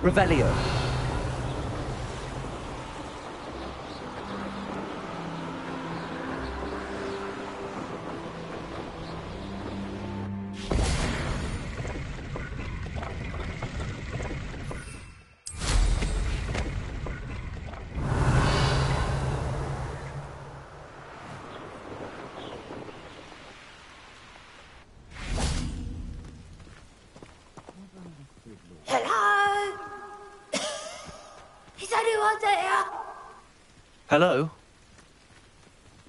Revelio. Hello? Is anyone there? Hello?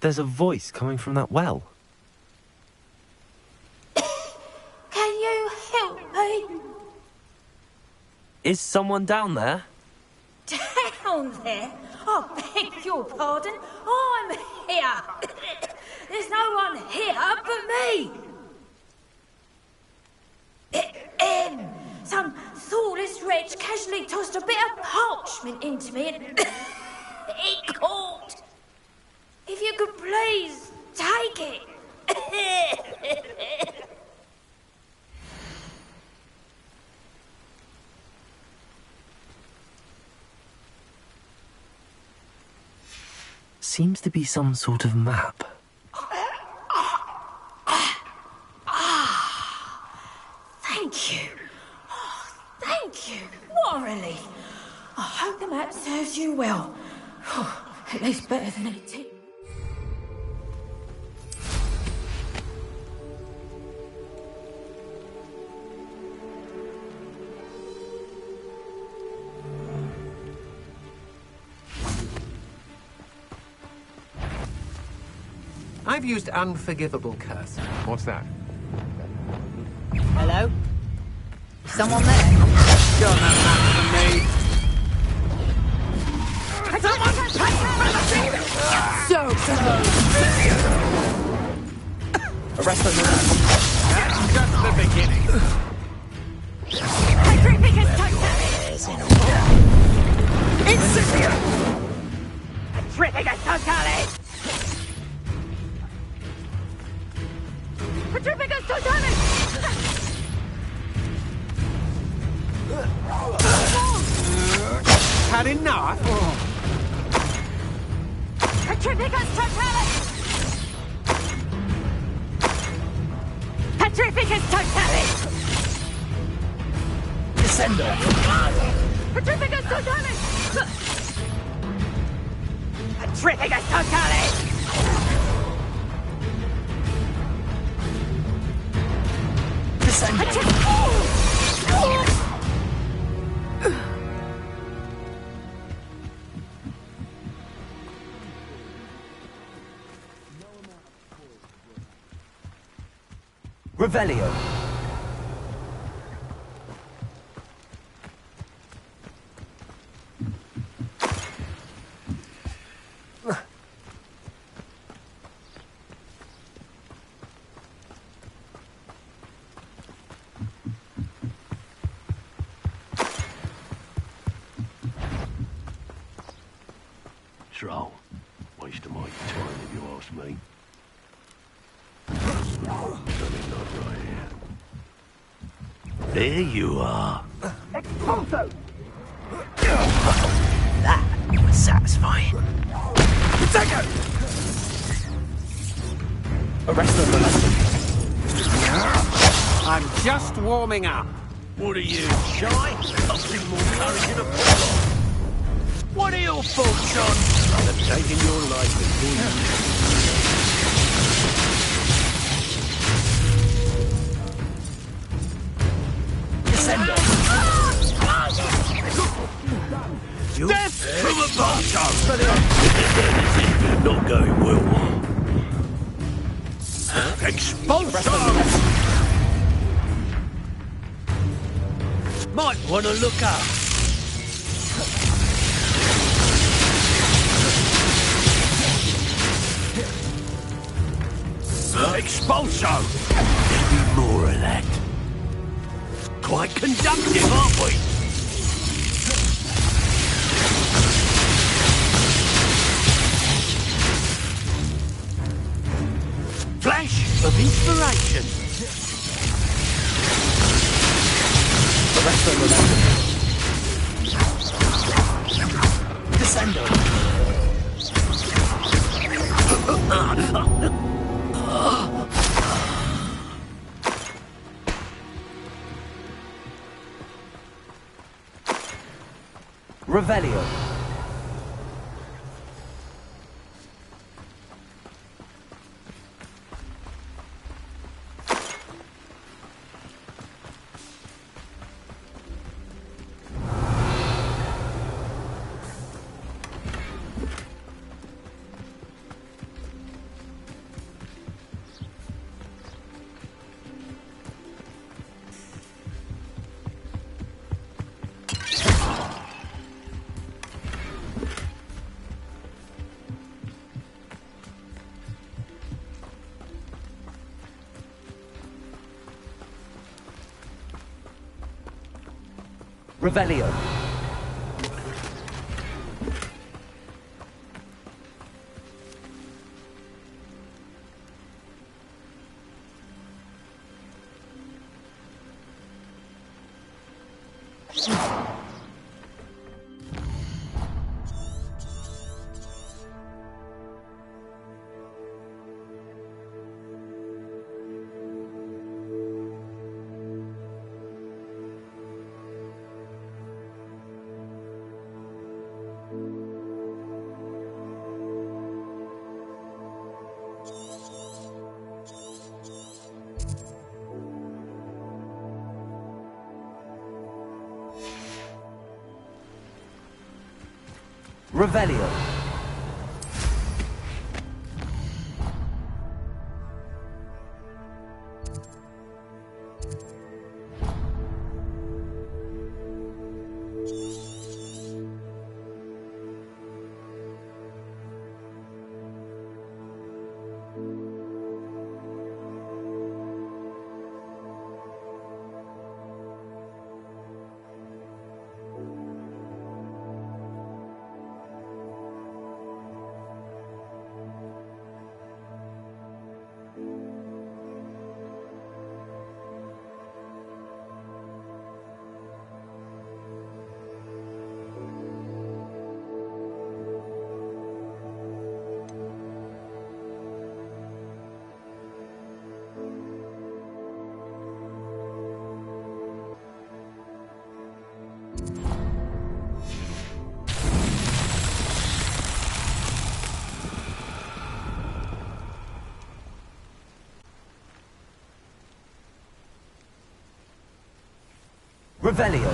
There's a voice coming from that well. Can you help me? Is someone down there? Down there? I beg your pardon. I'm here. There's no one here but me. Some thoughtless wretch casually tossed a bit of parchment into me and it caught. If you could please take it. Seems to be some sort of map. Thank you. Oh, thank you. What a relief. I hope the map serves you well. At least better than any tea. I've used Unforgivable Curse. What's that? Hello? Someone there? Got that map for me. So close! Arrest them. That's just the beginning. Petrificus totalis! Incendio! Petrificus totalis! Petrificus totalis! Had enough? Petrificus totalis! Petrificus totalis! Descendo. Petrificus totalis! Petrificus totalis! Descendo. Revelio. Troll. Waste of my time if you ask me. Something not right here. There you are. That was satisfying. Arrest them. I'm just warming up. What are you, shy? Nothing more courage in a bottle. What are your faults, son? I'm taking your life before you. Descendo. Death from above, son! This is not going well. Expulsion! Might want to look up. Expulso! Maybe more of that. Quite conductive, aren't we? Flash of inspiration. Arrest them. Descendo. Revelio. Revelio. Revelio. Revelio.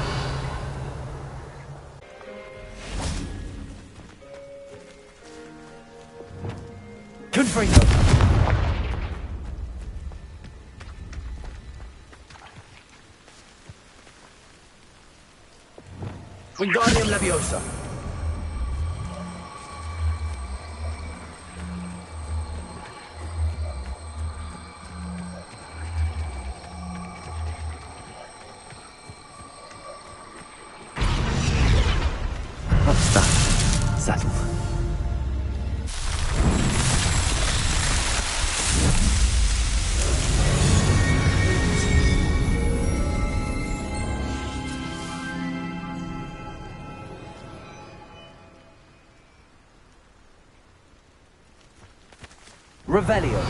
Confringo. Wingardium Leviosa. What's that? Saddle. Revelio.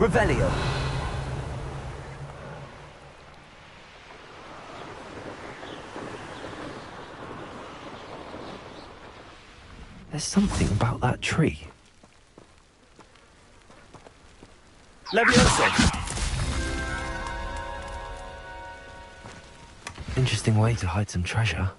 Revelio. There's something about that tree. Leviosa! Interesting way to hide some treasure.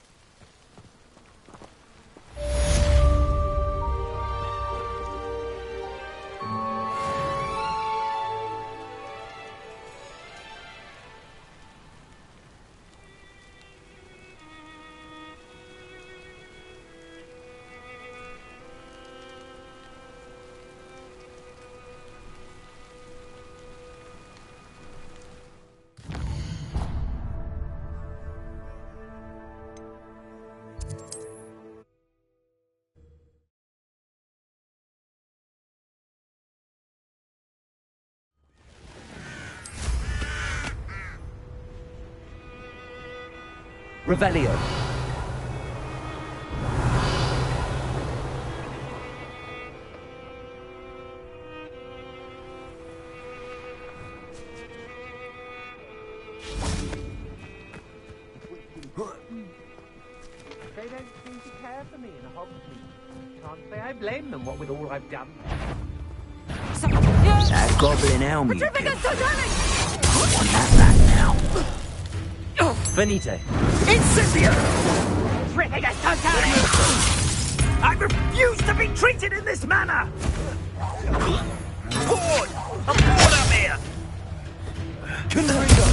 Revelio. They don't seem to care for me in Hogwarts. Can't say I blame them, what with all I've done. That goblin helm you killed. Want that back now. Venite. Incendio! Triffigus totale! I refuse to be treated in this manner! Board! I'm bored up here! Conrigo.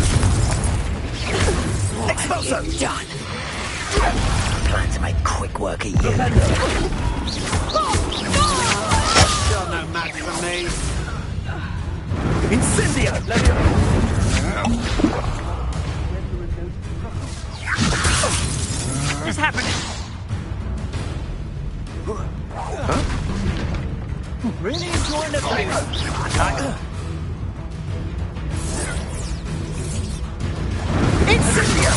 Expulso! Done. Plan to make quick work of you. You're no match for me. Incendio! What's happening? Really enjoying the place. Incendio!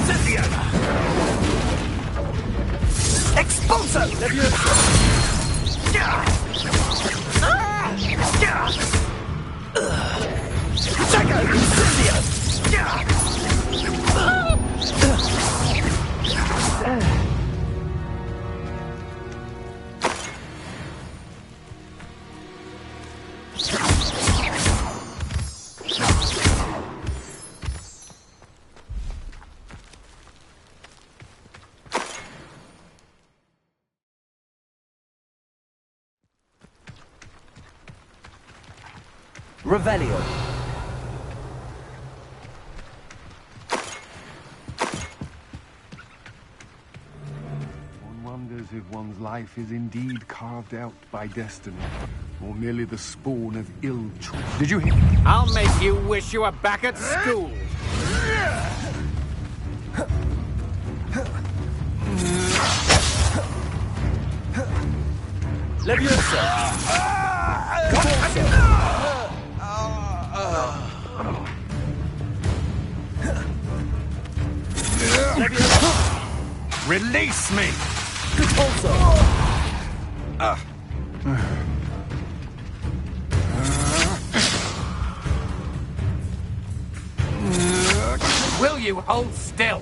Incendio! Expulso! Jago! Incendio! Revelio. One wonders if one's life is indeed carved out by destiny, or merely the spawn of ill choice. Did you hear? I'll make you wish you were back at school. Leviosa. Release me! Will you hold still?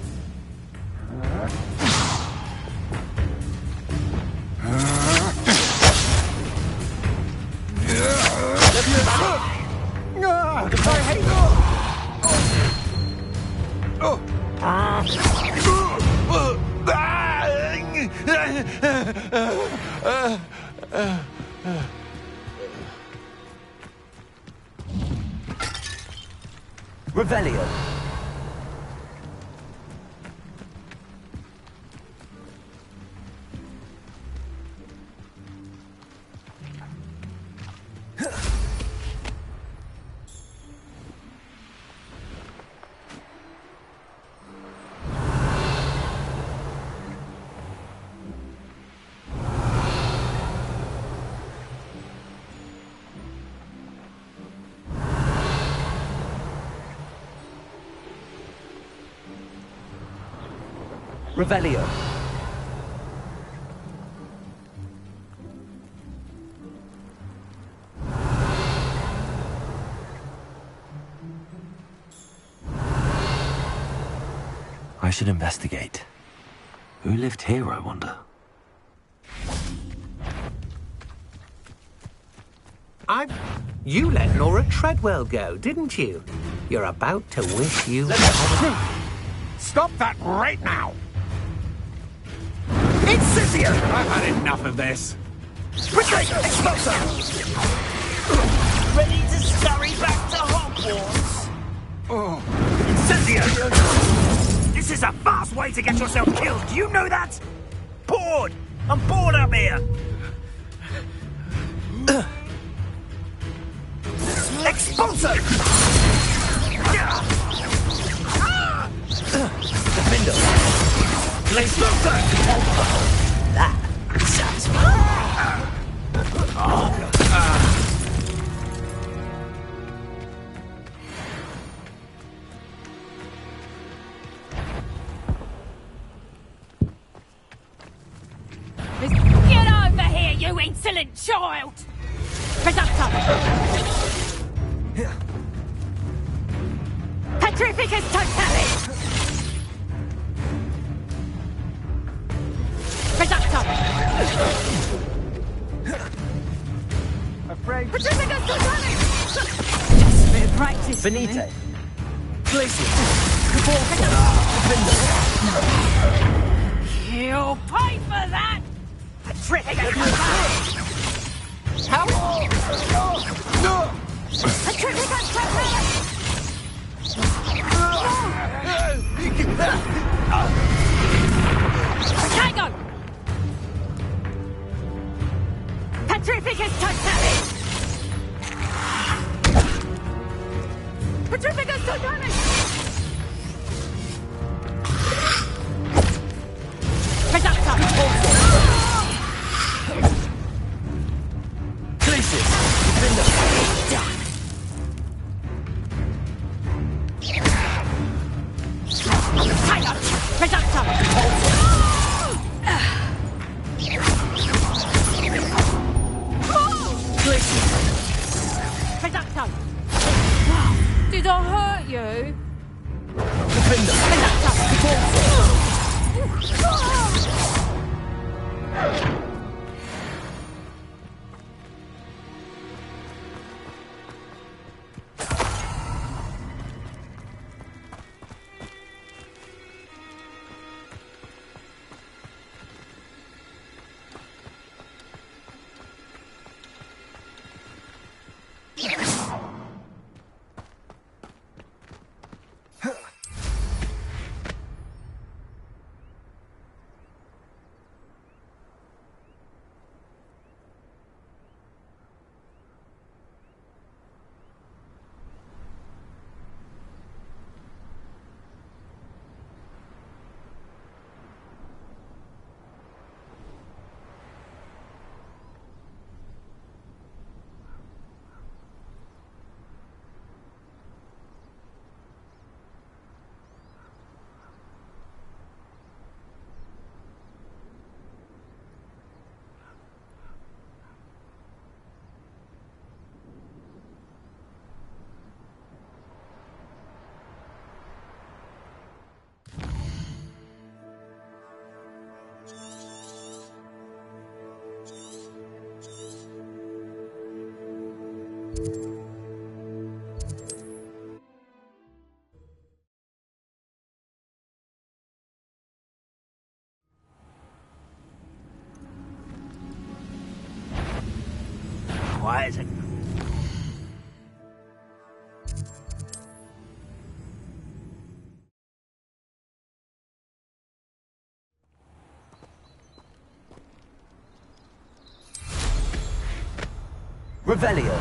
Revelio. Revelio. I should investigate. Who lived here, I wonder? You let Laura Treadwell go, didn't you? You're about to wish you... Stop that right now! Incisio! I've had enough of this. Retreat! Expulsor! Ready to scurry back to Hogwarts? Incisio! This is a fast way to get yourself killed. Do you know that? Bored! I'm bored up here! Expulsor! Defender! Expulsor! That Get over here, you insolent child! Reductor! Petrificus totalis! Reductor! Afraid... Petrificus totalis! Just a bit of practice. Benite! Glacius! You'll pay for that! Petrificus totalis! How? Petrificus totalis! Tango! Petrificus totalis! Petrificus totalis! Reductor! Glacius! Defender! Done! Tango! Reductor! Reductor! Did I hurt you? Defender! Why is it? Revelio!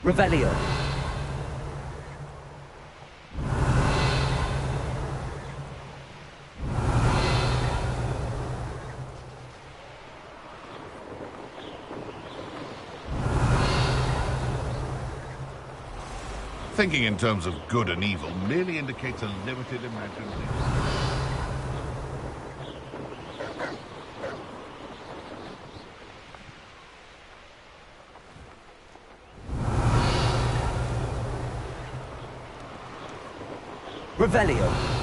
Revelio. Thinking in terms of good and evil merely indicates a limited imagination. Revelio.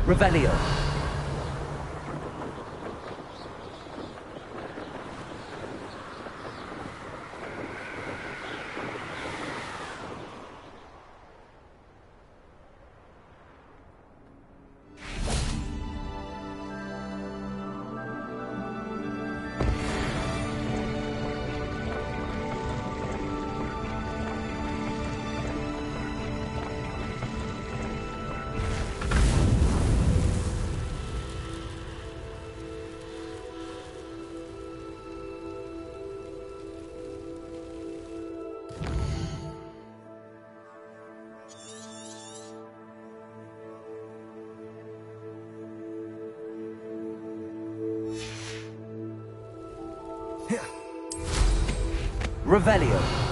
Revelio. Revelio.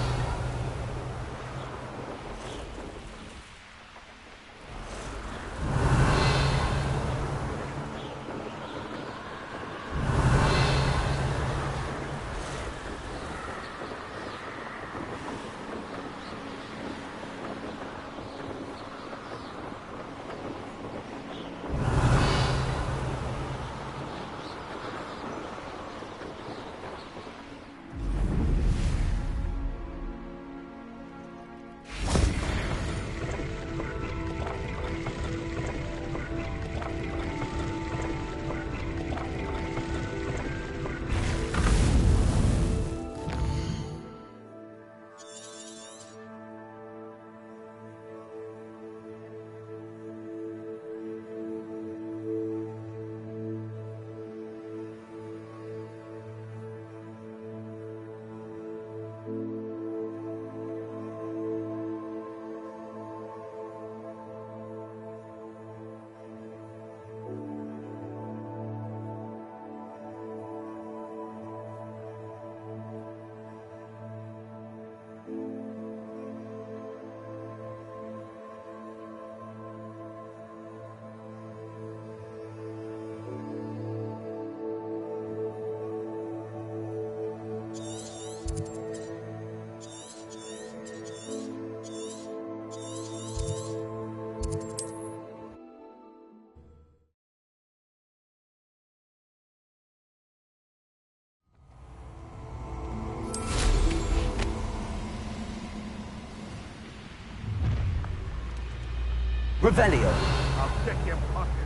Revelio. I'll check your pocket.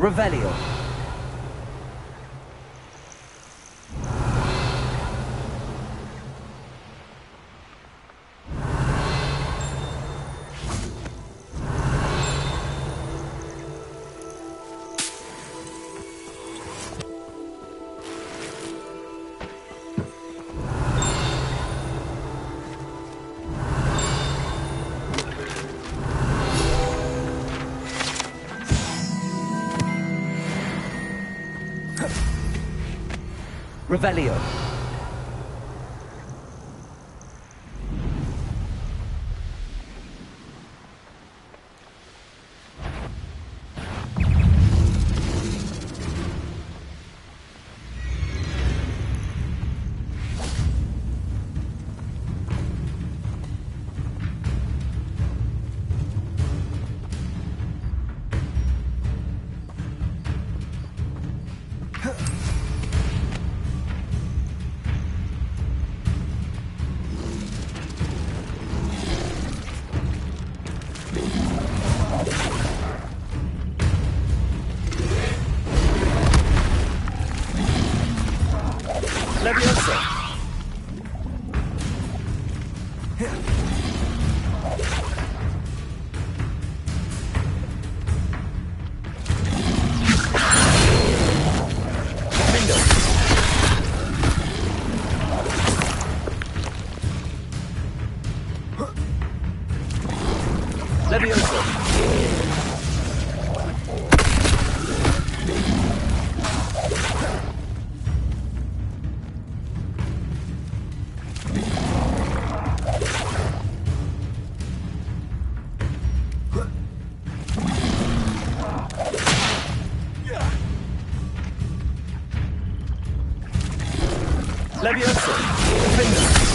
Revelio. Revelio. Levioso. Defender.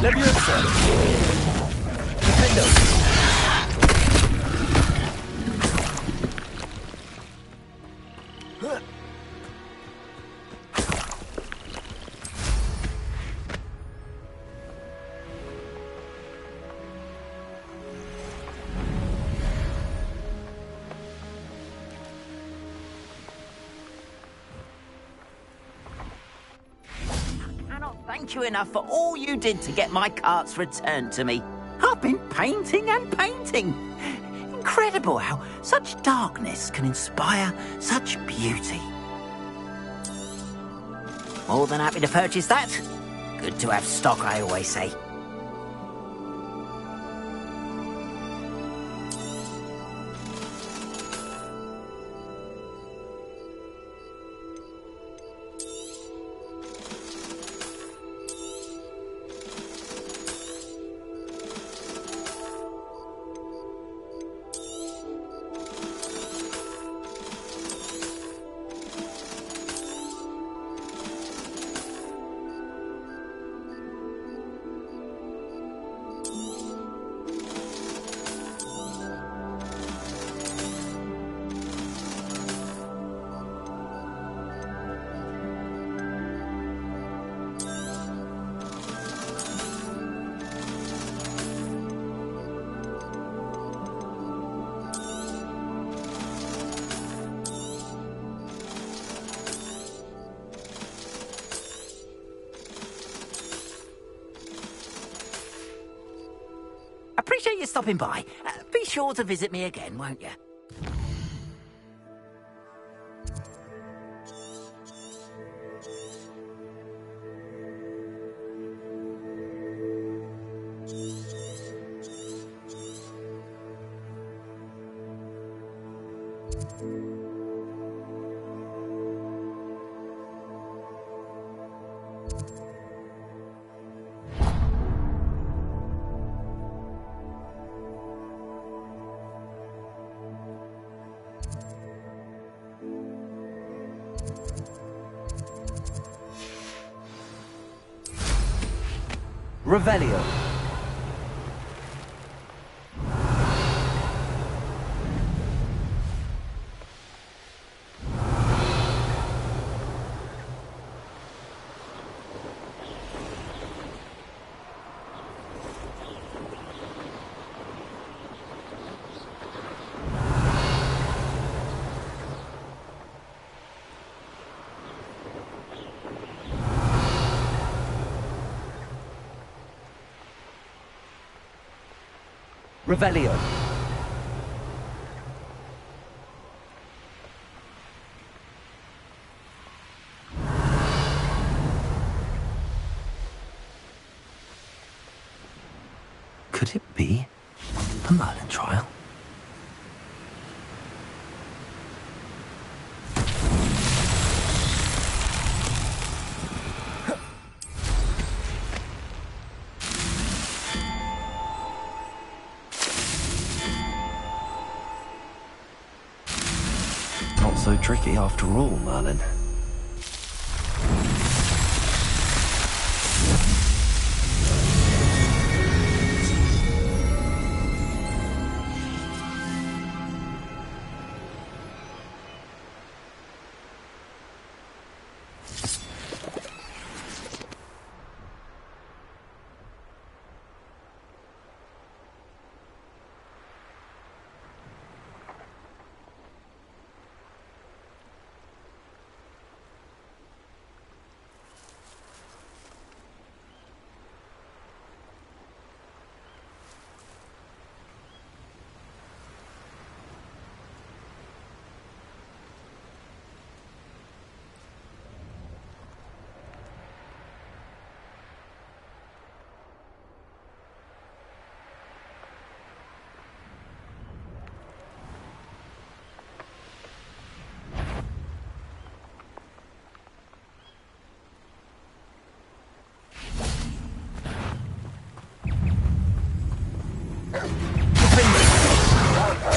Levioso. Defender. Thank you enough for all you did to get my carts returned to me. I've been painting and painting. Incredible how such darkness can inspire such beauty. More than happy to purchase that. Good to have stock, I always say. Appreciate you stopping by. Be sure to visit me again, won't you? Revelio. Revelio. Could it be a Merlin trial? Not so tricky after all, Merlin.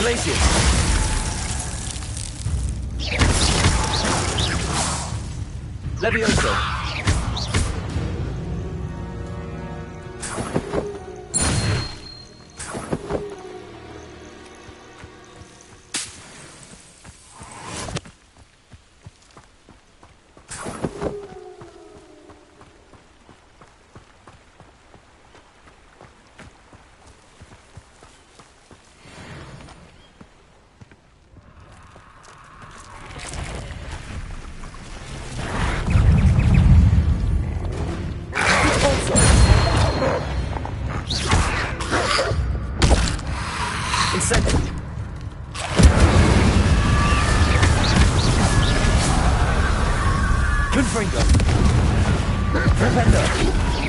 Glaciers. Levioso. Incentive. Confringo. Prevendo.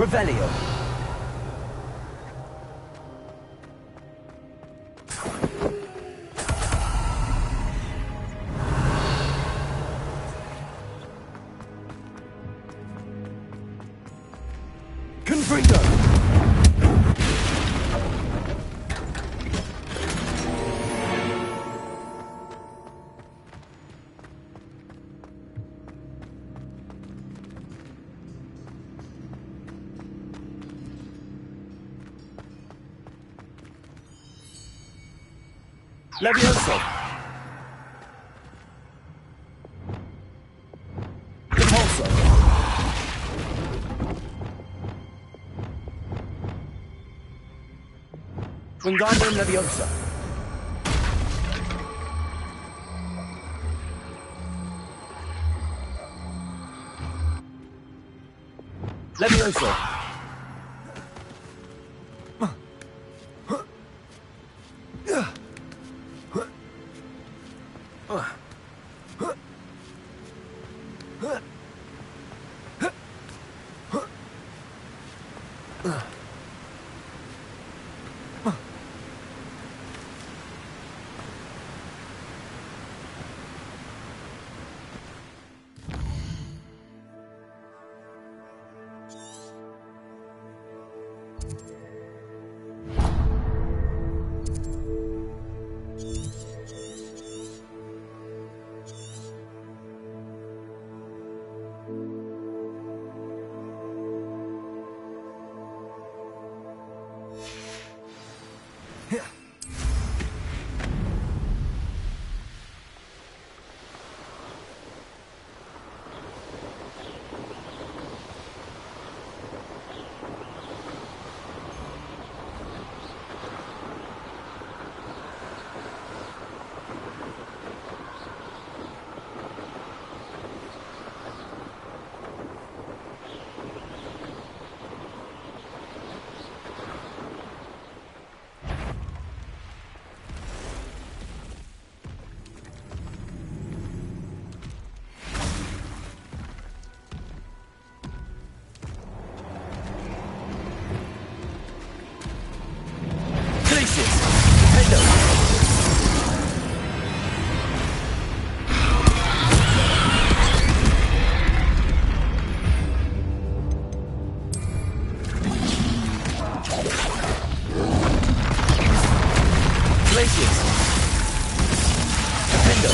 Revelio. Confringo. Levioso. Repulso. Wingardium Leviosa. Levioso. Levioso. Glacius. Defendo.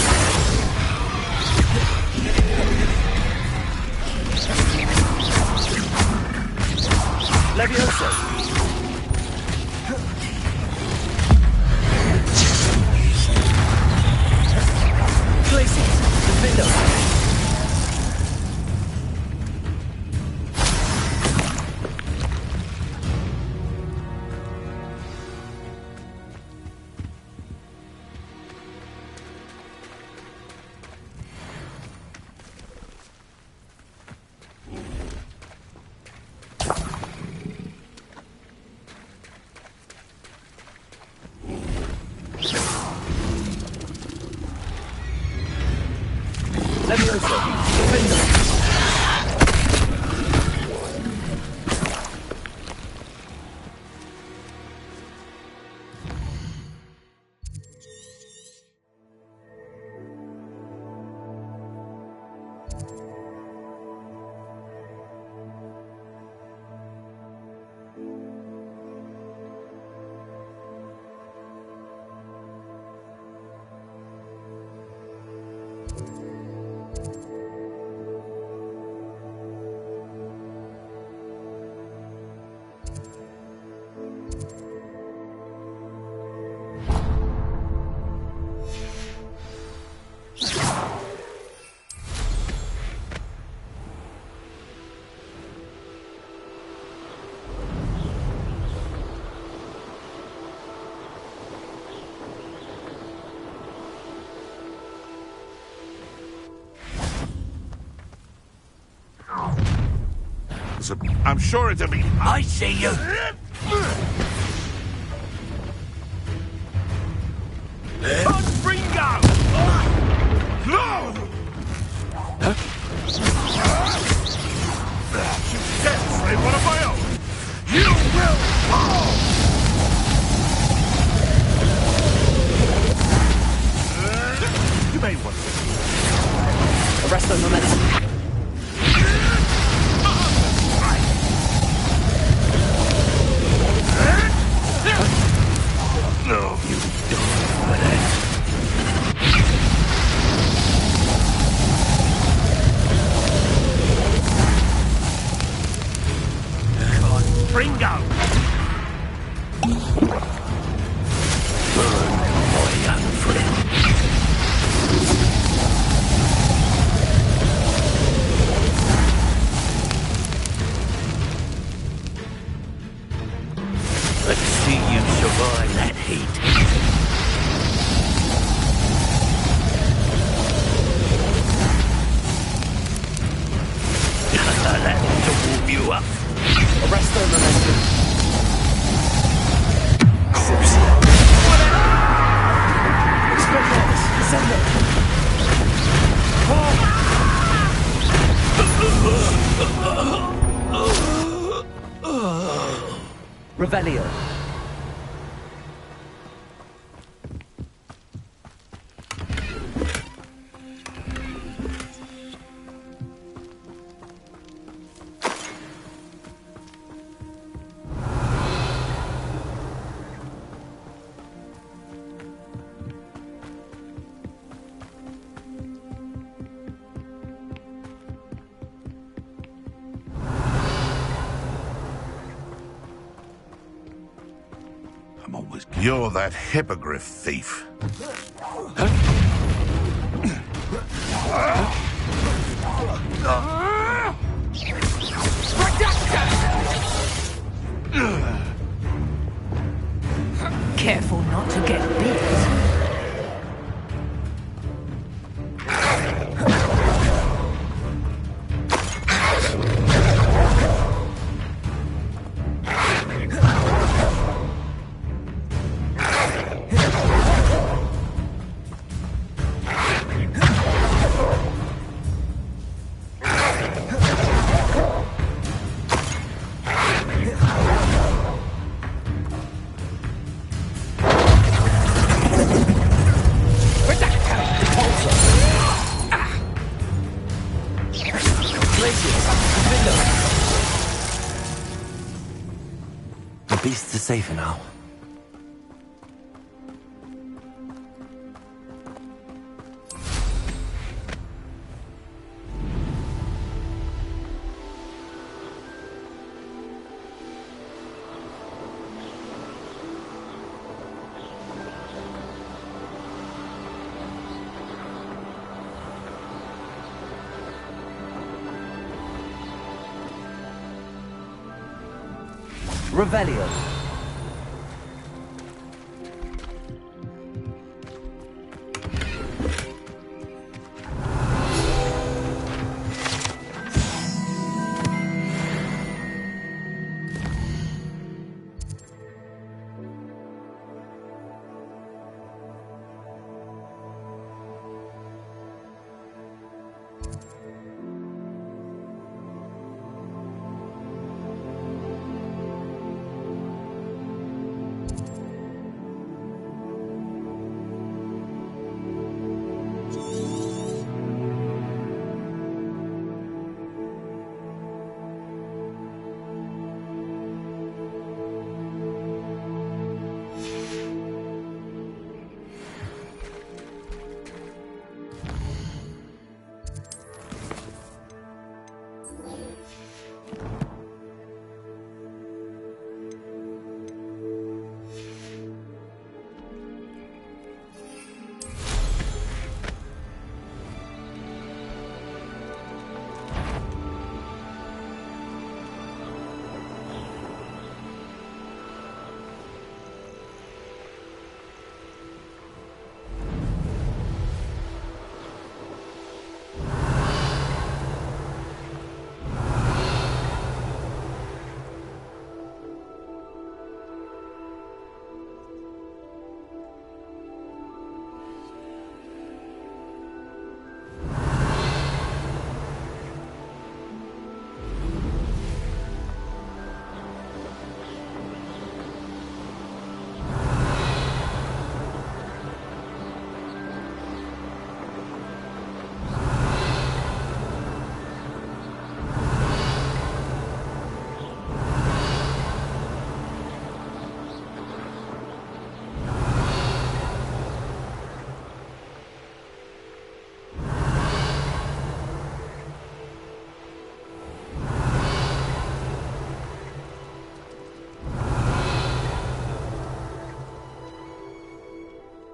Levioso. Defendo. I'm sure it'll be... I see you. Confringo! No! Huh? Death, one of my own! pity you'd survive that heat. That to warm you up. Arresto momentum. Crucial. Expect send it. Revelio. You're that hippogriff thief. Careful not to get bit. The beasts are safer now. Revelio.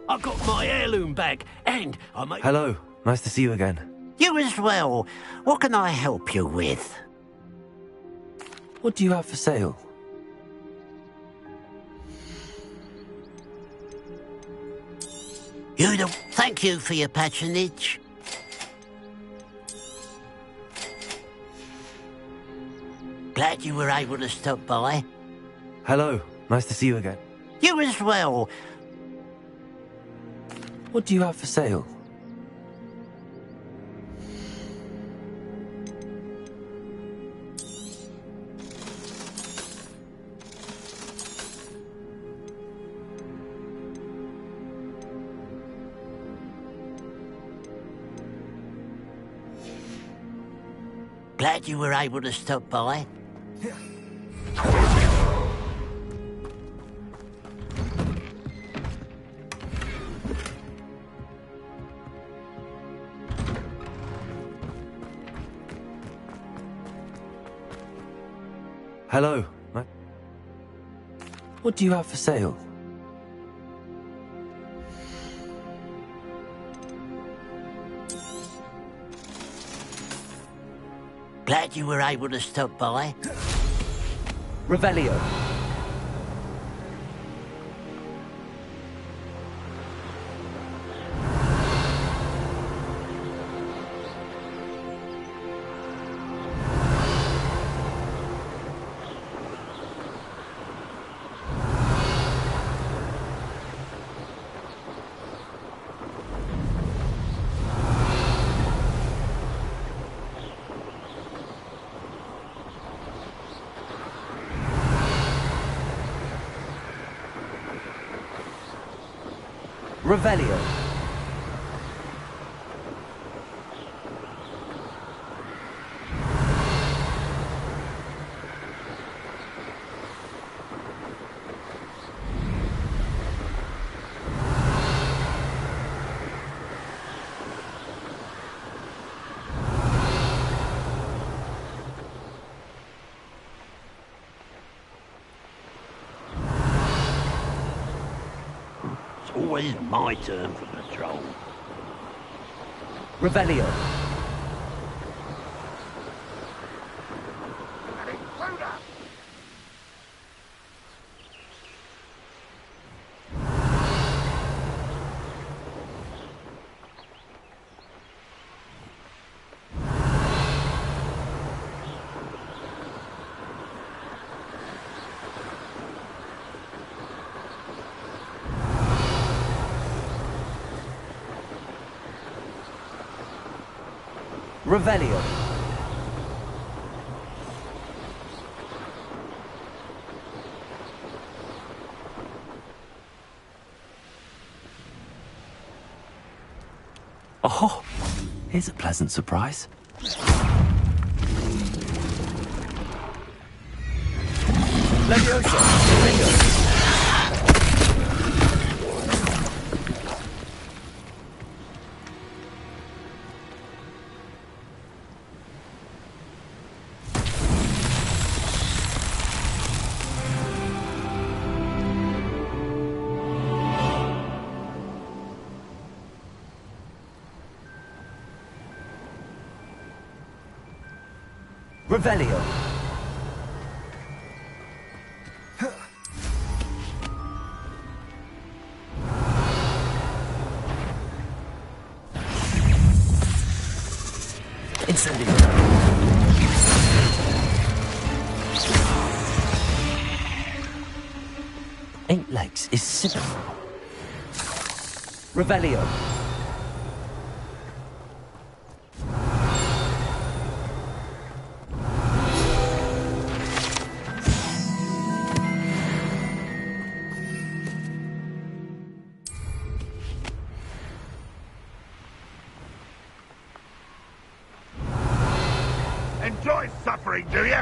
I got my heirloom back, and I made... Hello. Nice to see you again. You as well. What can I help you with? What do you have for sale? Thank you for your patronage. Glad you were able to stop by. Hello. Nice to see you again. You as well. What do you have for sale? Glad you were able to stop by. Hello. What do you have for sale? Glad you were able to stop by. Revelio. Revelio. Always my turn for patrol. Revelio. Revelio. Oh, here's a pleasant surprise. Leviosa. Bingo. Revelio. Incendio. Eight legs is simple. Revelio. Enjoy suffering, do you?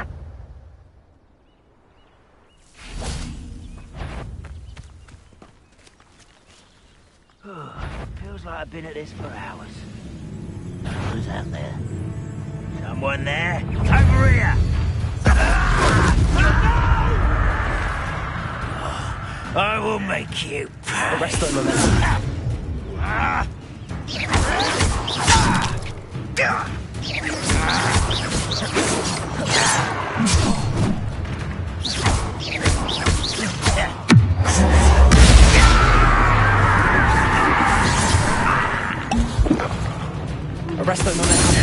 Feels like I've been at this for hours. Who's out there? Someone there? Over here! I will make you pay. Arrest the momentum. Arresto momentum.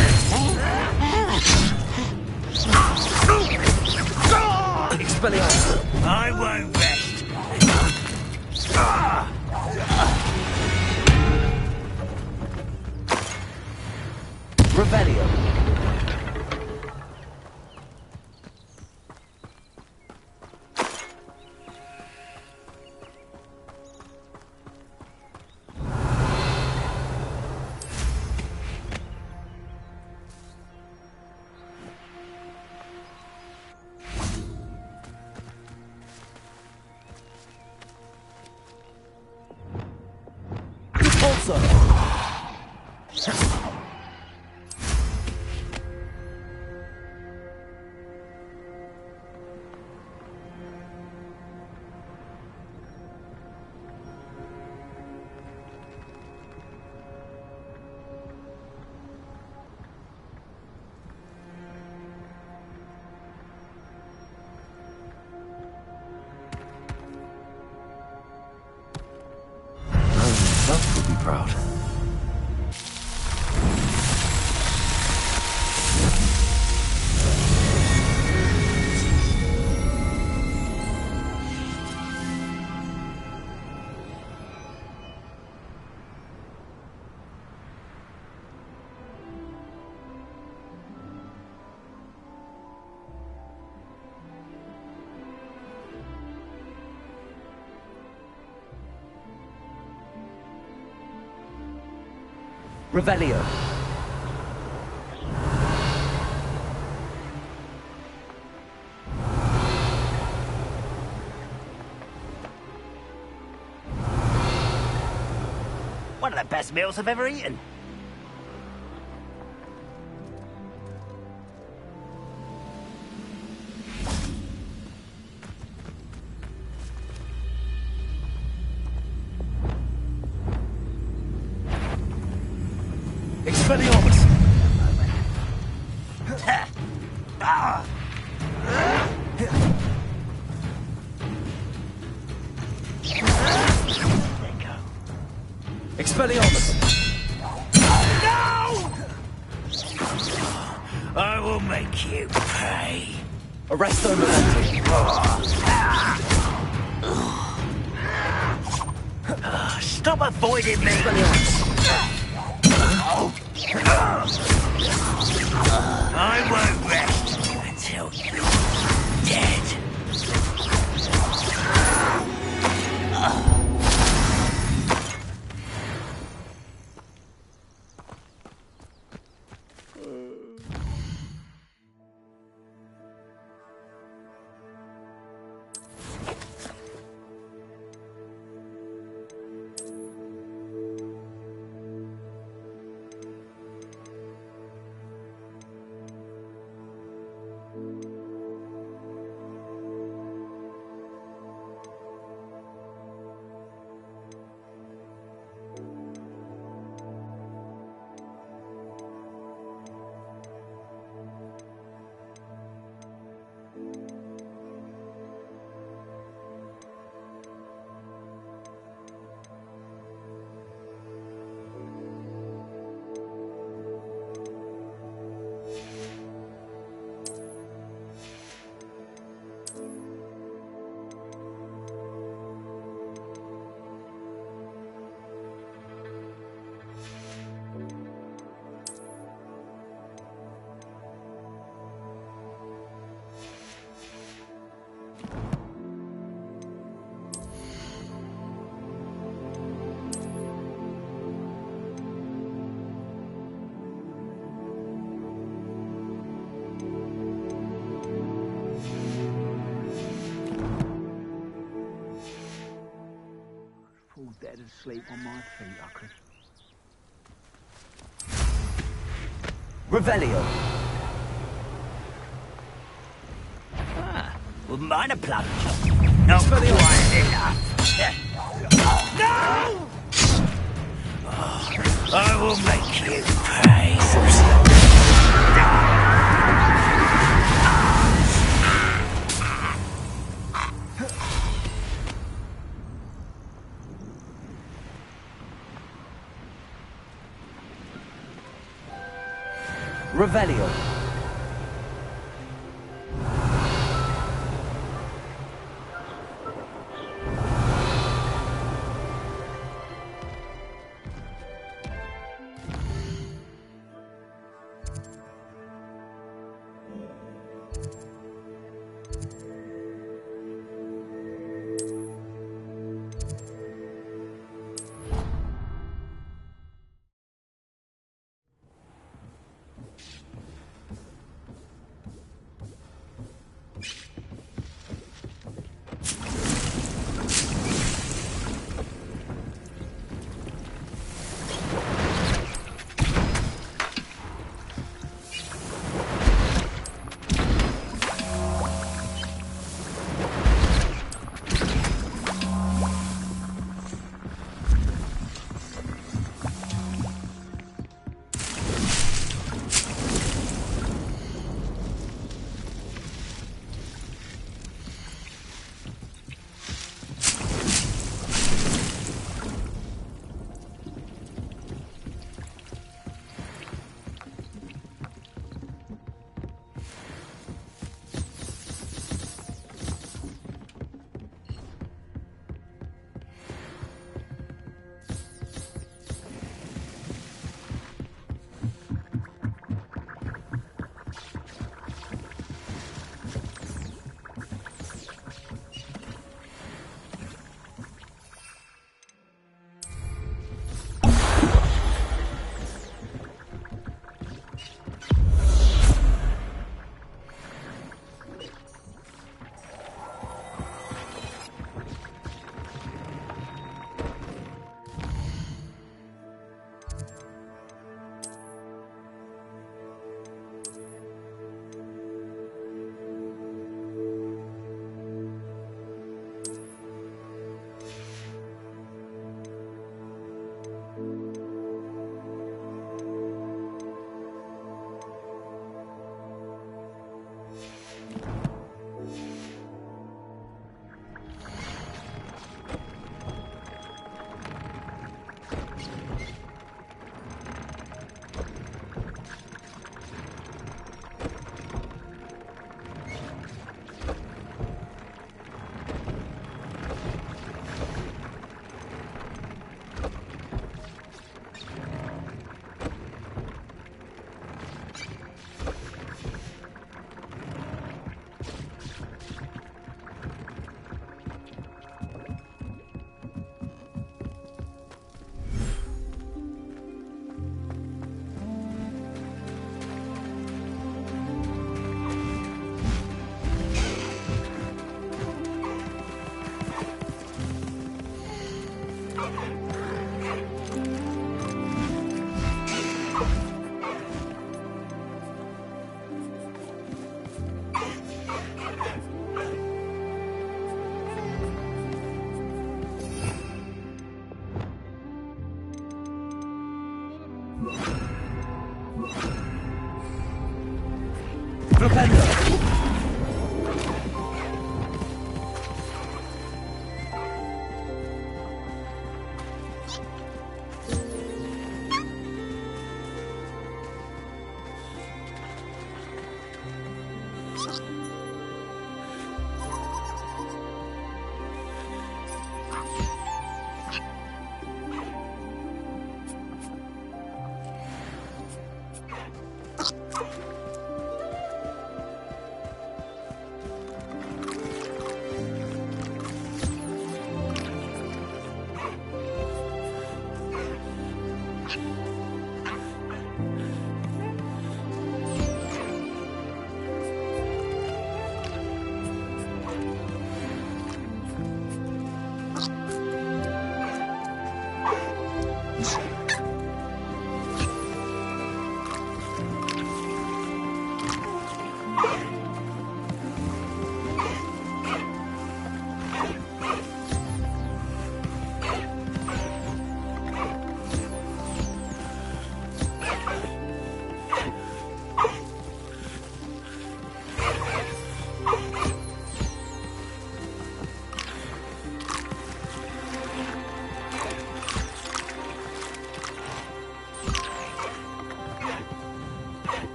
Expelliarmus. I won't rest. Revelio. Also. That would be proud. Revelio. One of the best meals I've ever eaten. Expelliarmus. Expelliarmus. No! I will make you pay. Arresto momentum. Stop avoiding me. I won't rest until you're dead. Fall dead asleep on my feet, I could. Revelio. Wouldn't mind a plunge. Not quite enough. No! I will make you pay. Revelio.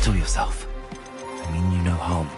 Settle yourself. I mean you no harm.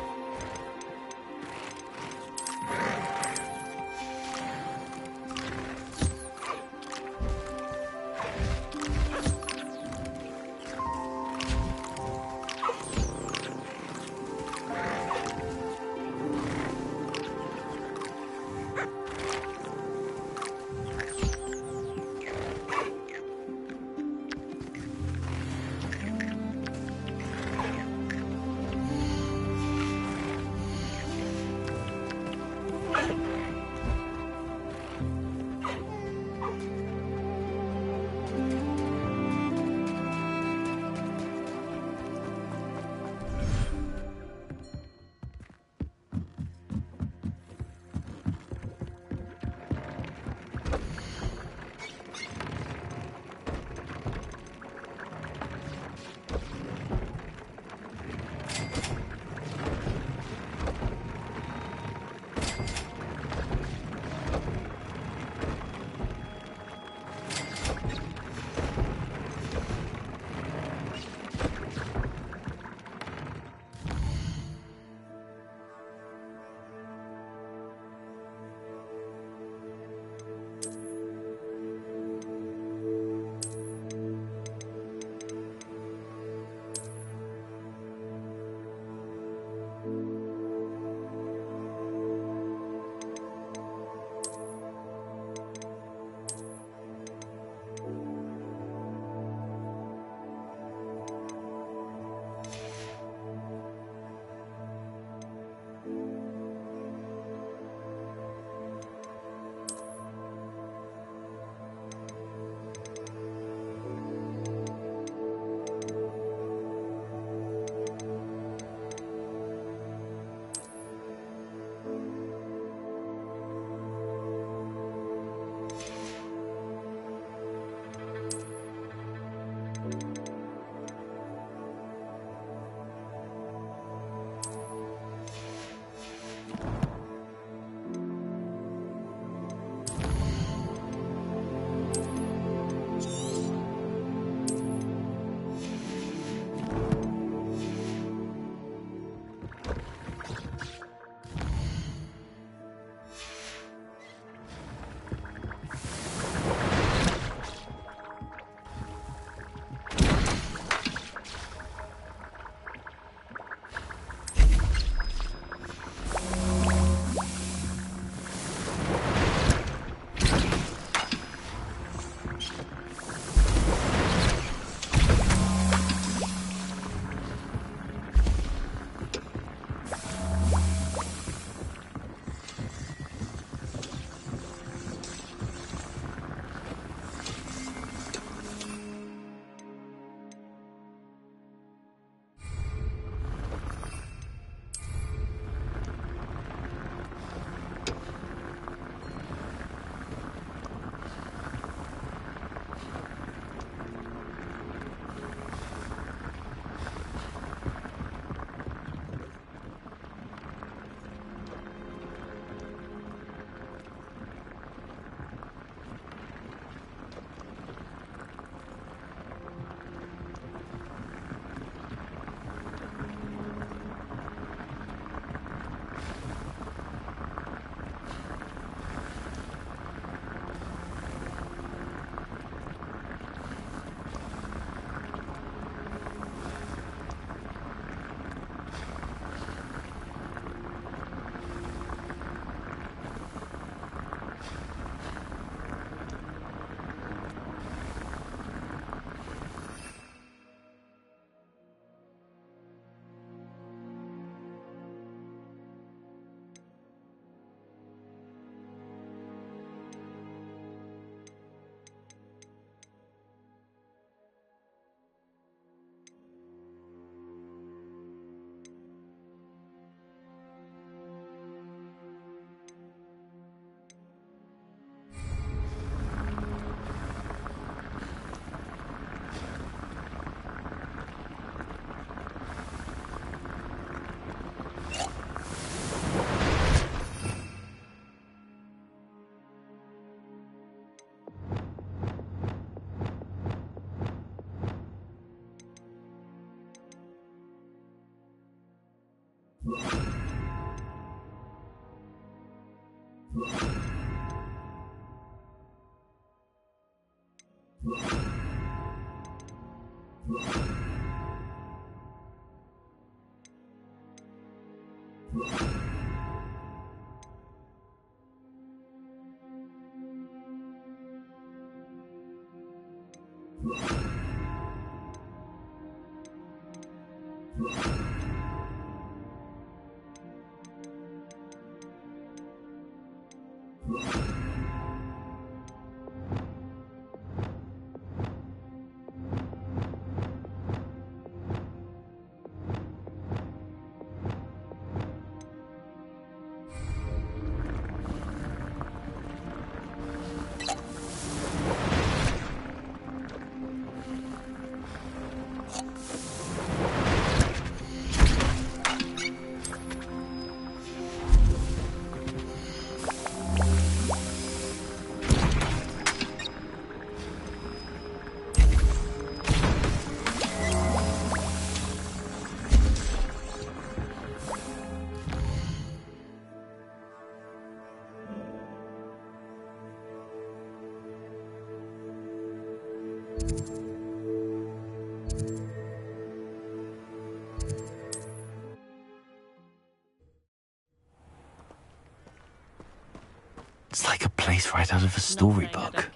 It's like a place right out of a storybook.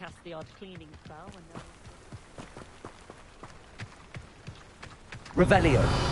Revelio.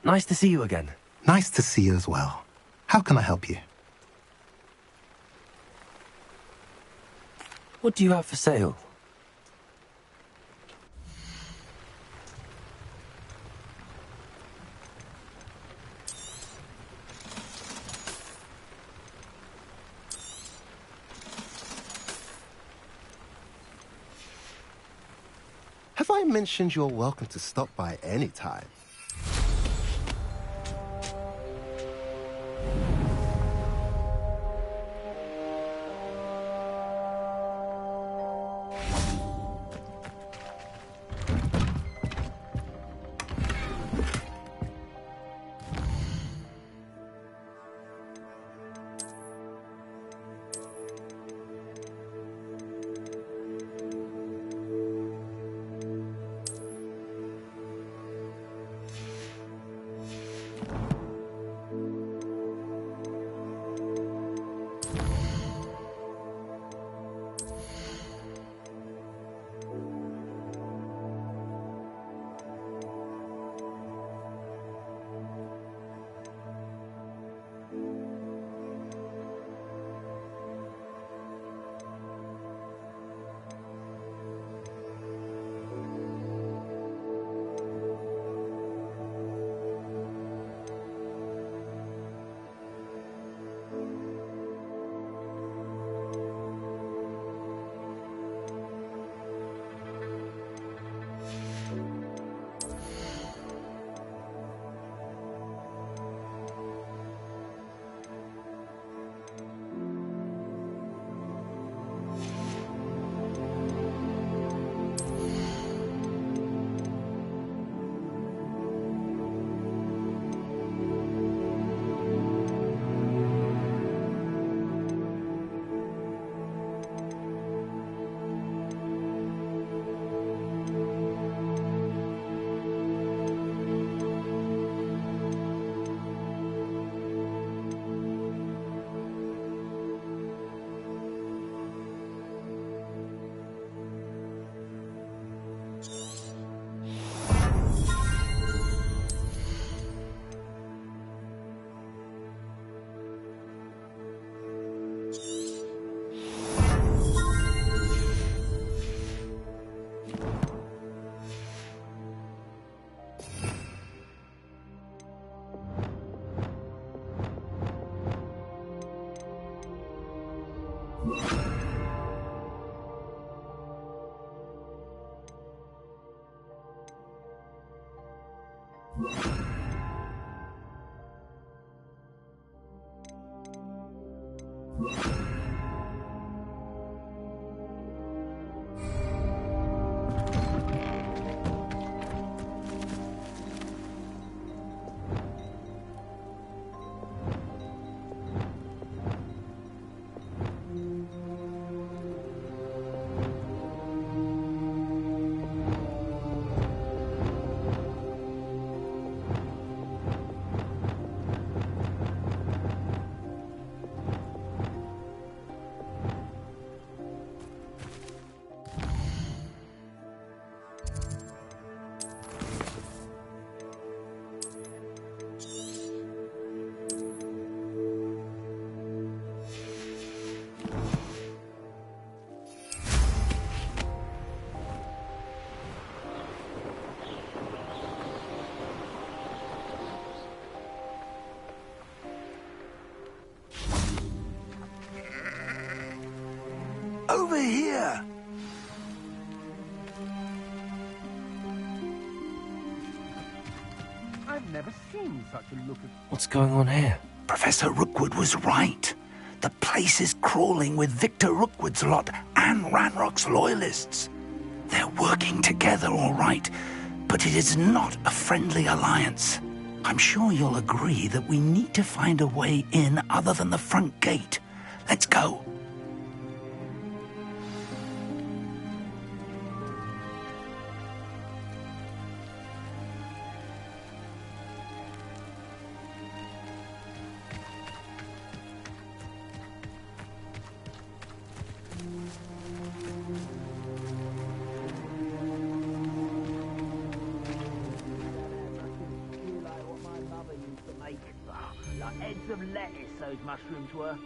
Nice to see you again. Nice to see you as well. How can I help you? What do you have for sale? Have I mentioned you're welcome to stop by any time? Over here! I've never seen such a look of... What's going on here? Professor Rookwood was right. The place is crawling with Victor Rookwood's lot and Ranrock's loyalists. They're working together, all right, but it is not a friendly alliance. I'm sure you'll agree that we need to find a way in other than the front gate. Let's go. Like heads of lettuce, those mushrooms were.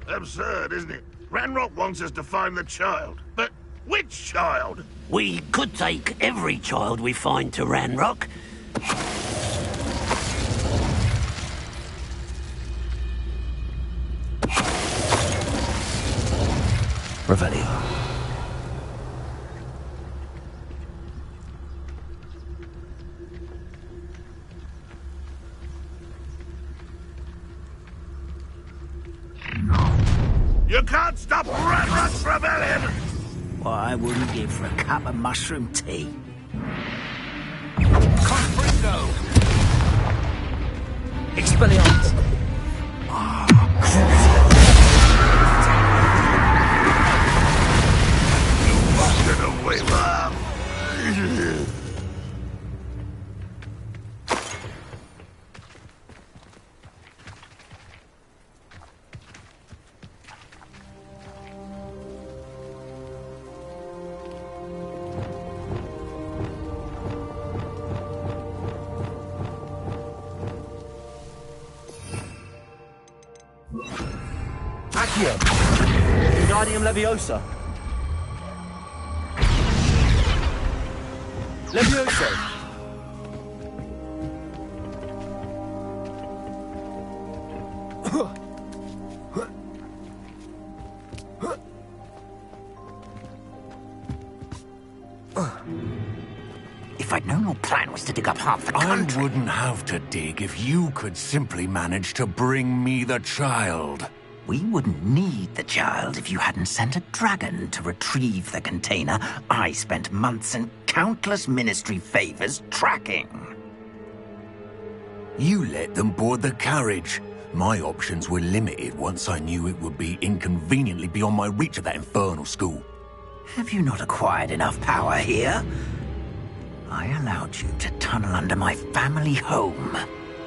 Absurd, isn't it? Ranrock wants us to find the child. But which child? We could take every child we find to Ranrock. Revelio. You can't stop Ranrock's rebellion! What I wouldn't give for a cup of mushroom tea. Confringo! Expelliarmus! Get away, Mom! Accio! Wingardium Leviosa! Levioso! If I'd known your plan was to dig up half the country... I wouldn't have to dig if you could simply manage to bring me the child. We wouldn't need the child if you hadn't sent a dragon to retrieve the container I spent months and countless ministry favors tracking. You let them board the carriage. My options were limited once I knew it would be inconveniently beyond my reach at that infernal school. Have you not acquired enough power here? I allowed you to tunnel under my family home.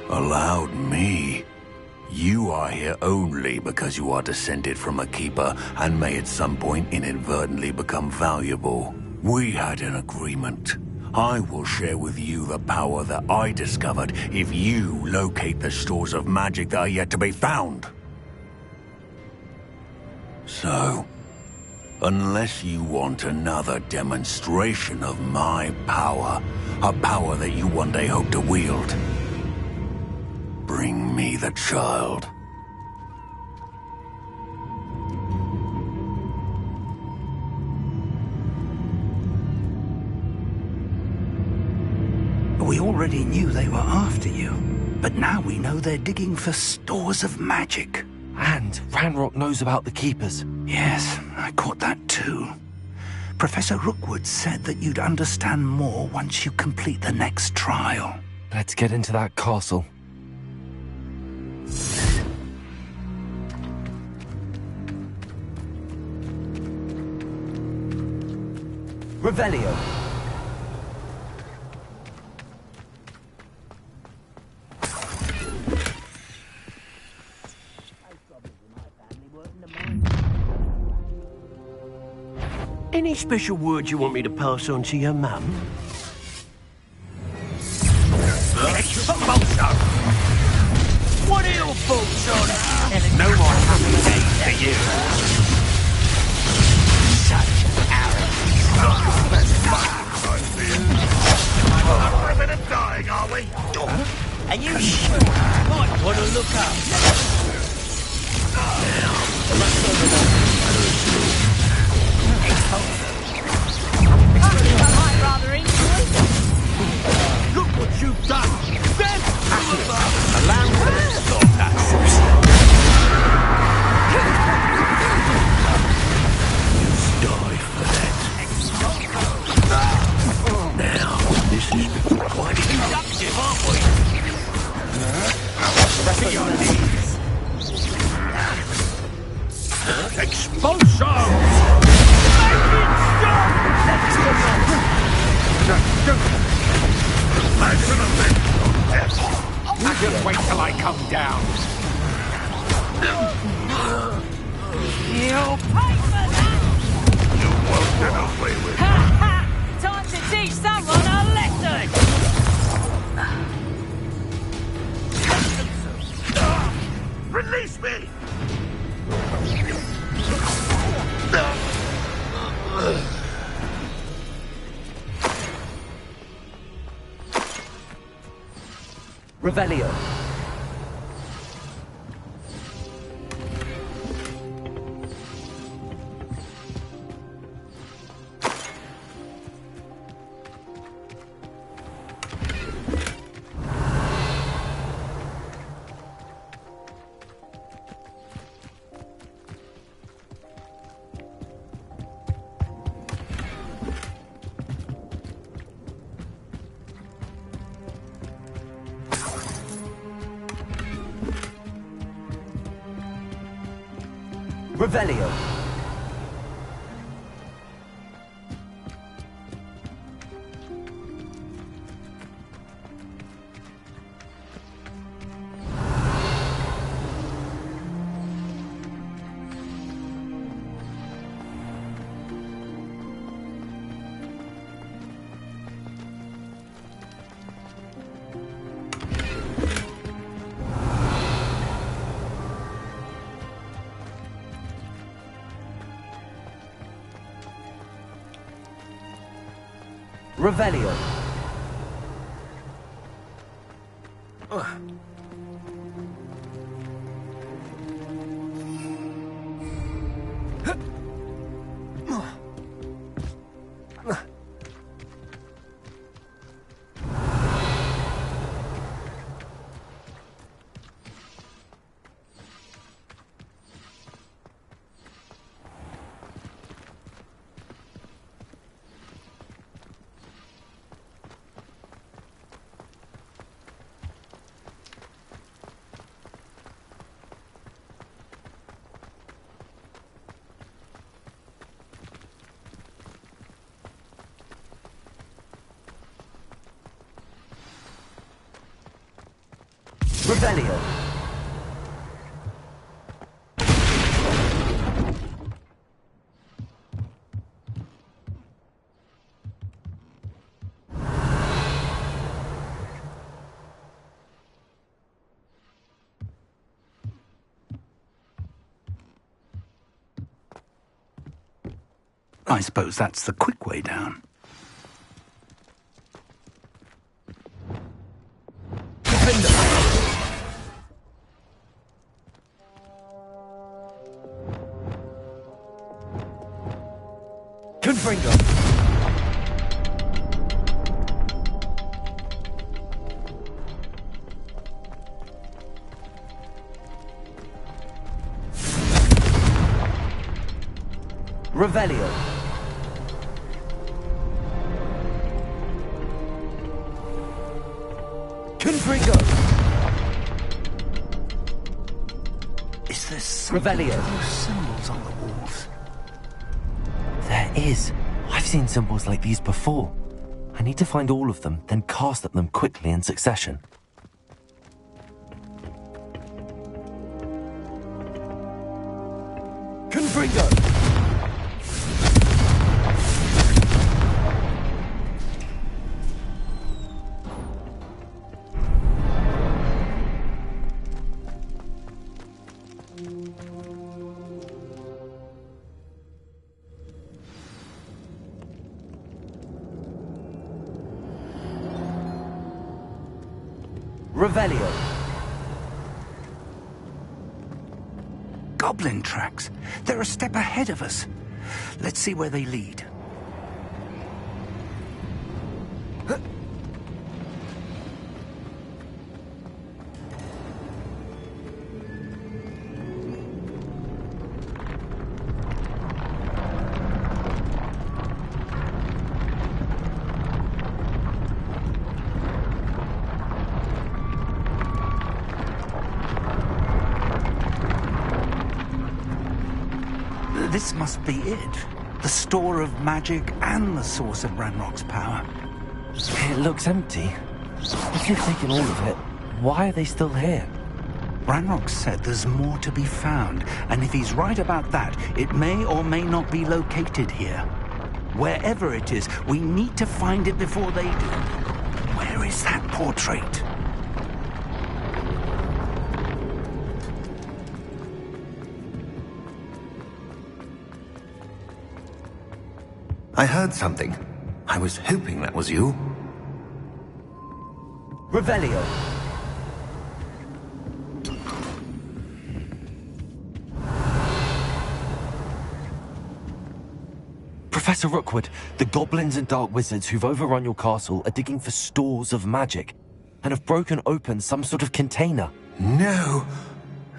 Allowed me? You are here only because you are descended from a keeper and may at some point inadvertently become valuable. We had an agreement. I will share with you the power that I discovered if you locate the stores of magic that are yet to be found. So, unless you want another demonstration of my power, a power that you one day hope to wield, bring me the child. We already knew they were after you, but now we know they're digging for stores of magic. And Ranrock knows about the Keepers. Yes, I caught that too. Professor Rookwood said that you'd understand more once you complete the next trial. Let's get into that castle. Revelio. Any special words you want me to pass on to your mum? What are your thoughts on? No more happy days for you. Such arrogance. We're a bit of dying, are we? And you might want to look up. Look what you've done! Then allow me to stop that. You die for that. Now, this is quite Productive, aren't we? To your knees. Expulso! Make it stop! Just wait till I come down. You'll pay for that! You won't get away with it. Ha ha! Time to teach someone a lesson! Release me! Revelio. Revelio. Revelio. Revelio. I suppose that's the quick way down. Confringo! Revelio. Confringo! Is there something Revelio. with those symbols on the walls? There is. I've seen symbols like these before. I need to find all of them, then cast at them quickly in succession. Confringo! Revelio. Goblin tracks. They're a step ahead of us. Let's see where they lead. This must be it. The store of magic and the source of Ranrock's power. It looks empty. If they've taken all of it, why are they still here? Ranrock said there's more to be found, and if he's right about that, it may or may not be located here. Wherever it is, we need to find it before they do. Where is that portrait? I heard something. I was hoping that was you. Revelio. Professor Rookwood, the goblins and dark wizards who've overrun your castle are digging for stores of magic and have broken open some sort of container. No!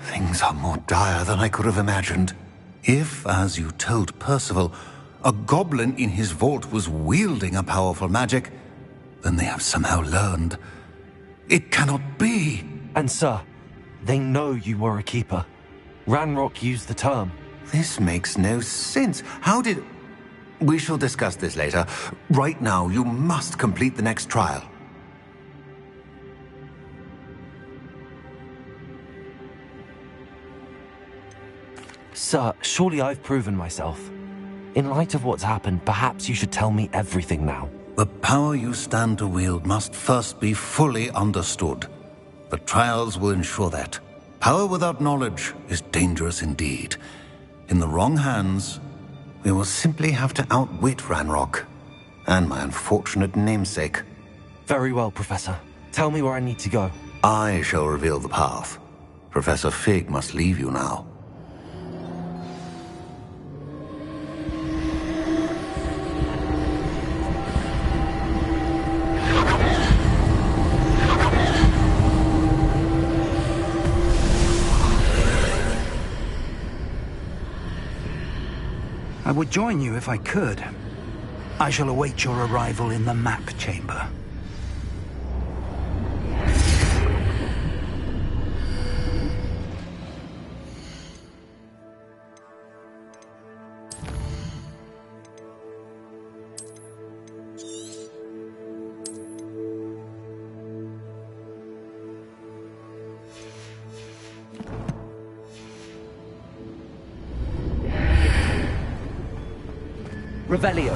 Things are more dire than I could have imagined. If, as you told Percival, a goblin in his vault was wielding a powerful magic, then they have somehow learned. It cannot be! And sir, they know you were a keeper. Ranrock used the term. This makes no sense. How did... We shall discuss this later. Right now, you must complete the next trial. Sir, surely I've proven myself. In light of what's happened, perhaps you should tell me everything now. The power you stand to wield must first be fully understood. The trials will ensure that. Power without knowledge is dangerous indeed. In the wrong hands, we will simply have to outwit Ranrock and my unfortunate namesake. Very well, Professor. Tell me where I need to go. I shall reveal the path. Professor Fig must leave you now. I would join you if I could. I shall await your arrival in the map chamber. Revelio.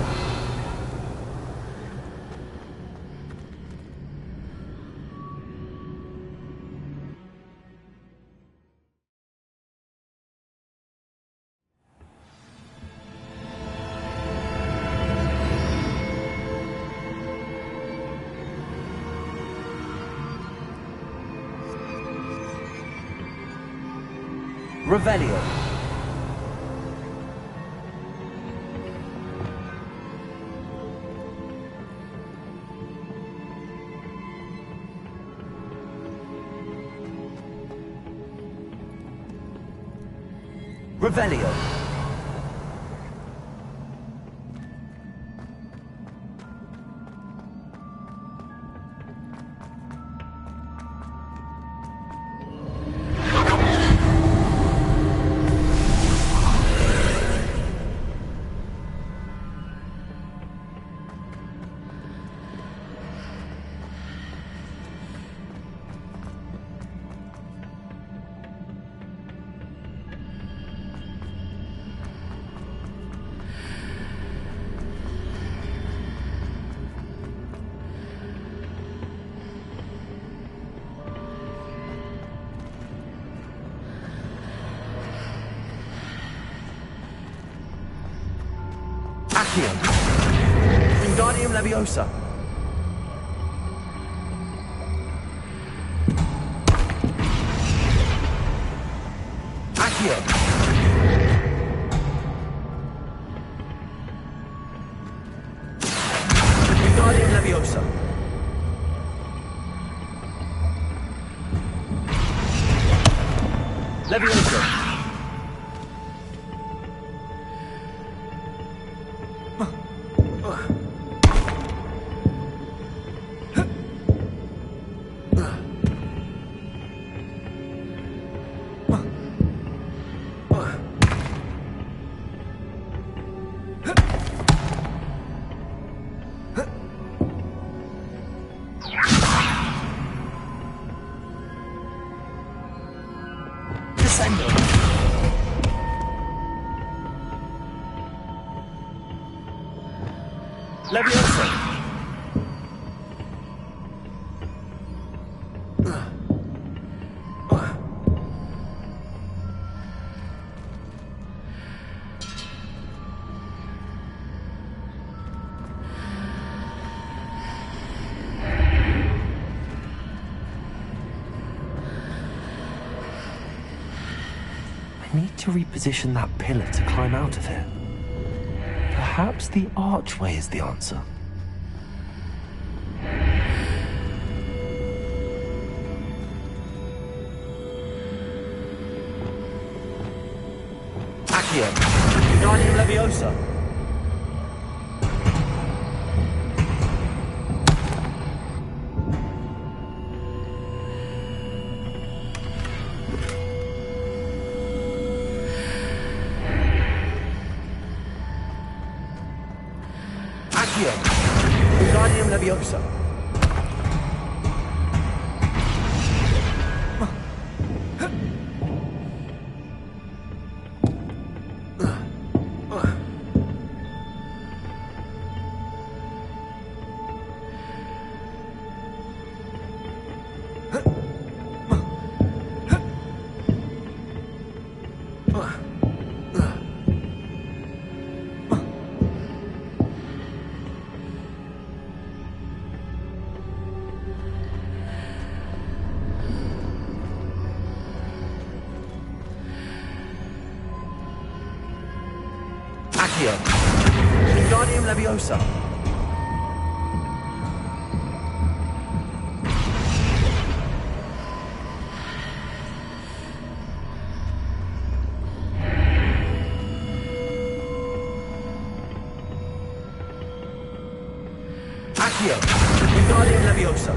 Revelio. Revelio. Accio. Wingardium Leviosa. Accio. Wingardium Leviosa. Leviosa. Leviosa. I need to reposition that pillar to climb out of here. Perhaps the archway is the answer. Accio. Wingardium Leviosa. Accio. Wingardium Leviosa. Accio. Wingardium Leviosa. Accio. Wingardium Leviosa.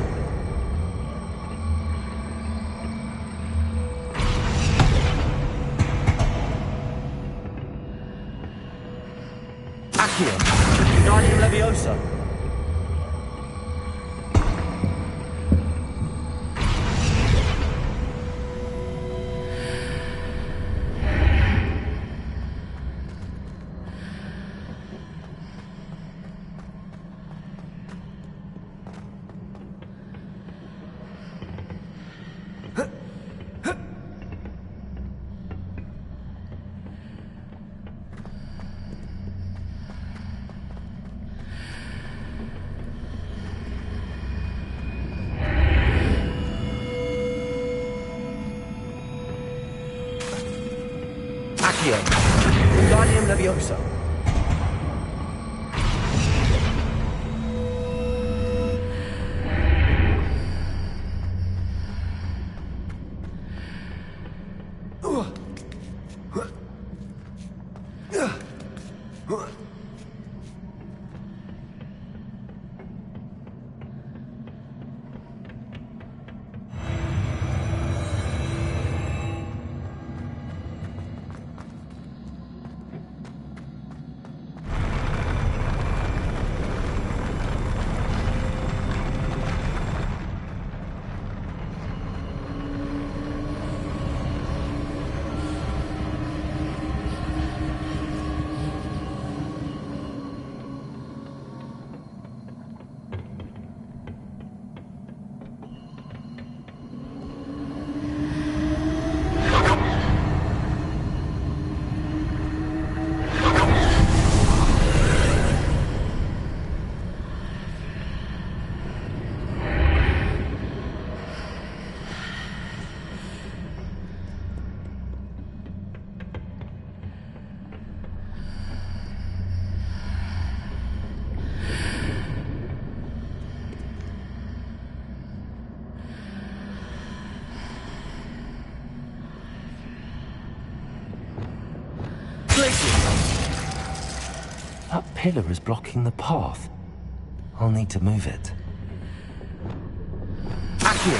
Accio. Wingardium Leviosa. Accio. Wingardium Leviosa. That pillar is blocking the path. I'll need to move it. Accio.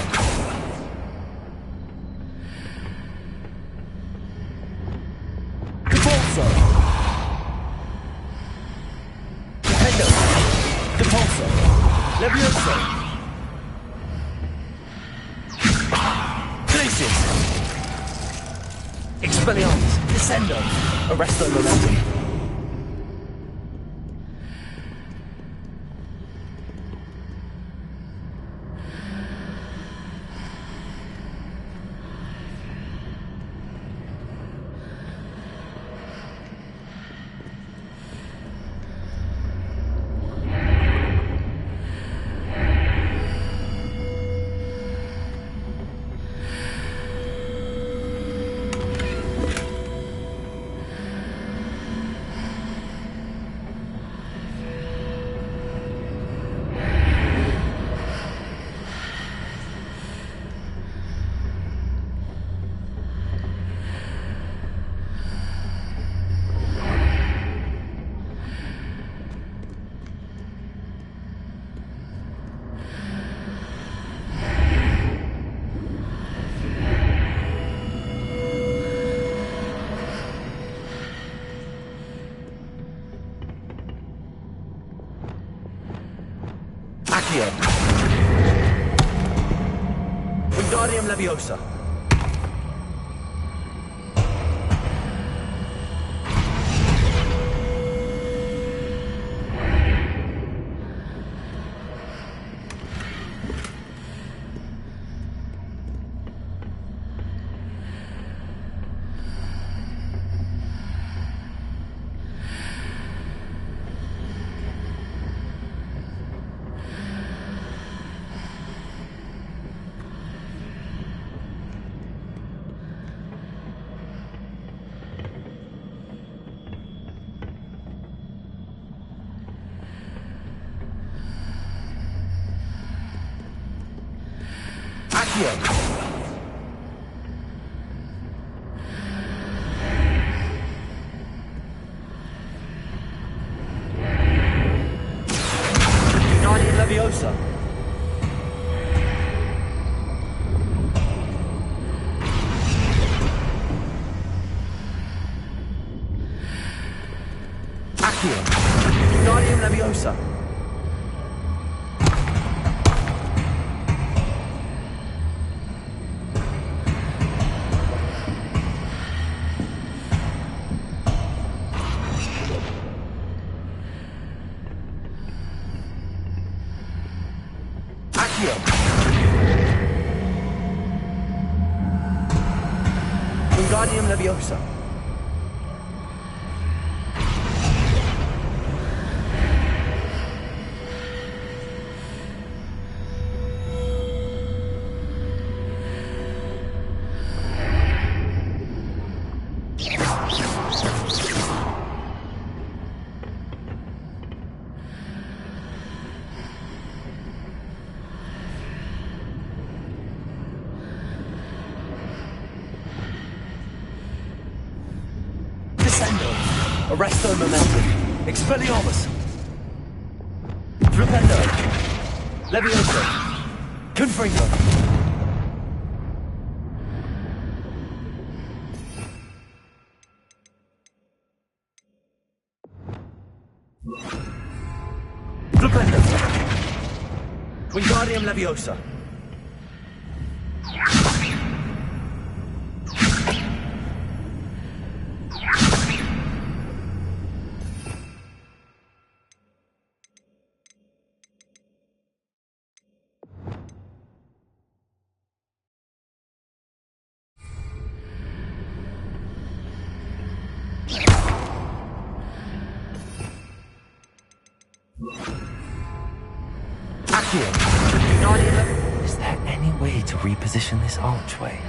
Depulso. Defendo. Depulso. Levioso. Glacius. Expelliarmus. Descendo. Arresto momentum. Accio. Wingardium Leviosa. Accio. Wingardium Leviosa. Accio. Wingardium Leviosa. Accio. Wingardium Leviosa. Arresto momentum. Expelliarmus. Flipendo. Levioso. Confringo. Flipendo. Wingardium Leviosa. Is there any way to reposition this archway?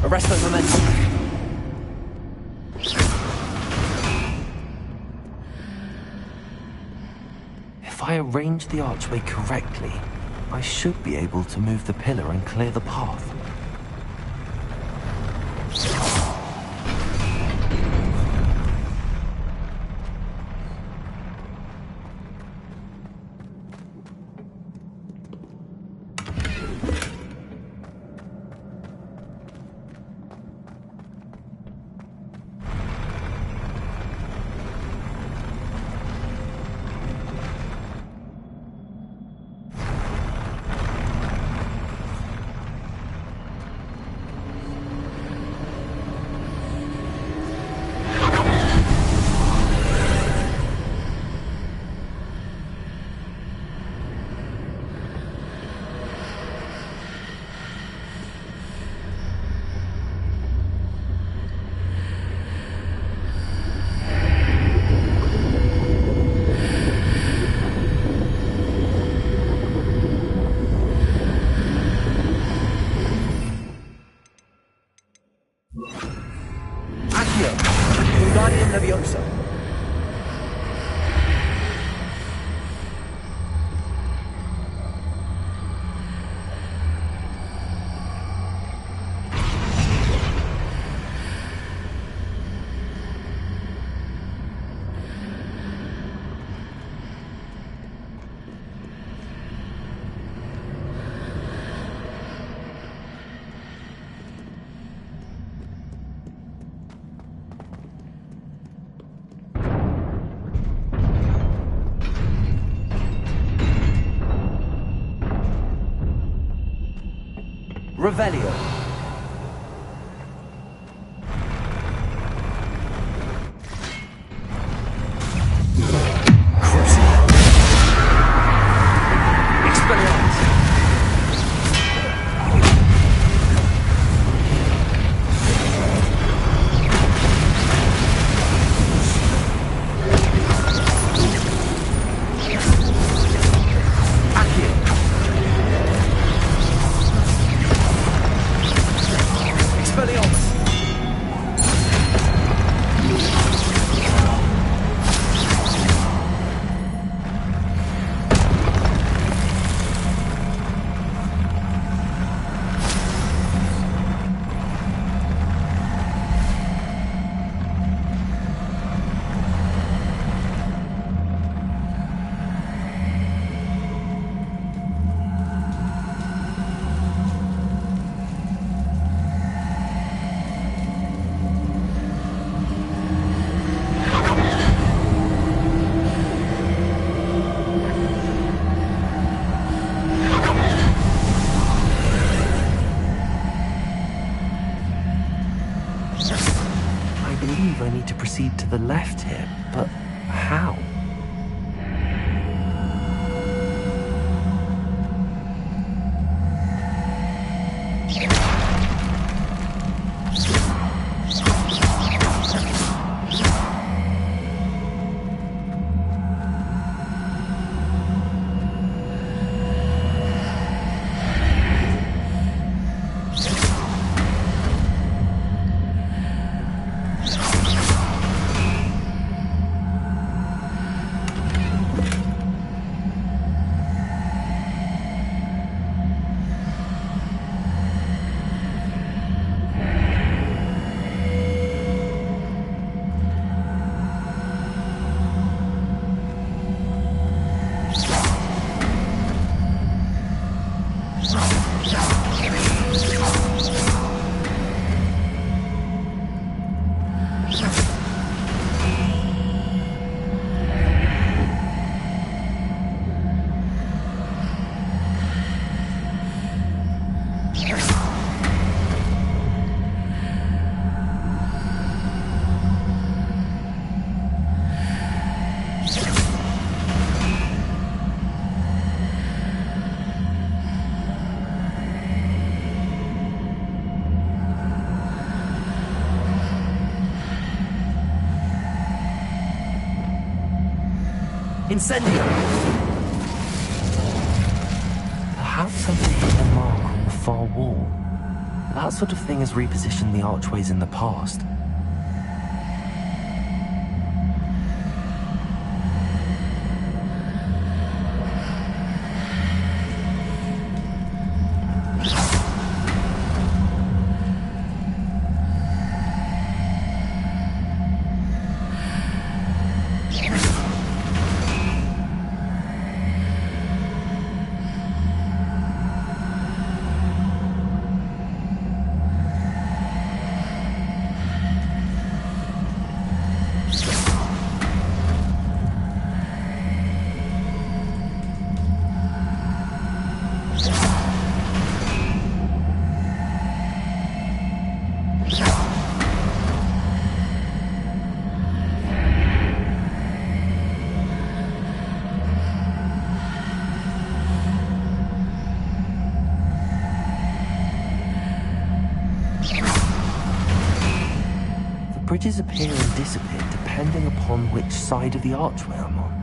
Arrest the momentum. If I arrange the archway correctly, I should be able to move the pillar and clear the path. Wingardium Leviosa. Revelio. to proceed to the left here, but how? Incendio! Perhaps I've hit a mark on the far wall. That sort of thing has repositioned the archways in the past. Bridges appear and disappear depending upon which side of the archway I'm on.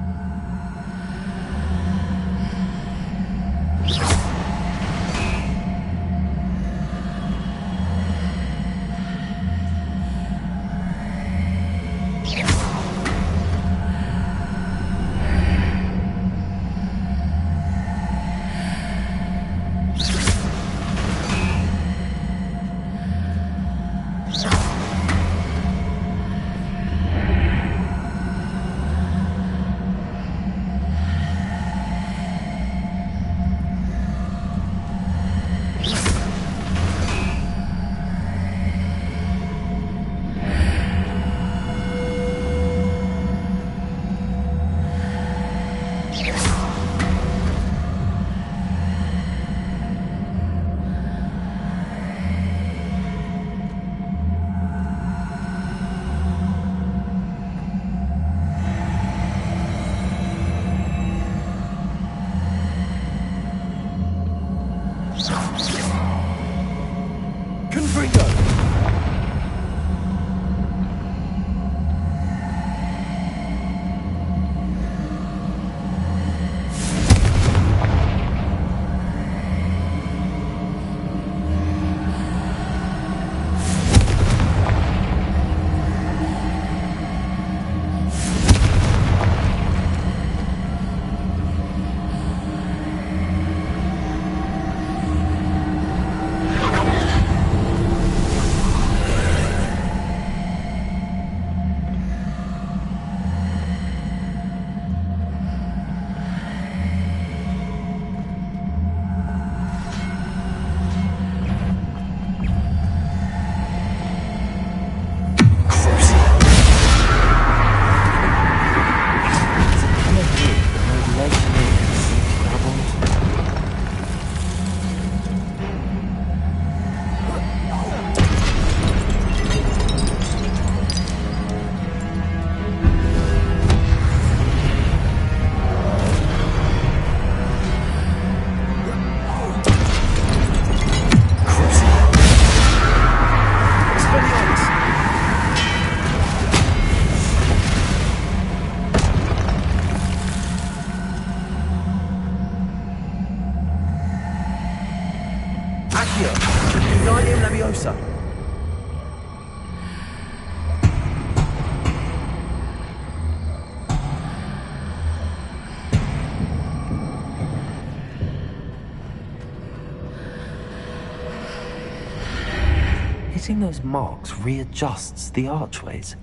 hitting those marks readjusts the archways.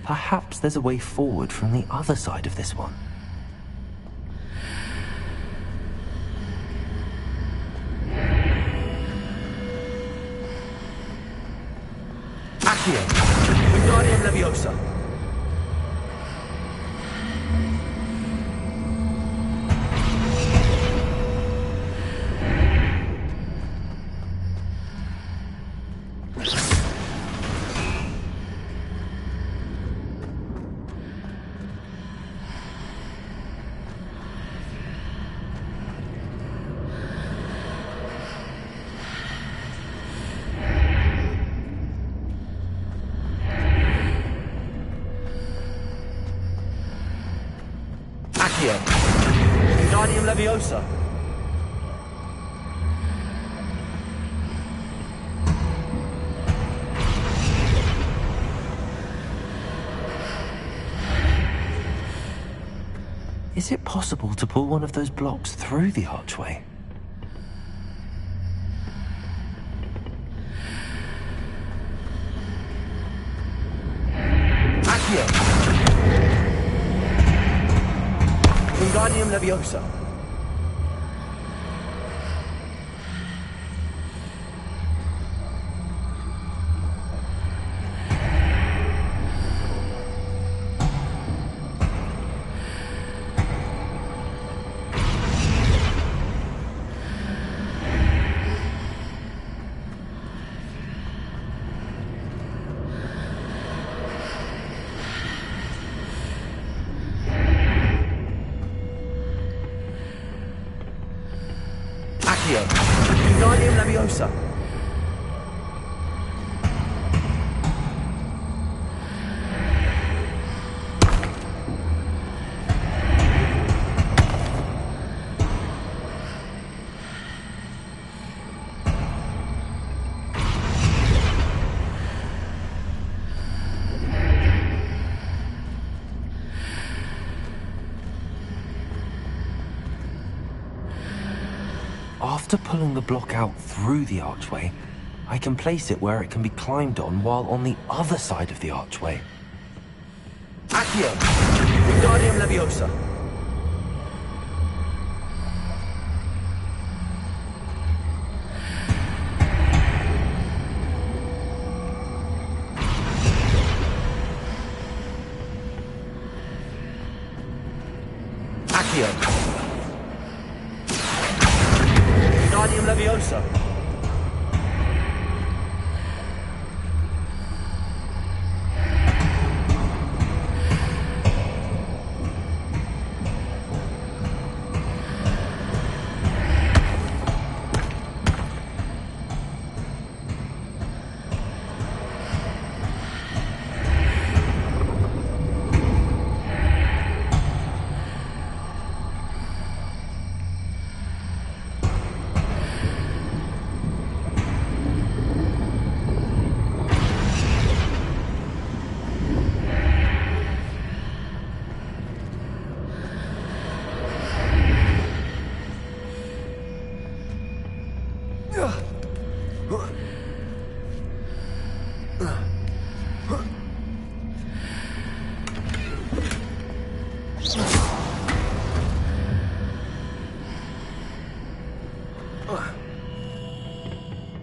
Perhaps there's a way forward from the other side of this one. Accio! Wingardium Leviosa! Accio! Wingardium Leviosa! Is it possible to pull one of those blocks through the archway? Accio! Wingardium Leviosa! Accio! Wingardium Leviosa! After pulling the block out through the archway, I can place it where it can be climbed on while on the other side of the archway. Accio! Wingardium Leviosa! Accio! Wingardium Leviosa!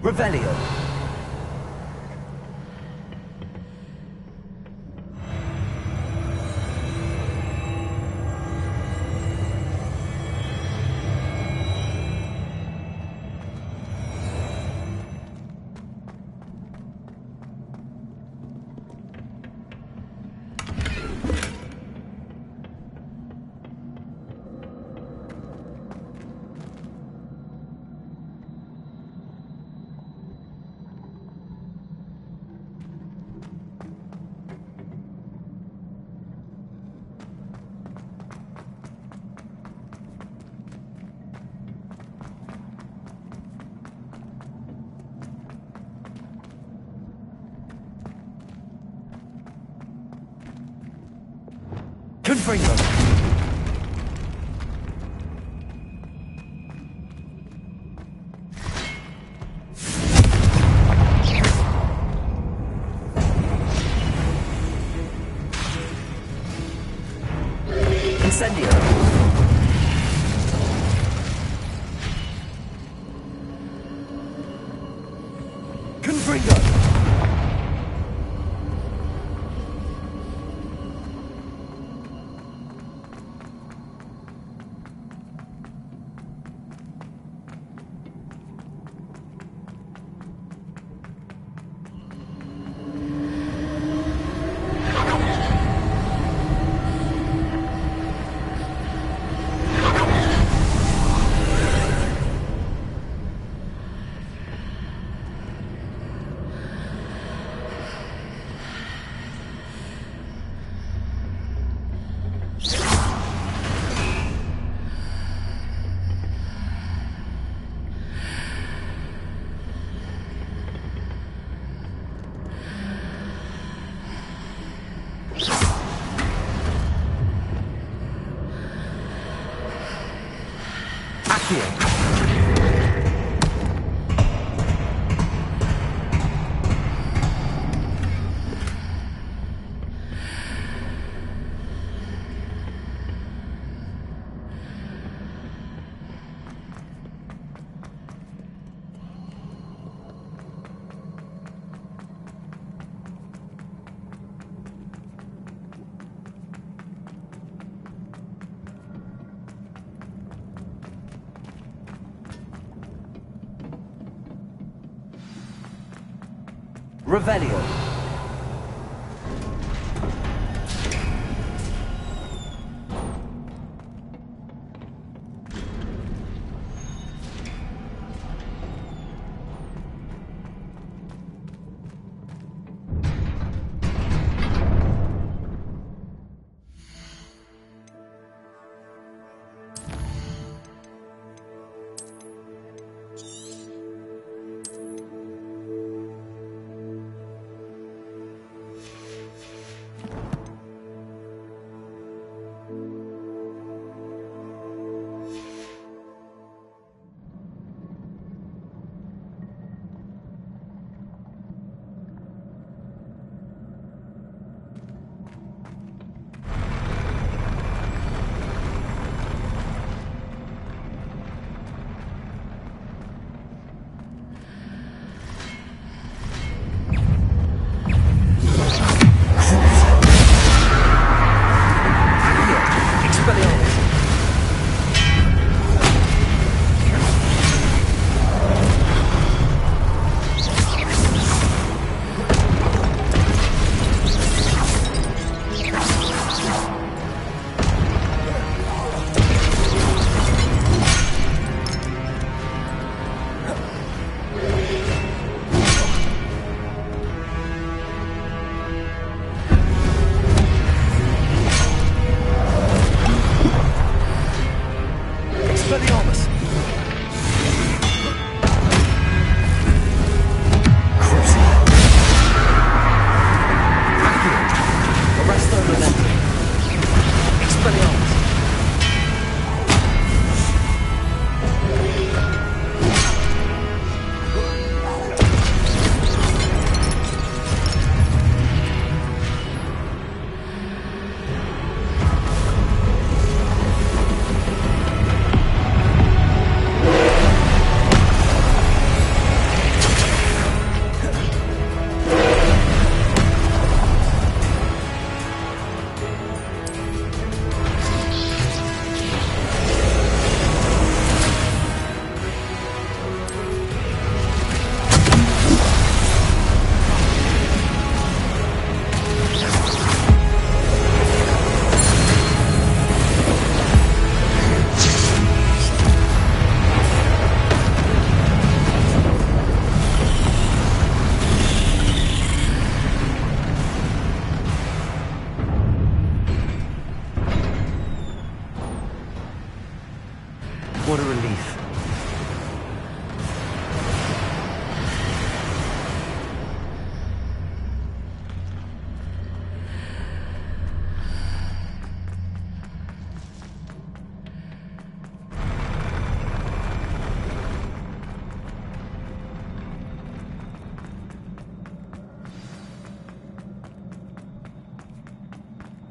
Revelio! Confringo! Incendio. Confringo. Revelio. What a relief.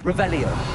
Revelio.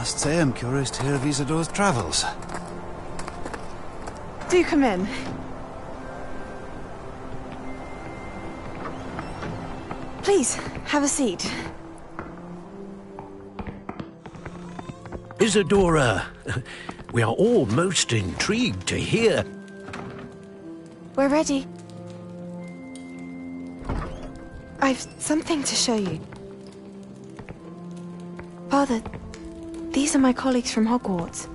Must say I'm curious to hear of Isidore's travels. Do come in. Please, have a seat. Isadora, we are all most intrigued to hear. We're ready. I've something to show you. Father, these are my colleagues from Hogwarts.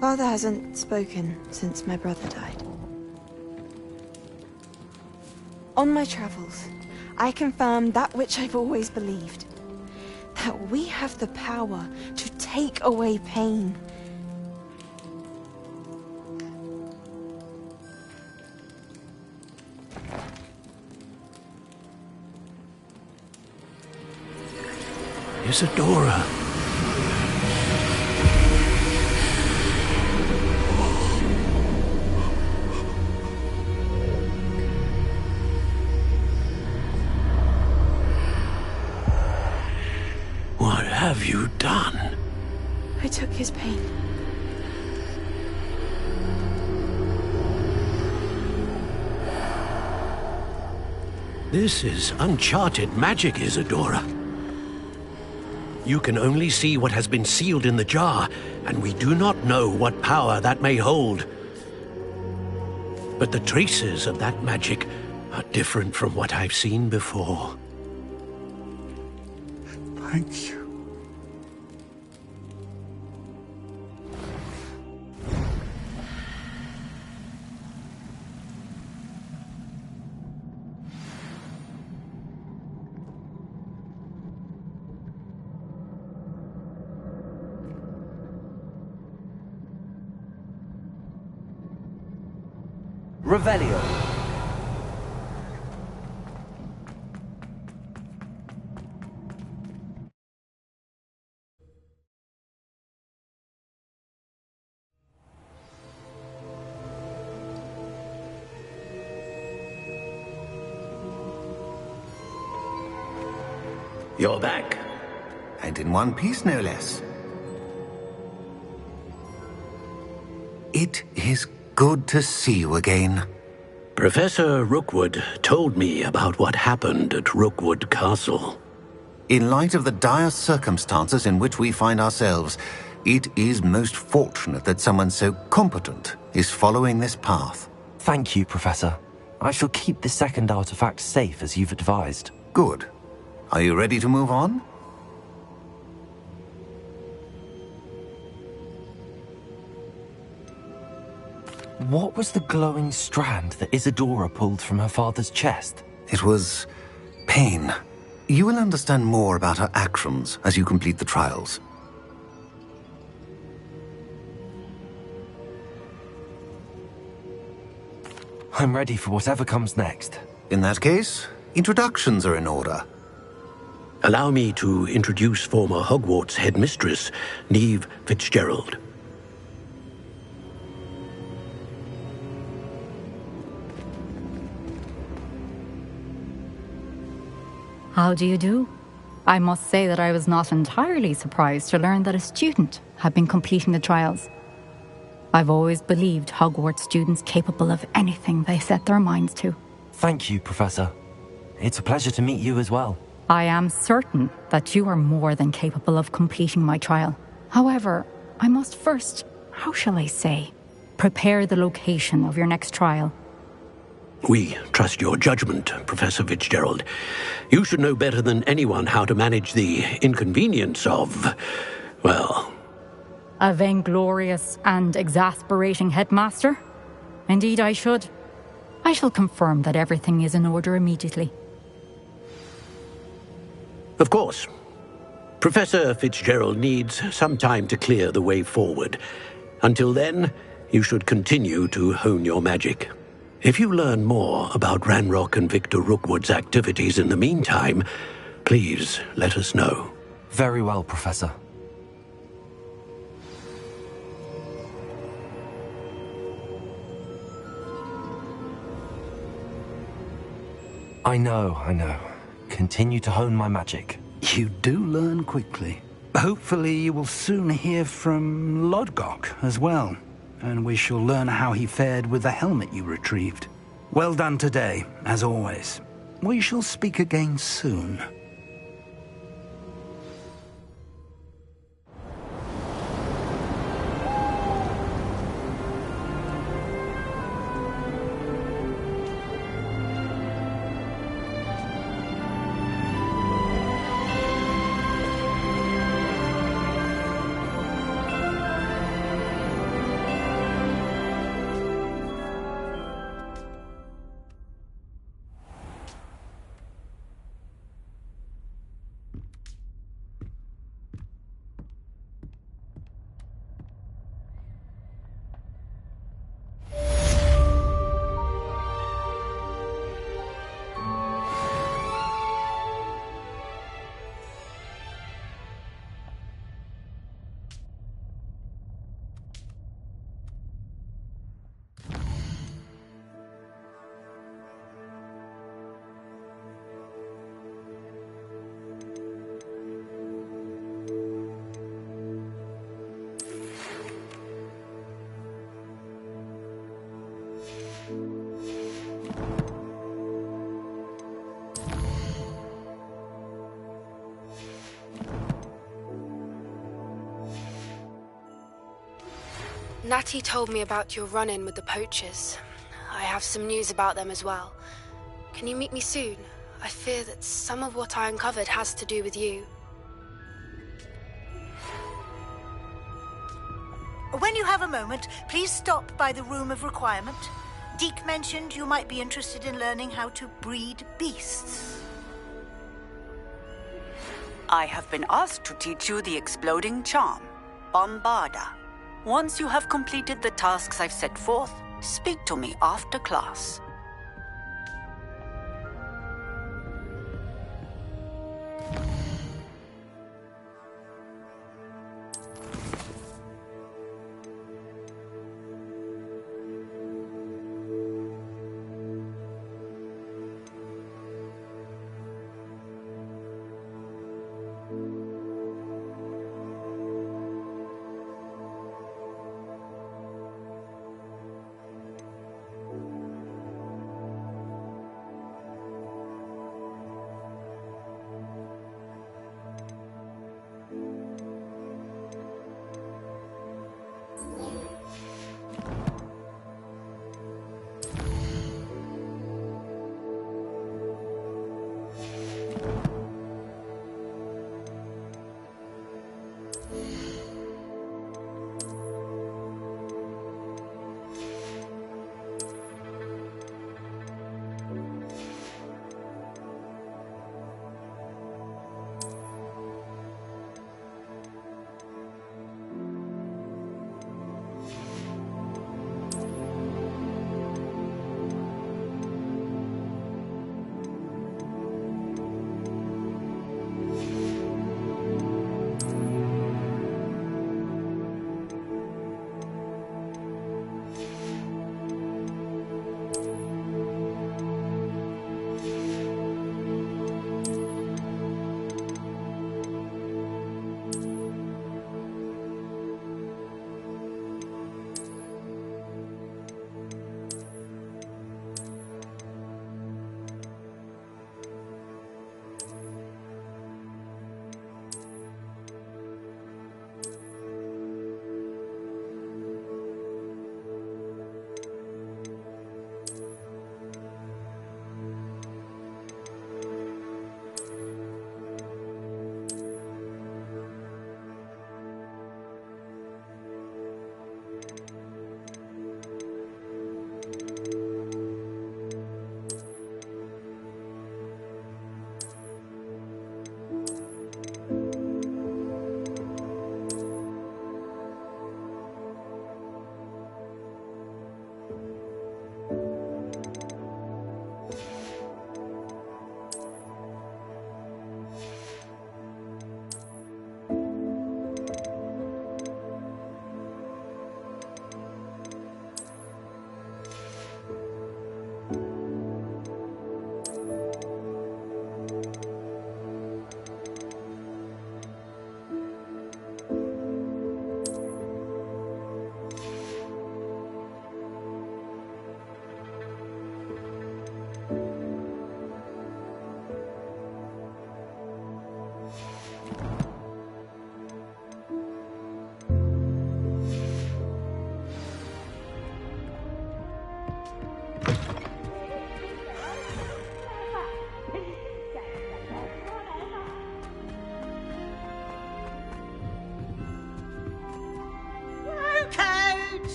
Father hasn't spoken since my brother died. On my travels, I confirmed that which I've always believed. That we have the power to take away pain. Isadora. What have you done? I took his pain. This is uncharted magic, Isadora. You can only see what has been sealed in the jar, and we do not know what power that may hold. But the traces of that magic are different from what I've seen before. Thank you. Revelio. You're back. And in one piece, no less. It is good to see you again. Professor Rookwood told me about what happened at Rookwood Castle. In light of the dire circumstances in which we find ourselves, it is most fortunate that someone so competent is following this path. Thank you, Professor. I shall keep the second artifact safe as you've advised. Good. Are you ready to move on? What was the glowing strand that Isadora pulled from her father's chest? It was pain. You will understand more about her actions as you complete the trials. I'm ready for whatever comes next. In that case, introductions are in order. Allow me to introduce former Hogwarts headmistress, Neve Fitzgerald. How do you do? I must say that I was not entirely surprised to learn that a student had been completing the trials. I've always believed Hogwarts students capable of anything they set their minds to. Thank you, Professor. It's a pleasure to meet you as well. I am certain that you are more than capable of completing my trial. However, I must first, how shall I say, prepare the location of your next trial. We trust your judgment, Professor Fitzgerald. You should know better than anyone how to manage the inconvenience of, well... A vainglorious and exasperating headmaster? Indeed I should. I shall confirm that everything is in order immediately. Of course. Professor Fitzgerald needs some time to clear the way forward. Until then, you should continue to hone your magic. If you learn more about Ranrock and Victor Rookwood's activities in the meantime, please let us know. Very well, Professor. I know. continue to hone my magic. You do learn quickly. Hopefully you will soon hear from Lodgok as well, and we shall learn how he fared with the helmet you retrieved. Well done today, as always. We shall speak again soon. Natty told me about your run-in with the poachers. I have some news about them as well. Can you meet me soon? I fear that some of what I uncovered has to do with you. When you have a moment, please stop by the Room of Requirement. Deke mentioned you might be interested in learning how to breed beasts. I have been asked to teach you the exploding charm, Bombarda. Once you have completed the tasks I've set forth, speak to me after class.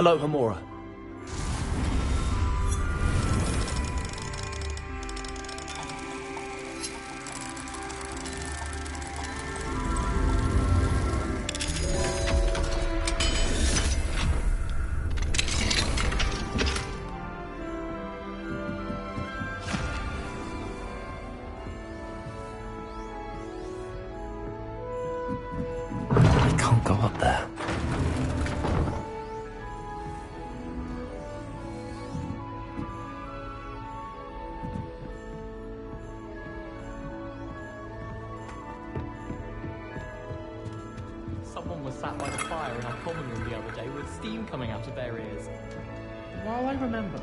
Aloha Mora. I can't go up there. Someone was sat by the fire in our common room the other day with steam coming out of their ears. While I remember.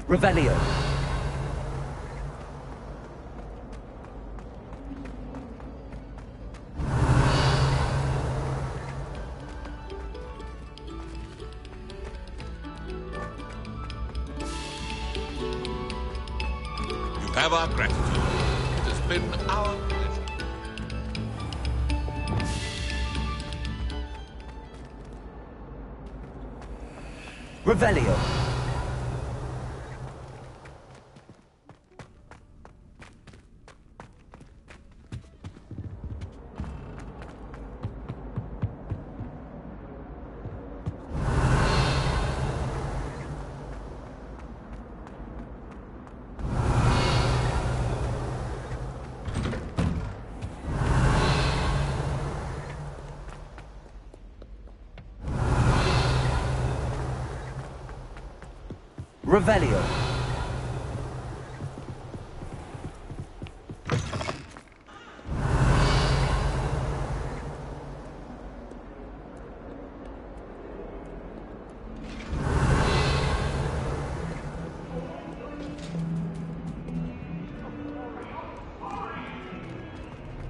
Revelio. You have our gratitude. It has been our pleasure. Revelio. Revelio.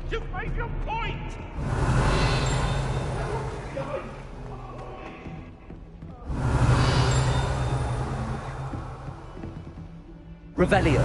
You made your point! Revelio.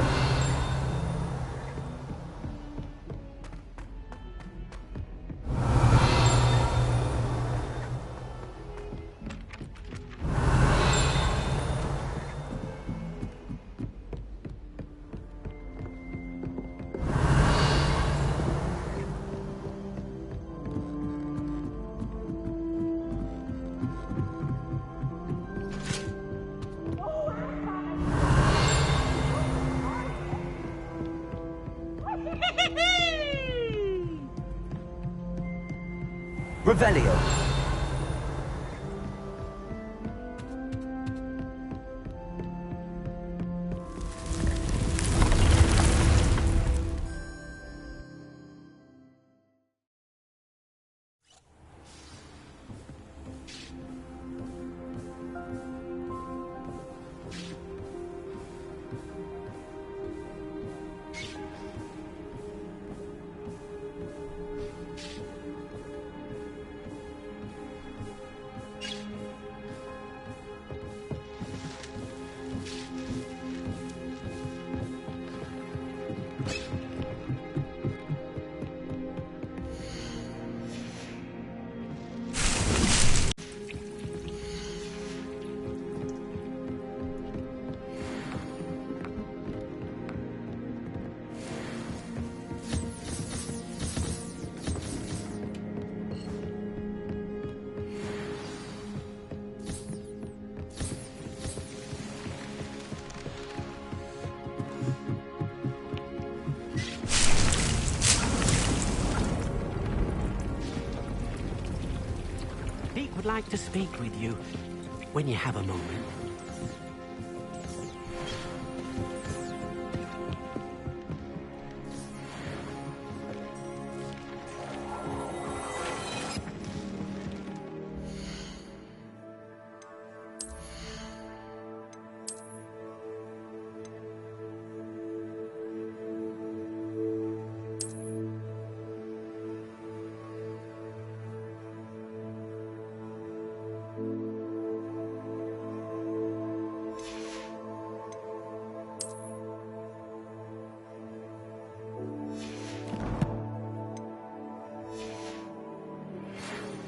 Revelio. Deke would like to speak with you when you have a moment.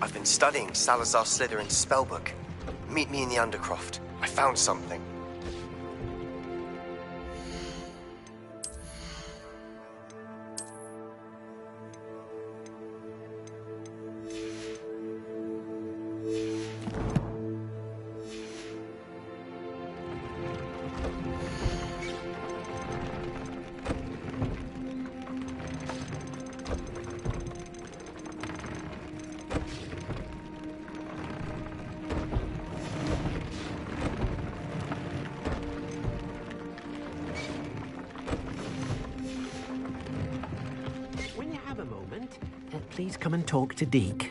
I've been studying Salazar Slytherin's spellbook. Meet me in the Undercroft. I found something. Please come and talk to Deke.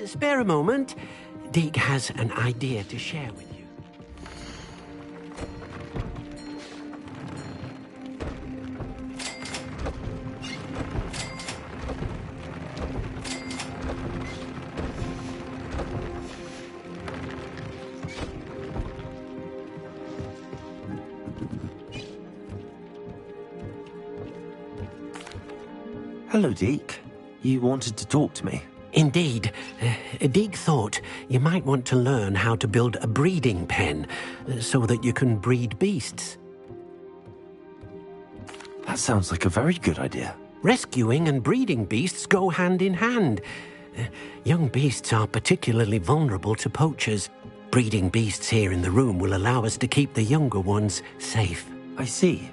Spare a moment. Deke has an idea to share with you. Hello, Deke. You wanted to talk to me? Indeed. Deke thought you might want to learn how to build a breeding pen so that you can breed beasts. That sounds like a very good idea. Rescuing and breeding beasts go hand in hand. Young beasts are particularly vulnerable to poachers. Breeding beasts here in the room will allow us to keep the younger ones safe. I see.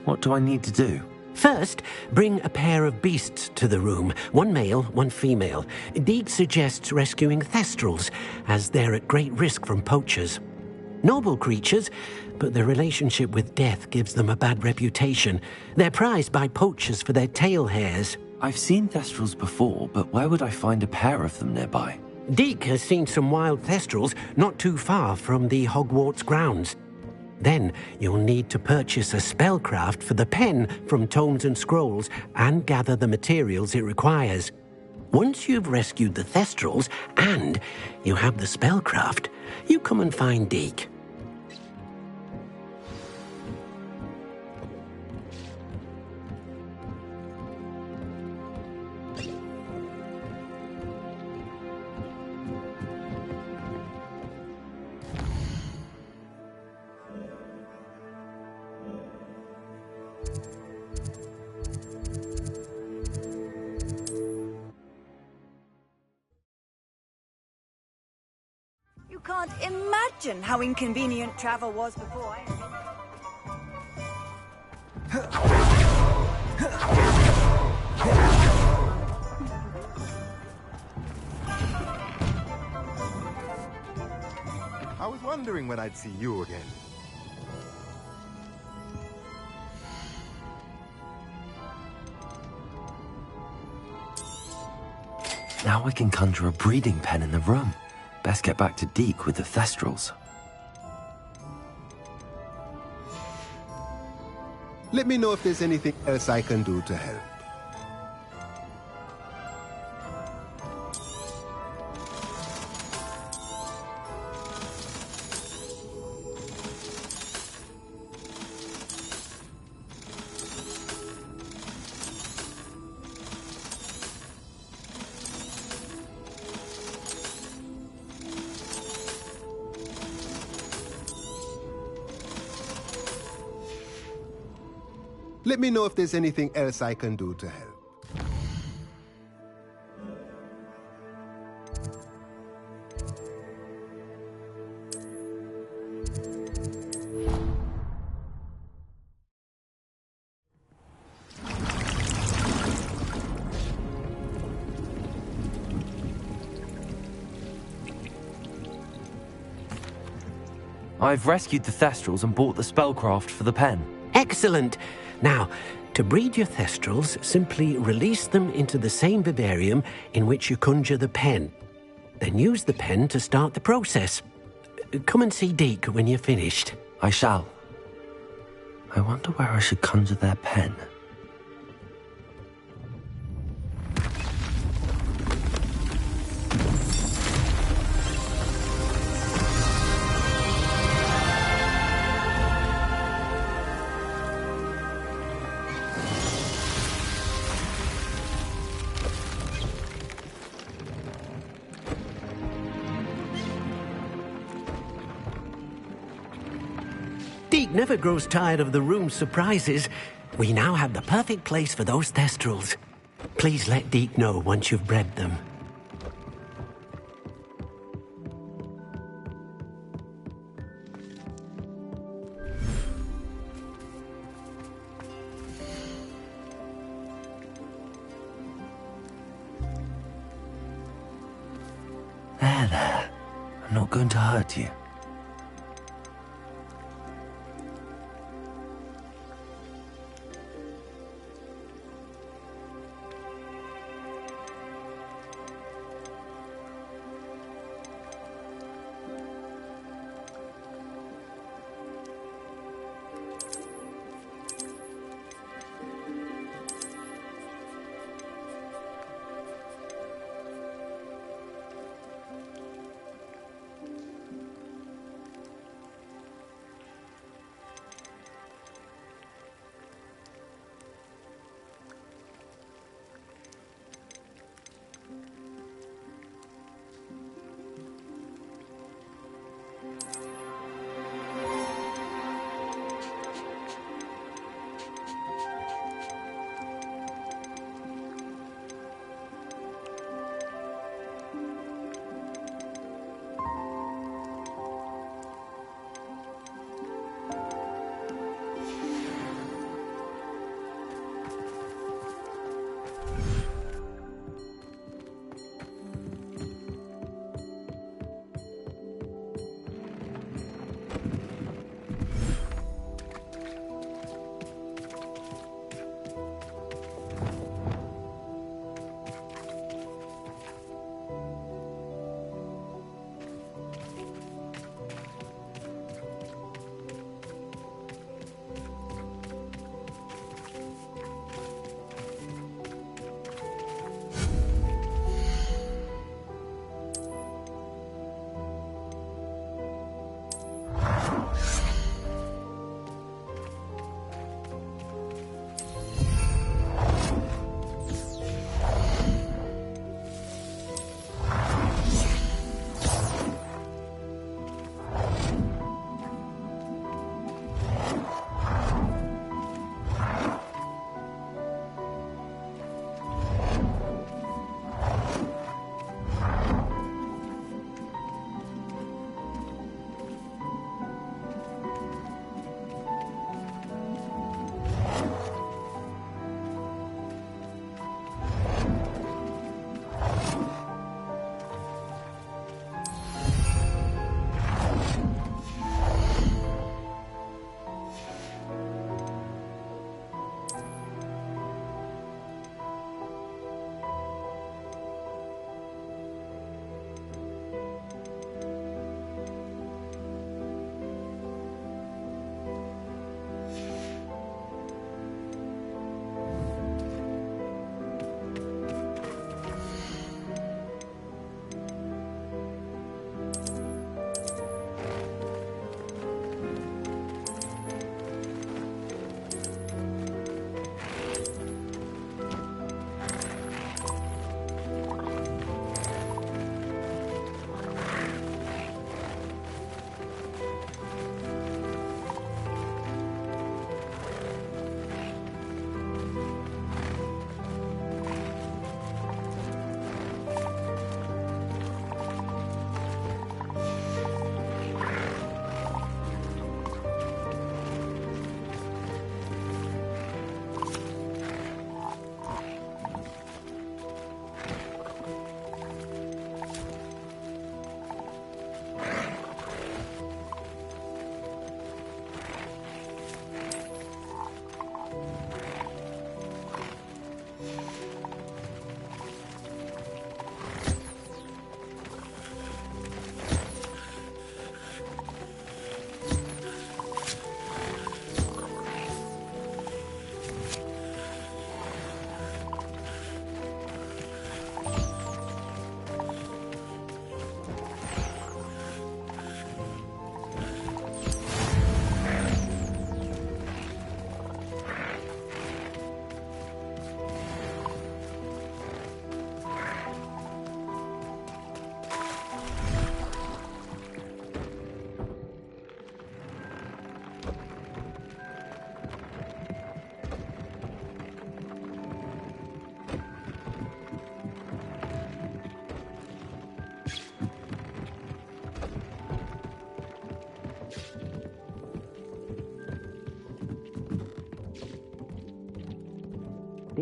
What do I need to do? First, bring a pair of beasts to the room, one male, one female. Deke suggests rescuing thestrals, as they're at great risk from poachers. Noble creatures, but their relationship with death gives them a bad reputation. They're prized by poachers for their tail hairs. I've seen thestrals before, but where would I find a pair of them nearby? Deke has seen some wild thestrals not too far from the Hogwarts grounds. Then you'll need to purchase a spellcraft for the pen from Tomes and Scrolls and gather the materials it requires. Once you've rescued the thestrals and you have the spellcraft, you come and find Deke. can't imagine how inconvenient travel was before I was wondering when I'd see you again. Now I can conjure a breeding pen in the room. Best get back to Deke with the Thestrals. Let me know if there's anything else I can do to help. Let me know if there's anything else I can do to help. I've rescued the Thestrals and bought the spellcraft for the pen. Excellent. Now, to breed your Thestrals, simply release them into the same vivarium in which you conjure the pen. Then use the pen to start the process. Come and see Deke when you're finished. I shall. I wonder where I should conjure their pen. Deke never grows tired of the room's surprises. We now have the perfect place for those Thestrals. Please let Deke know once you've bred them. There. I'm not going to hurt you.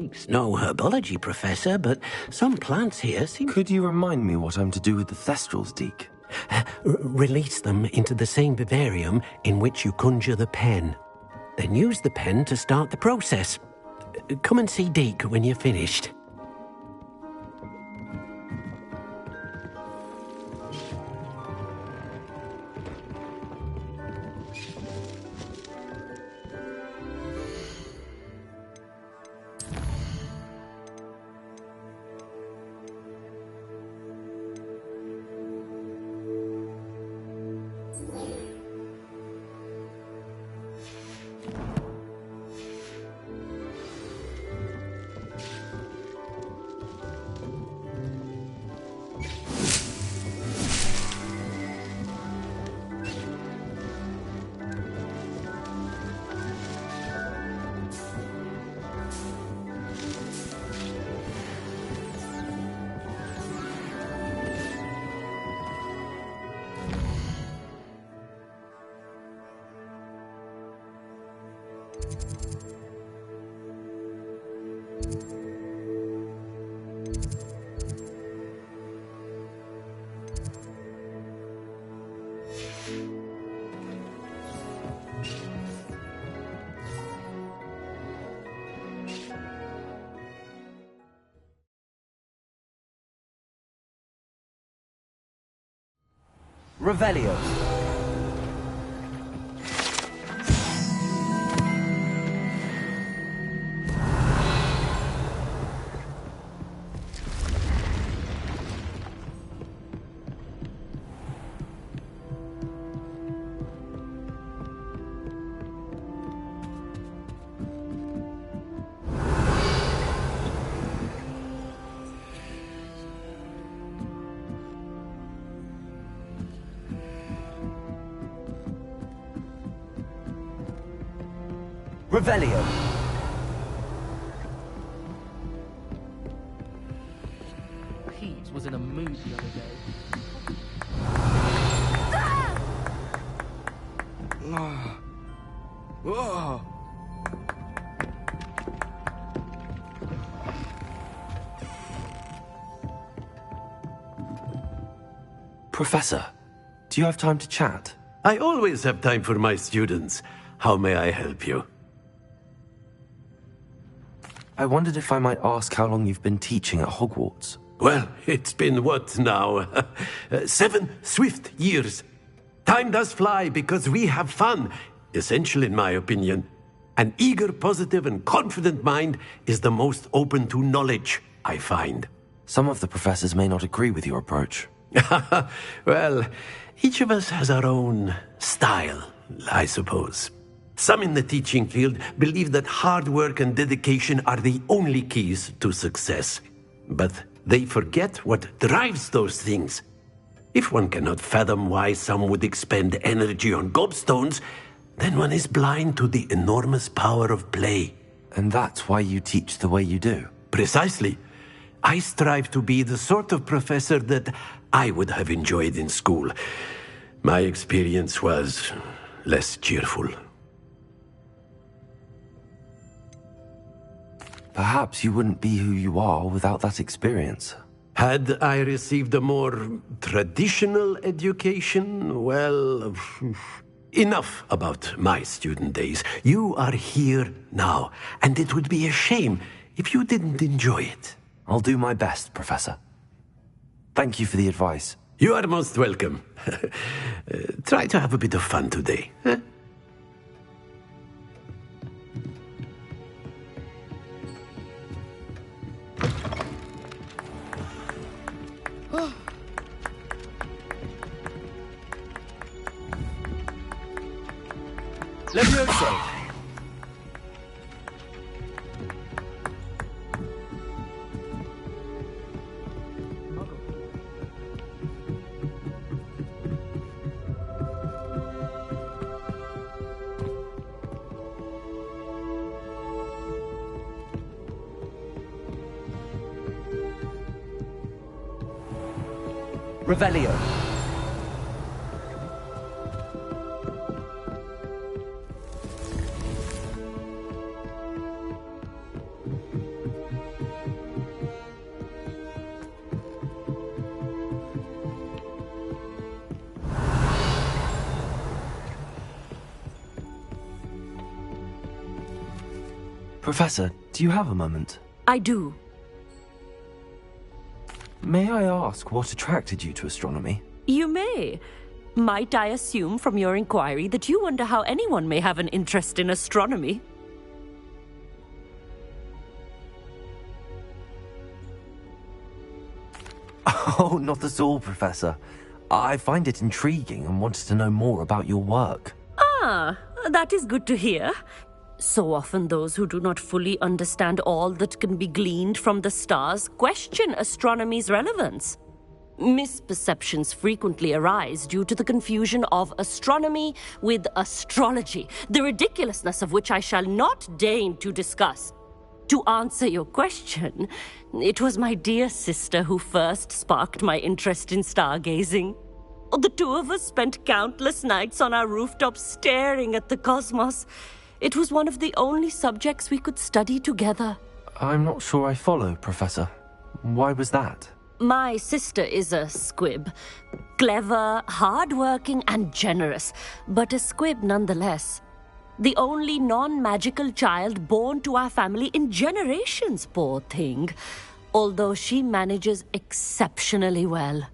snakes. No herbology, Professor, but some plants here seem... Could you remind me what I'm to do with the thestrals, Deke? Release them into the same vivarium in which you conjure the pen. Then use the pen to start the process. Come and see Deke when you're finished. Revelio. Revelio. Pete was in a mood the other day. Professor, do you have time to chat? I always have time for my students. How may I help you? I wondered if I might ask how long you've been teaching at Hogwarts. Well, it's been what now? 7 swift years. Time does fly because we have fun. Essential in my opinion. An eager, positive, and confident mind is the most open to knowledge, I find. Some of the professors may not agree with your approach. Well, each of us has our own style, I suppose. Some in the teaching field believe that hard work and dedication are the only keys to success. But they forget what drives those things. If one cannot fathom why some would expend energy on gobstones, then one is blind to the enormous power of play. And that's why you teach the way you do? Precisely. I strive to be the sort of professor that I would have enjoyed in school. My experience was less cheerful. Perhaps you wouldn't be who you are without that experience. Had I received a more traditional education, well, enough about my student days. You are here now, and it would be a shame if you didn't enjoy it. I'll do my best, Professor. Thank you for the advice. You are most welcome. Try to have a bit of fun today. Huh? Levioso! Revelio. Professor, do you have a moment? I do. May I ask what attracted you to astronomy? You may. Might I assume from your inquiry that you wonder how anyone may have an interest in astronomy? Oh, not at all, Professor. I find it intriguing and wanted to know more about your work. Ah, that is good to hear. So often those who do not fully understand all that can be gleaned from the stars question astronomy's relevance. Misperceptions frequently arise due to the confusion of astronomy with astrology, the ridiculousness of which I shall not deign to discuss. To answer your question, it was my dear sister who first sparked my interest in stargazing. The two of us spent countless nights on our rooftop staring at the cosmos. It was one of the only subjects we could study together. I'm not sure I follow, Professor. Why was that? My sister is a squib. Clever, hard-working, and generous, but a squib nonetheless. The only non-magical child born to our family in generations, poor thing. Although she manages exceptionally well.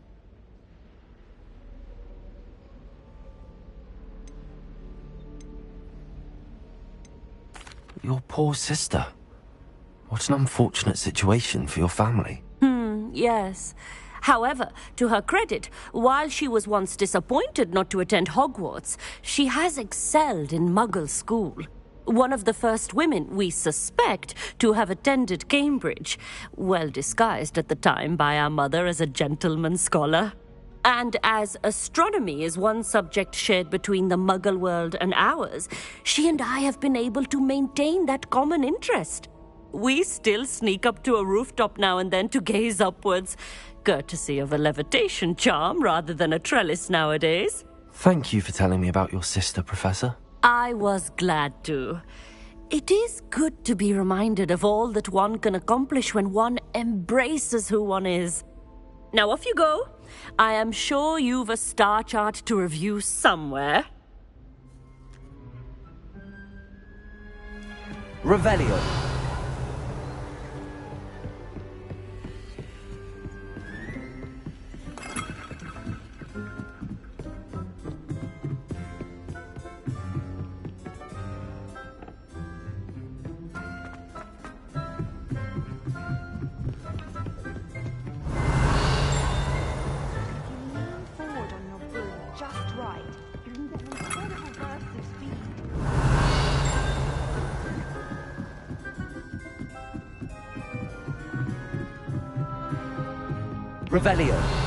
Your poor sister. What an unfortunate situation for your family. Yes. However, to her credit, while she was once disappointed not to attend Hogwarts, she has excelled in Muggle school. One of the first women, we suspect, to have attended Cambridge, well disguised at the time by our mother as a gentleman scholar. And as astronomy is one subject shared between the Muggle world and ours, she and I have been able to maintain that common interest. We still sneak up to a rooftop now and then to gaze upwards, courtesy of a levitation charm rather than a trellis nowadays. Thank you for telling me about your sister, Professor. I was glad to. It is good to be reminded of all that one can accomplish when one embraces who one is. Now off you go. I am sure you've a star chart to review somewhere. Revelio. Revelio.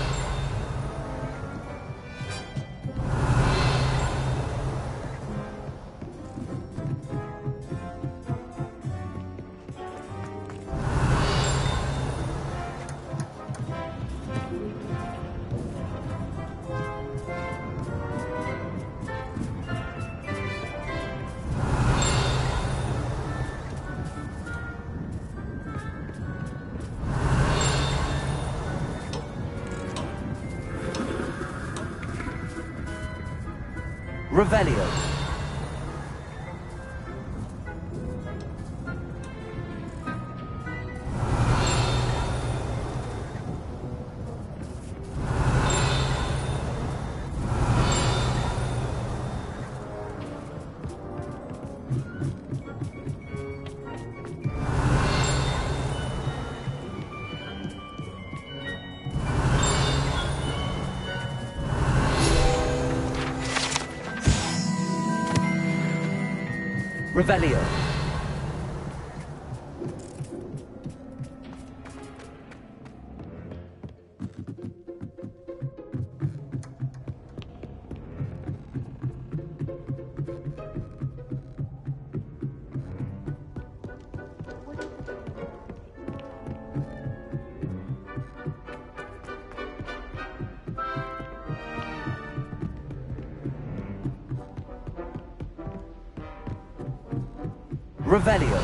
Revelio. Revelio. Revelio.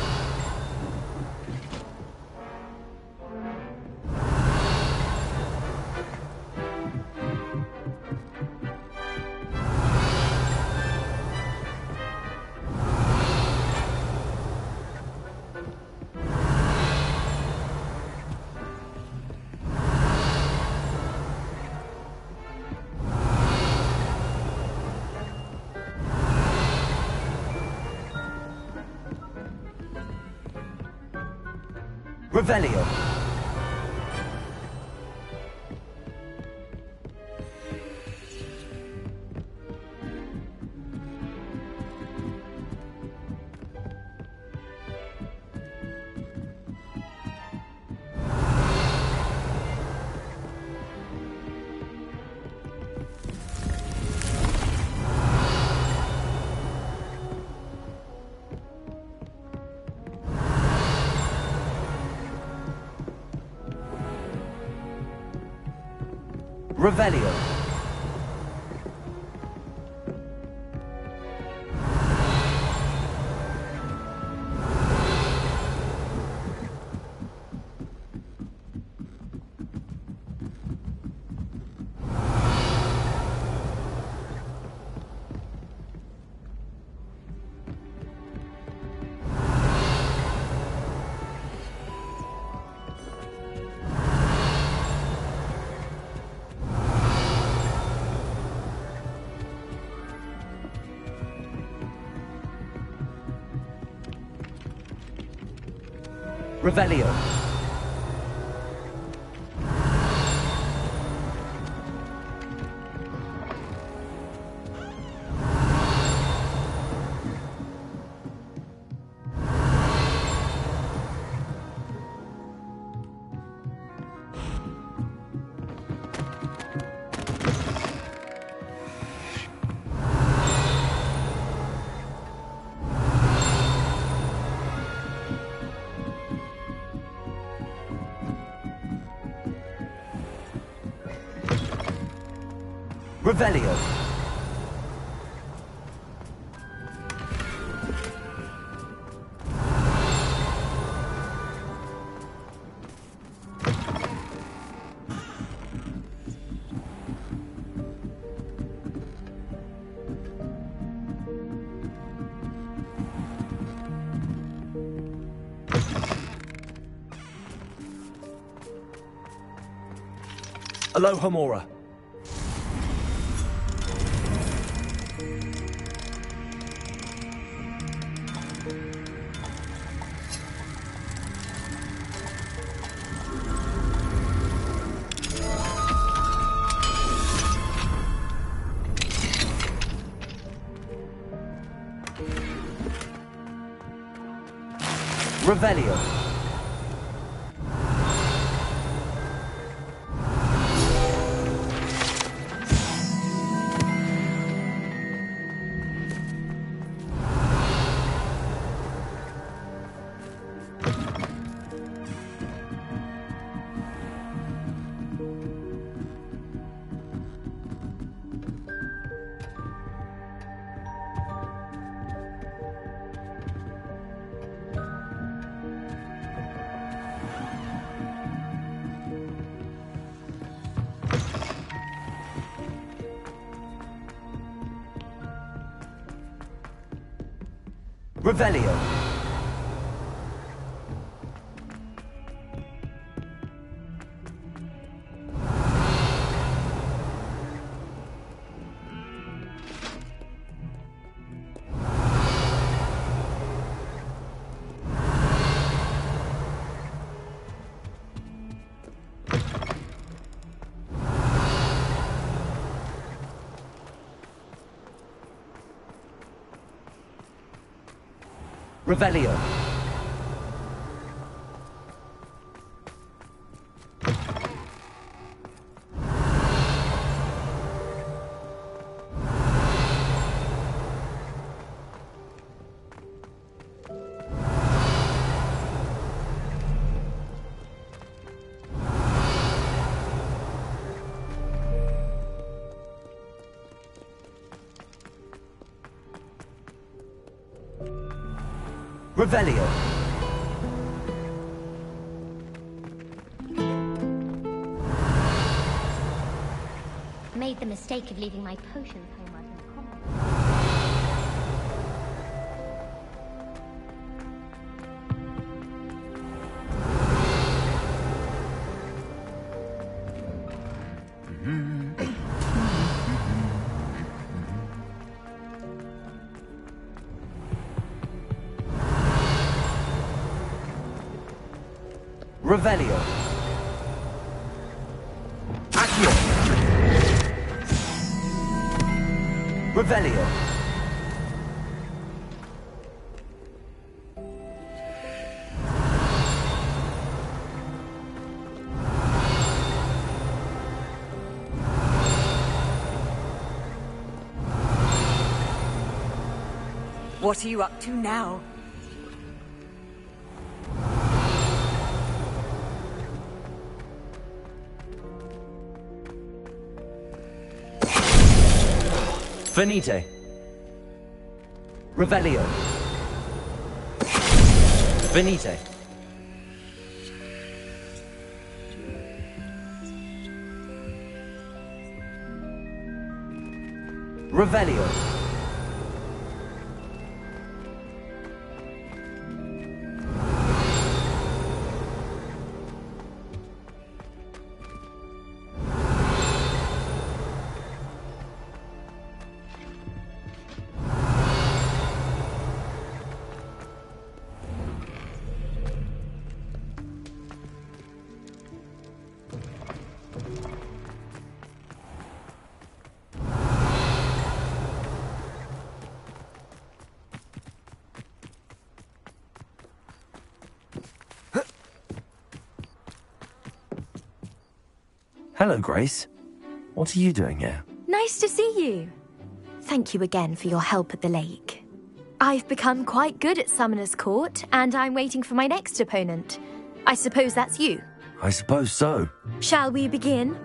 Revelio. Revelio. Revelio. Revelio. Aloha Mora. Revelio. Revelio. Revelio. Revelio. Made the mistake of leaving my potions home out in the common. Revelio. Accio. Revelio. What are you up to now? Finite. Revelio. Finite. Revelio. Hello, Grace. What are you doing here? Nice to see you. Thank you again for your help at the lake. I've become quite good at Summoner's Court, and I'm waiting for my next opponent. I suppose that's you. I suppose so. Shall we begin?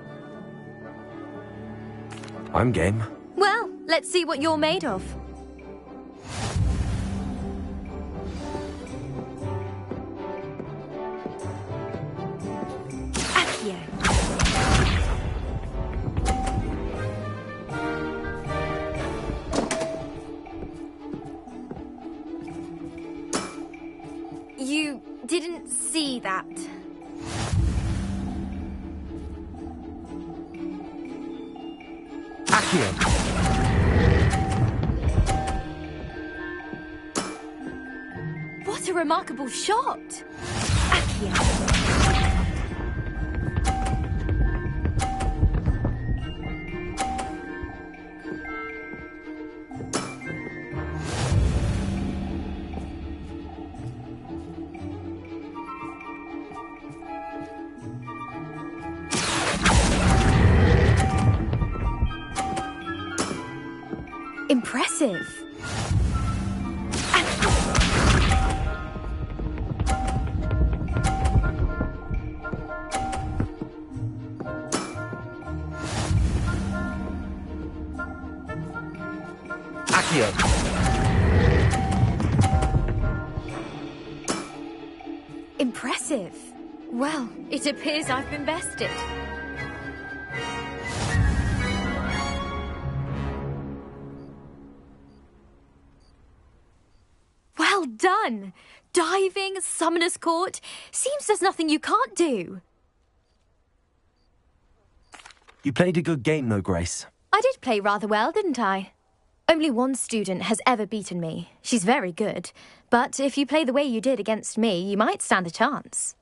I'm game. Well, let's see what you're made of. Accio. You didn't see that. Accio. What a remarkable shot! Accio. Impressive. Accio. Impressive. Well, it appears I've been bested. Well done! Diving, Summoner's Court. Seems there's nothing you can't do. You played a good game, though, Grace. I did play rather well, didn't I? Only one student has ever beaten me. She's very good. But if you play the way you did against me, you might stand a chance.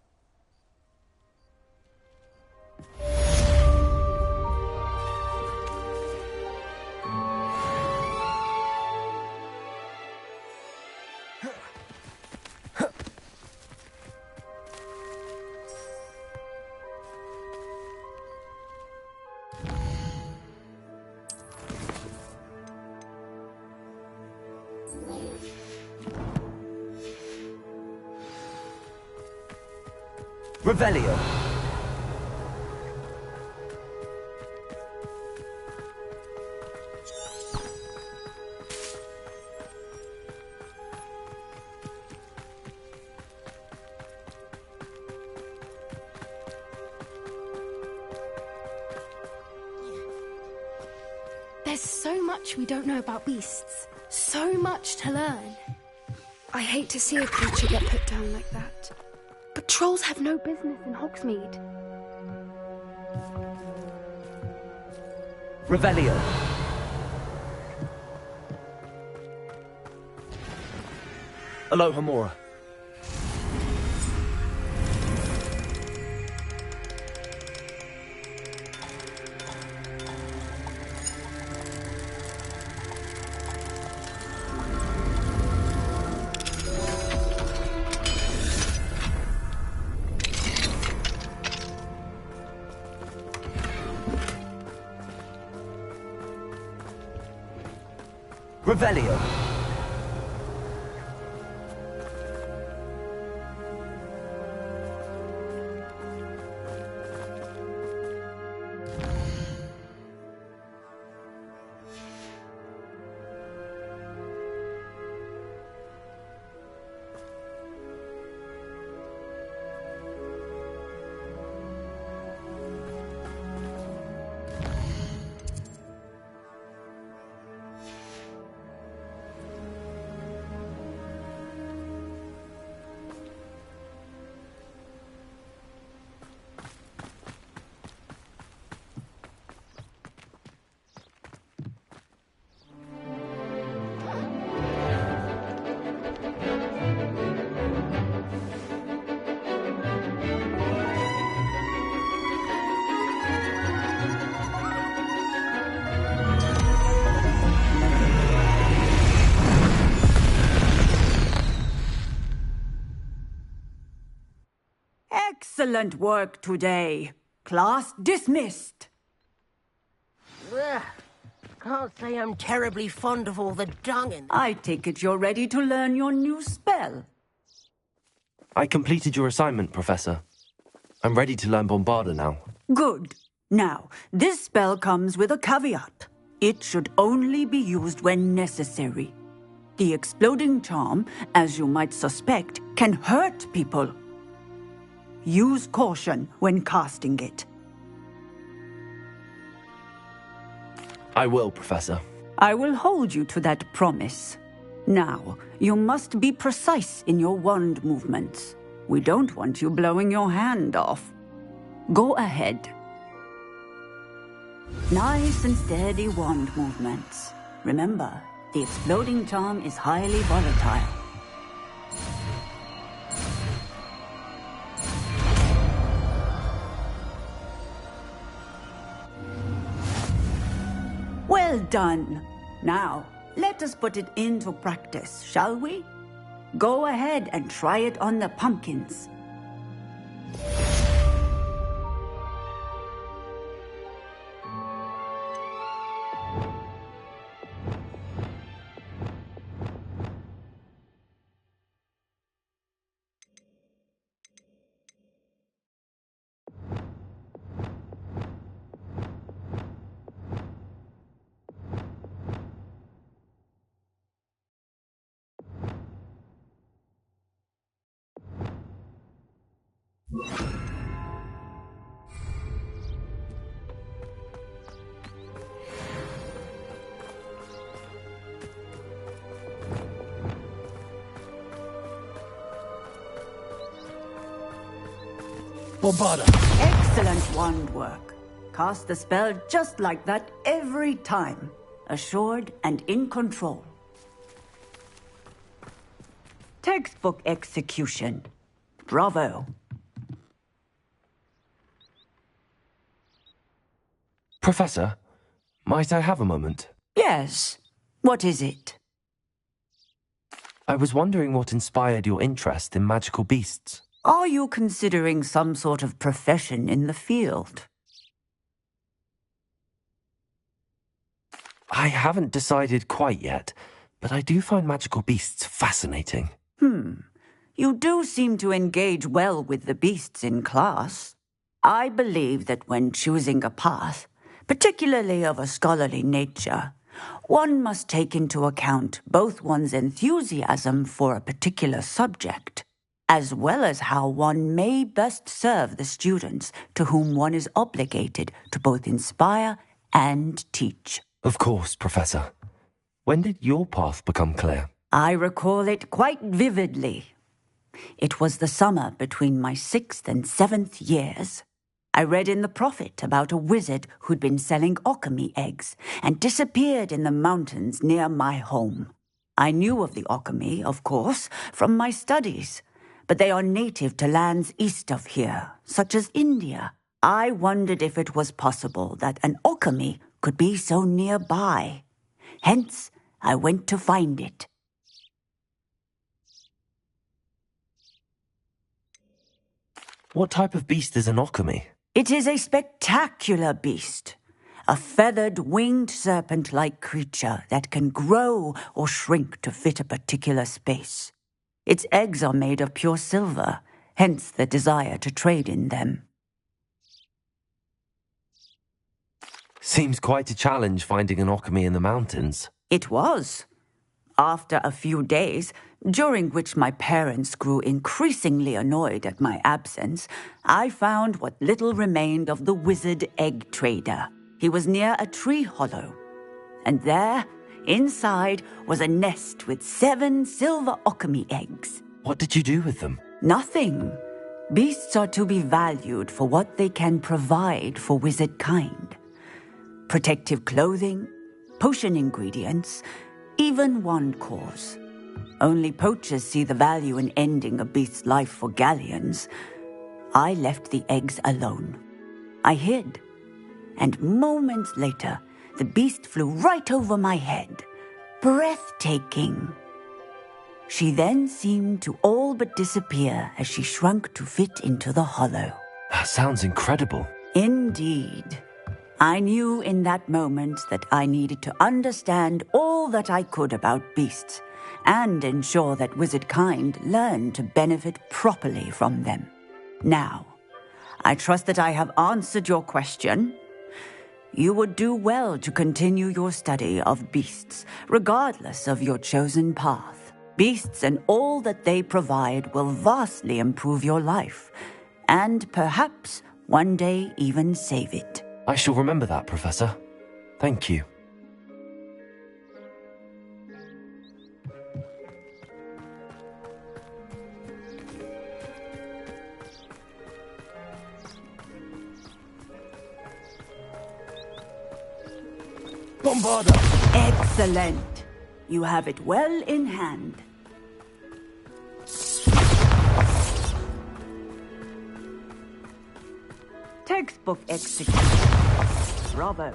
Revelio. There's so much we don't know about beasts. So much to learn. I hate to see a creature get put down like that. But trolls have no business in Hogsmeade. Revelio. Alohomora. Revelio. Excellent work today. Class dismissed. Ugh. Can't say I'm terribly fond of all the dung in. I take it you're ready to learn your new spell. I completed your assignment, Professor. I'm ready to learn Bombarda now. Good. Now, this spell comes with a caveat. It should only be used when necessary. The exploding charm, as you might suspect, can hurt people. Use caution when casting it. I will, Professor. I will hold you to that promise. Now, you must be precise in your wand movements. We don't want you blowing your hand off. Go ahead. Nice and steady wand movements. Remember, the exploding charm is highly volatile. Well done. Now, let us put it into practice, shall we? Go ahead and try it on the pumpkins. Bombarda! Excellent wand work. Cast the spell just like that every time. Assured and in control. Textbook execution. Bravo. Professor, might I have a moment? Yes. What is it? I was wondering what inspired your interest in magical beasts. Are you considering some sort of profession in the field? I haven't decided quite yet, but I do find magical beasts fascinating. You do seem to engage well with the beasts in class. I believe that when choosing a path, particularly of a scholarly nature, one must take into account both one's enthusiasm for a particular subject, as well as how one may best serve the students to whom one is obligated to both inspire and teach. Of course, Professor. When did your path become clear? I recall it quite vividly. It was the summer between my 6th and 7th years. I read in the Prophet about a wizard who'd been selling okami eggs and disappeared in the mountains near my home. I knew of the okami, of course, from my studies, but they are native to lands east of here, such as India. I wondered if it was possible that an okami could be so nearby. Hence, I went to find it. What type of beast is an okami? It is a spectacular beast. a feathered, winged serpent-like creature that can grow or shrink to fit a particular space. Its eggs are made of pure silver, hence the desire to trade in them. Seems quite a challenge finding an Okami in the mountains. It was. After a few days, during which my parents grew increasingly annoyed at my absence, I found what little remained of the wizard egg trader. He was near a tree hollow, and there, inside, was a nest with 7 silver Okami eggs. What did you do with them? Nothing. Beasts are to be valued for what they can provide for wizard kind. Protective clothing, potion ingredients, even wand cores. Only poachers see the value in ending a beast's life for galleons. I left the eggs alone. I hid, and moments later, the beast flew right over my head. Breathtaking. She then seemed to all but disappear as she shrunk to fit into the hollow. That sounds incredible. Indeed. I knew in that moment that I needed to understand all that I could about beasts and ensure that wizard kind learned to benefit properly from them. Now, I trust that I have answered your question. You would do well to continue your study of beasts, regardless of your chosen path. Beasts and all that they provide will vastly improve your life, and perhaps one day even save it. I shall remember that, Professor. Thank you. Bombarda! Excellent. You have it well in hand. Textbook execution. Bravo.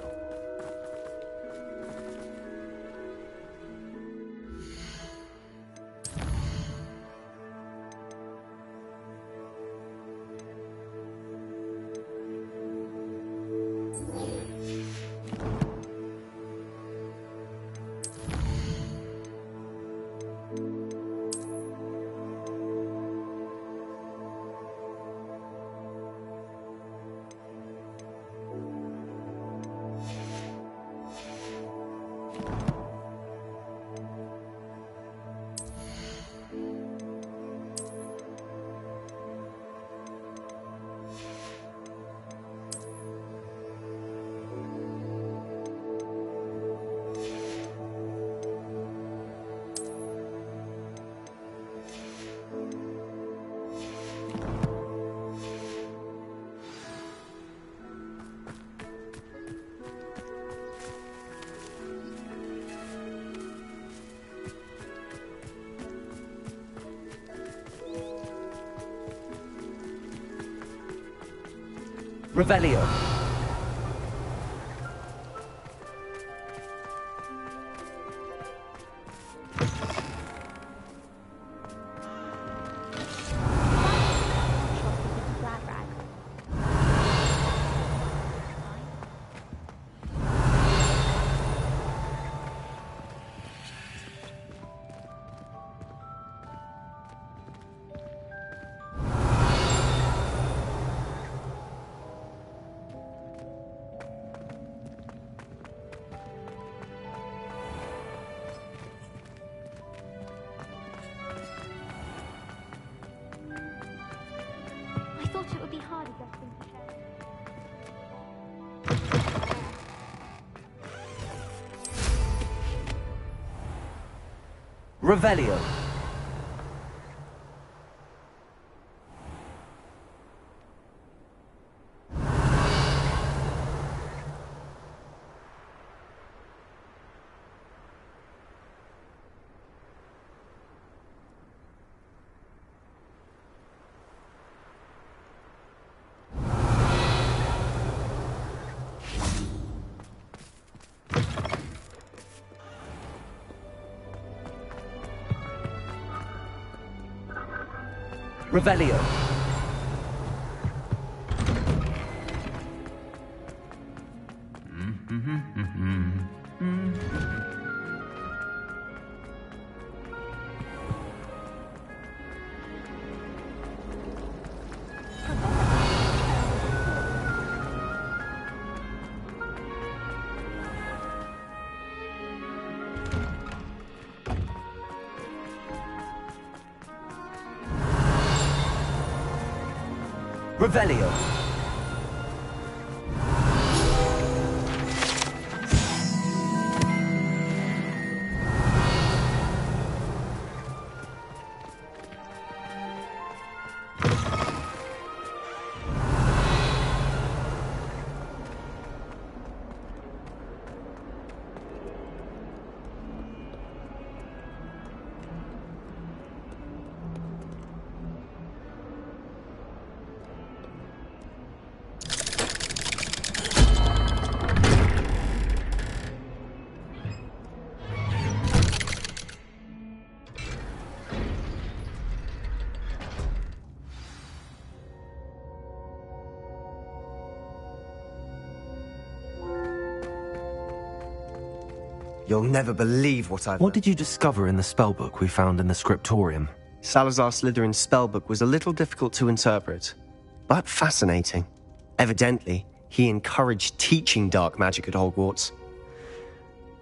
Revelio. I thought it would be harder getting to Revelio. Revelio. Revelio. You'll never believe what I've... What did you discover in the spellbook we found in the scriptorium? Salazar Slytherin's spellbook was a little difficult to interpret, but fascinating. Evidently, he encouraged teaching dark magic at Hogwarts.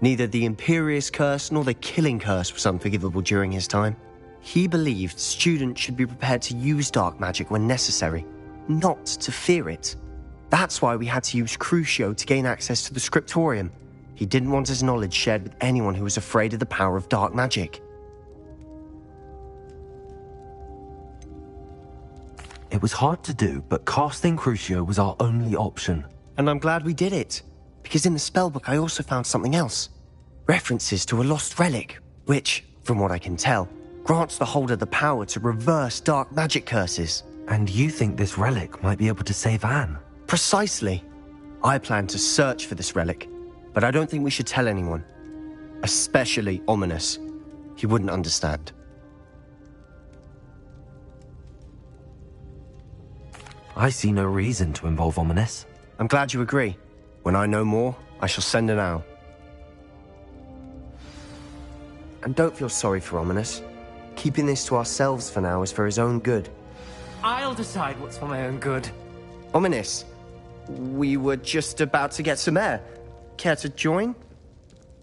Neither the Imperious Curse nor the Killing Curse was unforgivable during his time. He believed students should be prepared to use dark magic when necessary, not to fear it. That's why we had to use Crucio to gain access to the scriptorium. He didn't want his knowledge shared with anyone who was afraid of the power of dark magic. It was hard to do, but casting Crucio was our only option. And I'm glad we did it, because in the spellbook I also found something else. References to a lost relic, which, from what I can tell, grants the holder the power to reverse dark magic curses. And you think this relic might be able to save Anne? Precisely. I plan to search for this relic, but I don't think we should tell anyone. Especially Ominous. He wouldn't understand. I see no reason to involve Ominous. I'm glad you agree. When I know more, I shall send an owl. And don't feel sorry for Ominous. Keeping this to ourselves for now is for his own good. I'll decide what's for my own good. Ominous, we were just about to get some air. Care to join?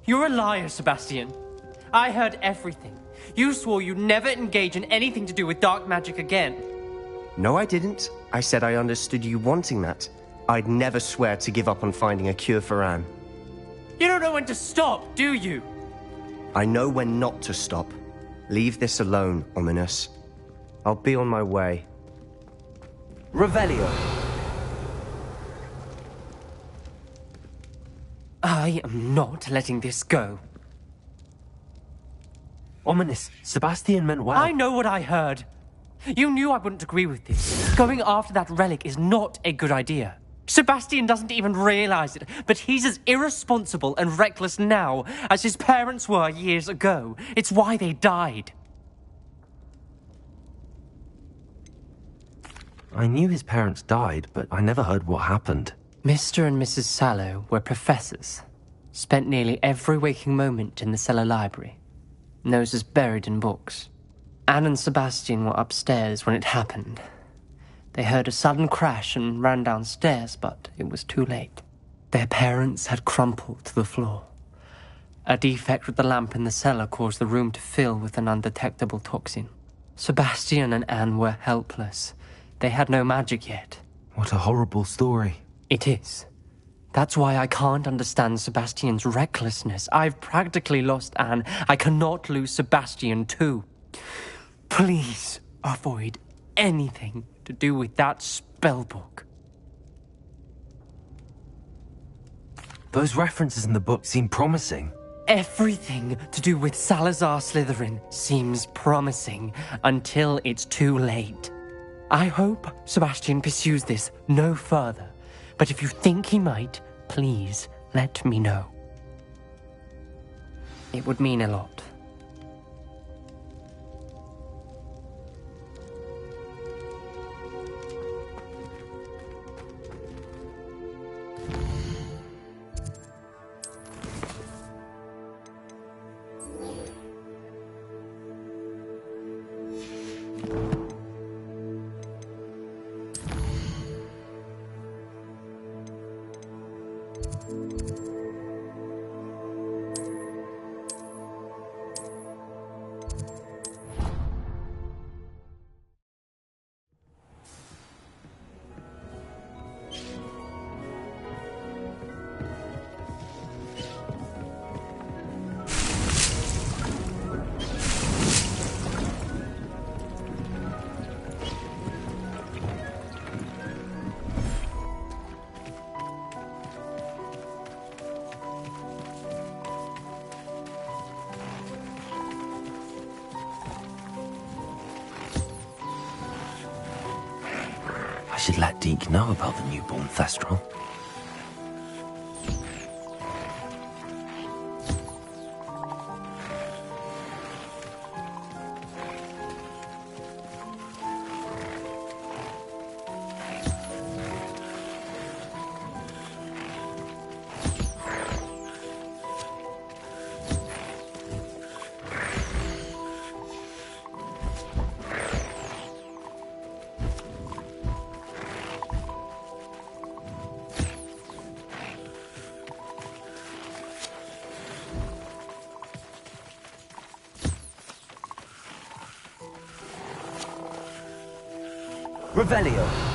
You're a liar, Sebastian. I heard everything. You swore you'd never engage in anything to do with dark magic again. No, I didn't. I said I understood you wanting that. I'd never swear to give up on finding a cure for Anne. You don't know when to stop, do you? I know when not to stop. Leave this alone, Ominous. I'll be on my way. Revelio. I am not letting this go. Ominous, Sebastian meant well. I know what I heard. You knew I wouldn't agree with this. Going after that relic is not a good idea. Sebastian doesn't even realize it, but he's as irresponsible and reckless now as his parents were years ago. It's why they died. I knew his parents died, but I never heard what happened. Mr. and Mrs. Sallow were professors. Spent nearly every waking moment in the cellar library. Noses buried in books. Anne and Sebastian were upstairs when it happened. They heard a sudden crash and ran downstairs, but it was too late. Their parents had crumpled to the floor. A defect with the lamp in the cellar caused the room to fill with an undetectable toxin. Sebastian and Anne were helpless. They had no magic yet. What a horrible story. It is. That's why I can't understand Sebastian's recklessness. I've practically lost Anne. I cannot lose Sebastian too. Please avoid anything to do with that spellbook. Those references in the book seem promising. Everything to do with Salazar Slytherin seems promising until it's too late. I hope Sebastian pursues this no further. But if you think he might, please let me know. It would mean a lot. I should let Deke know about the newborn Thestral. Revelio.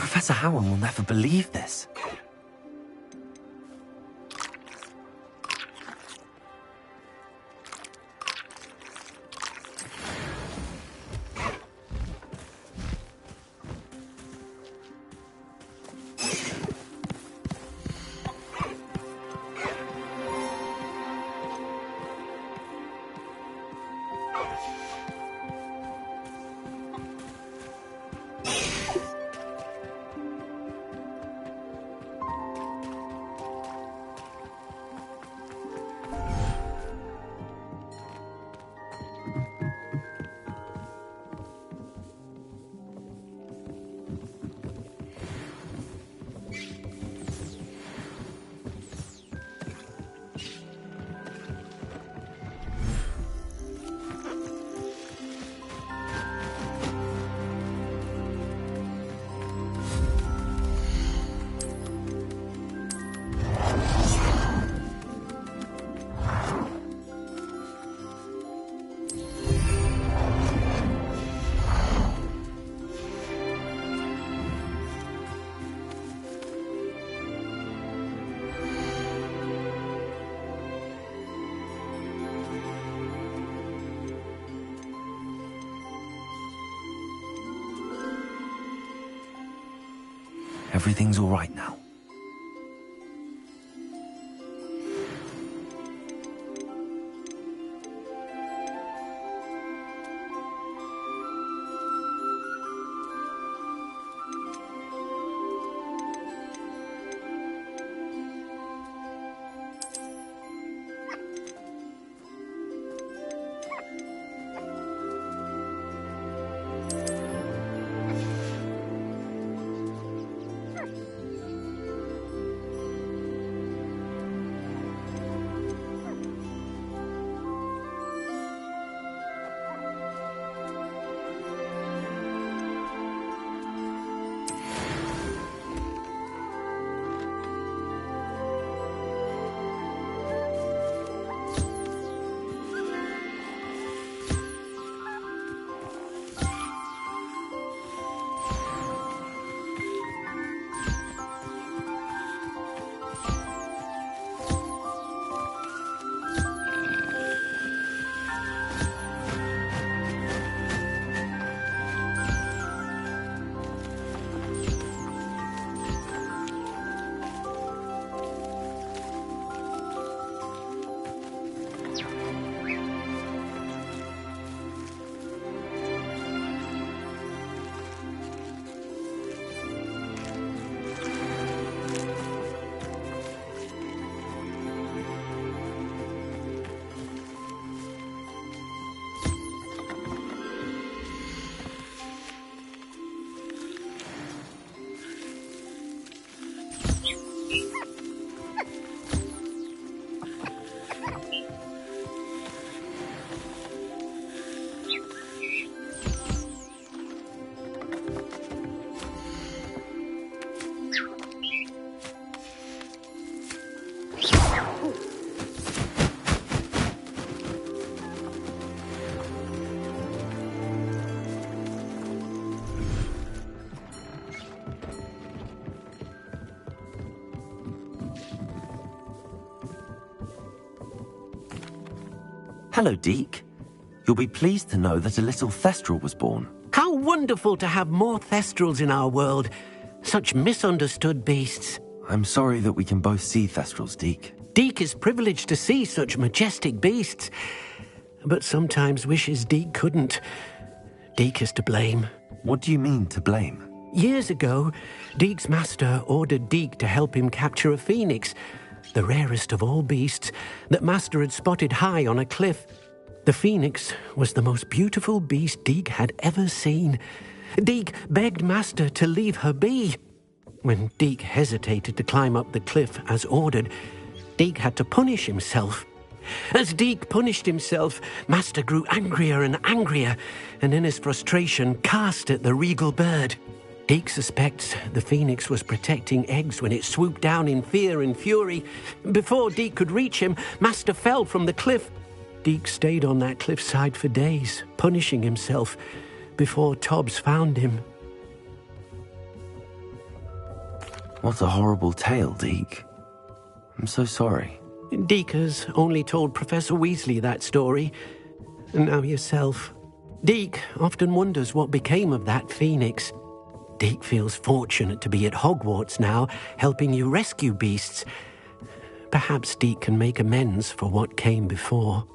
Professor Howard will never believe this. Everything's all right now. Hello, Deke. You'll be pleased to know that a little Thestral was born. How wonderful to have more Thestrals in our world. Such misunderstood beasts. I'm sorry that we can both see Thestrals, Deke. Deke is privileged to see such majestic beasts, but sometimes wishes Deke couldn't. Deke is to blame. What do you mean, to blame? Years ago, Deke's master ordered Deke to help him capture a phoenix, the rarest of all beasts, that Master had spotted high on a cliff. The phoenix was the most beautiful beast Deke had ever seen. Deke begged Master to leave her be. When Deke hesitated to climb up the cliff as ordered, Deke had to punish himself. As Deke punished himself, Master grew angrier and angrier, and in his frustration cast at the regal bird. Deke suspects the phoenix was protecting eggs when it swooped down in fear and fury. Before Deke could reach him, Master fell from the cliff. Deke stayed on that cliffside for days, punishing himself, before Tobbs found him. What a horrible tale, Deke. I'm so sorry. Deke has only told Professor Weasley that story, and now yourself. Deke often wonders what became of that phoenix. Deke feels fortunate to be at Hogwarts now, helping you rescue beasts. Perhaps Deke can make amends for what came before.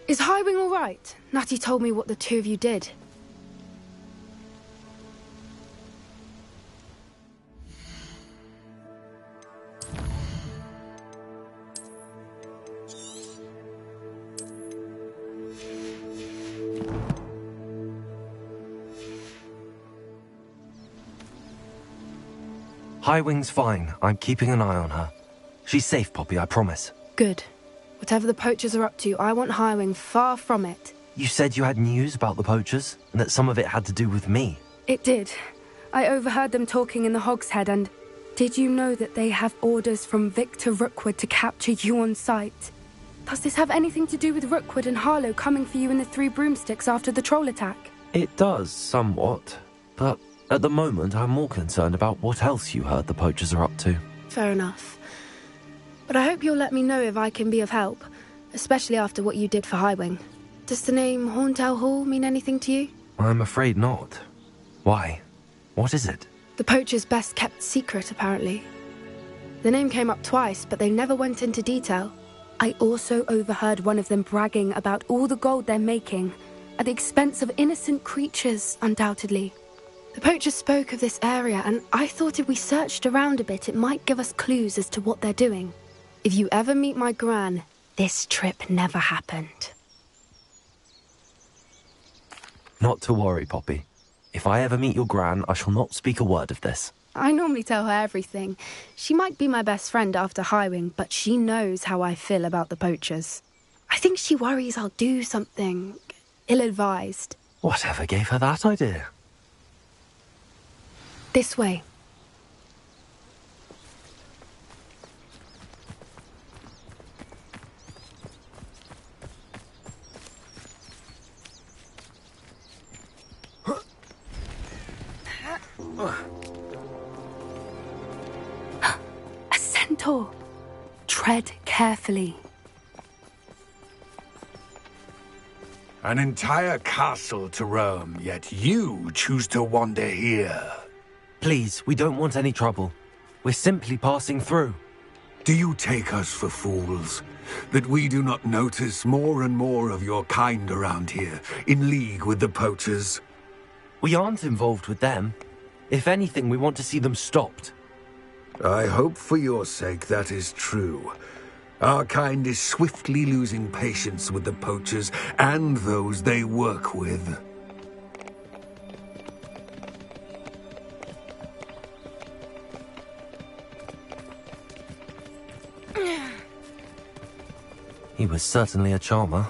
Is Highwing all right? Natty told me what the two of you did. Highwing's fine. I'm keeping an eye on her. She's safe, Poppy, I promise. Good. Whatever the poachers are up to, I want Highwing far from it. You said you had news about the poachers, and that some of it had to do with me. It did. I overheard them talking in the Hogshead, and did you know that they have orders from Victor Rookwood to capture you on sight? Does this have anything to do with Rookwood and Harlow coming for you in the Three Broomsticks after the troll attack? It does, somewhat. But at the moment, I'm more concerned about what else you heard the poachers are up to. Fair enough. But I hope you'll let me know if I can be of help, especially after what you did for Highwing. Does the name Horntail Hall mean anything to you? I'm afraid not. Why? What is it? The poacher's best kept secret, apparently. The name came up twice, but they never went into detail. I also overheard one of them bragging about all the gold they're making, at the expense of innocent creatures, undoubtedly. The poacher spoke of this area, and I thought if we searched around a bit, it might give us clues as to what they're doing. If you ever meet my Gran, this trip never happened. Not to worry, Poppy. If I ever meet your Gran, I shall not speak a word of this. I normally tell her everything. She might be my best friend after Highwing, but she knows how I feel about the poachers. I think she worries I'll do something ill-advised. Whatever gave her that idea? This way. A centaur. Tread carefully. An entire castle to roam, yet you choose to wander here. Please, we don't want any trouble. We're simply passing through. Do you take us for fools? That we do not notice more and more of your kind around here, in league with the poachers? We aren't involved with them. If anything, we want to see them stopped. I hope for your sake that is true. Our kind is swiftly losing patience with the poachers and those they work with. He was certainly a charmer.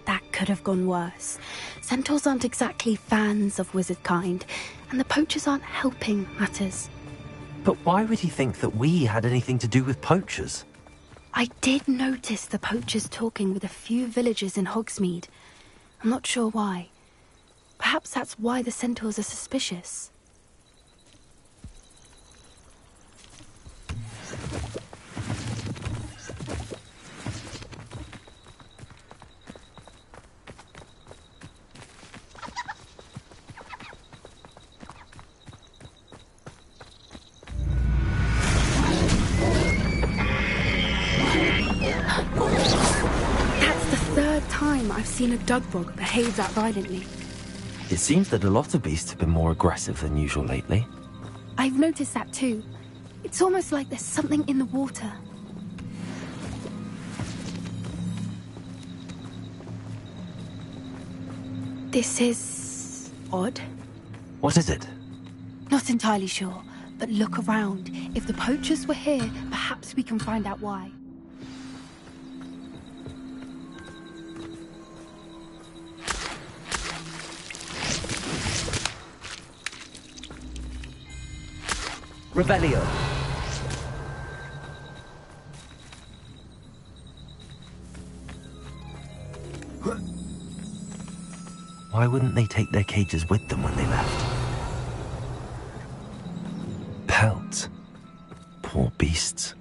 That could have gone worse. Centaurs aren't exactly fans of wizard kind, and the poachers aren't helping matters. But why would he think that we had anything to do with poachers? I did notice the poachers talking with a few villagers in Hogsmeade. I'm not sure why. Perhaps that's why the centaurs are suspicious. seen a dugbog behave that violently. It seems that a lot of beasts have been more aggressive than usual lately. I've noticed that too. It's almost like there's something in the water. This is odd. What is it? Not entirely sure, but look around. If the poachers were here, perhaps we can find out why. Revelio. Why wouldn't they take their cages with them when they left? Pelts. Poor beasts.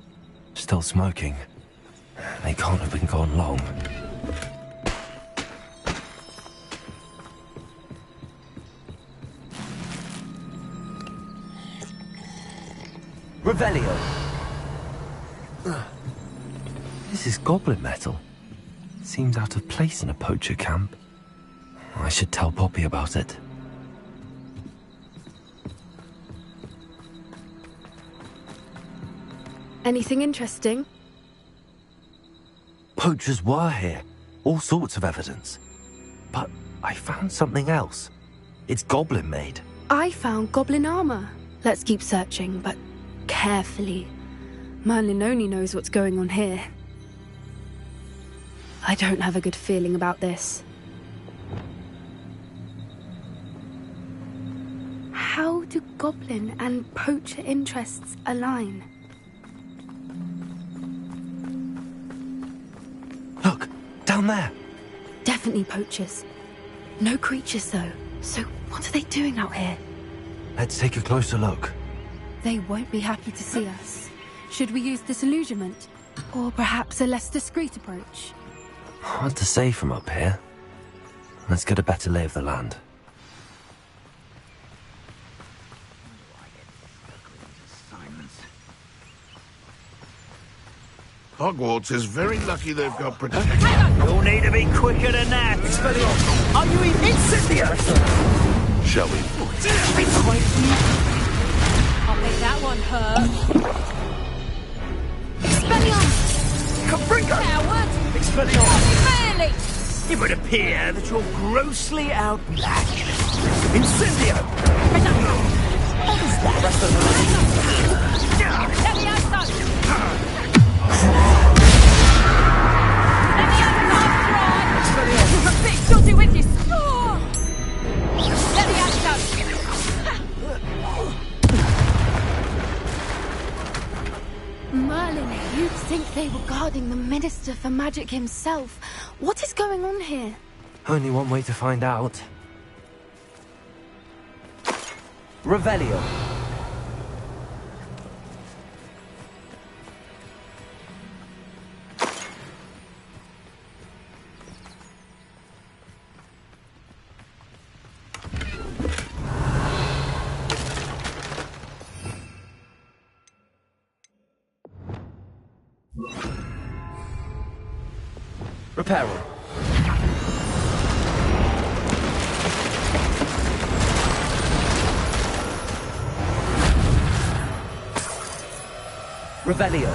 Still smoking. They can't have been gone long. Revelio. This is goblin metal. Seems out of place in a poacher camp. I should tell Poppy about it. Anything interesting? Poachers were here. All sorts of evidence. But I found something else. It's goblin made. I found goblin armor. Let's keep searching, but carefully. Merlin only knows what's going on here. I don't have a good feeling about this. How do goblin and poacher interests align? Look, down there. Definitely poachers. No creatures though. So what are they doing out here? Let's take a closer look. They won't be happy to see us. Should we use disillusionment? Or perhaps a less discreet approach? Hard to say from up here. Let's get a better lay of the land. Hogwarts is very lucky they've got protection. You'll need to be quicker than that. Are you incendiary? Shall we? I'll make that one hurt. Expelliarmus! Capringo! Coward! Expelliarmus! Really? It would appear that you're grossly outmatched. Incendio! Shorty with you. Merlin, you'd think they were guarding the Minister for Magic himself. What is going on here? Only one way to find out. Revelio. Reparo. Revelio.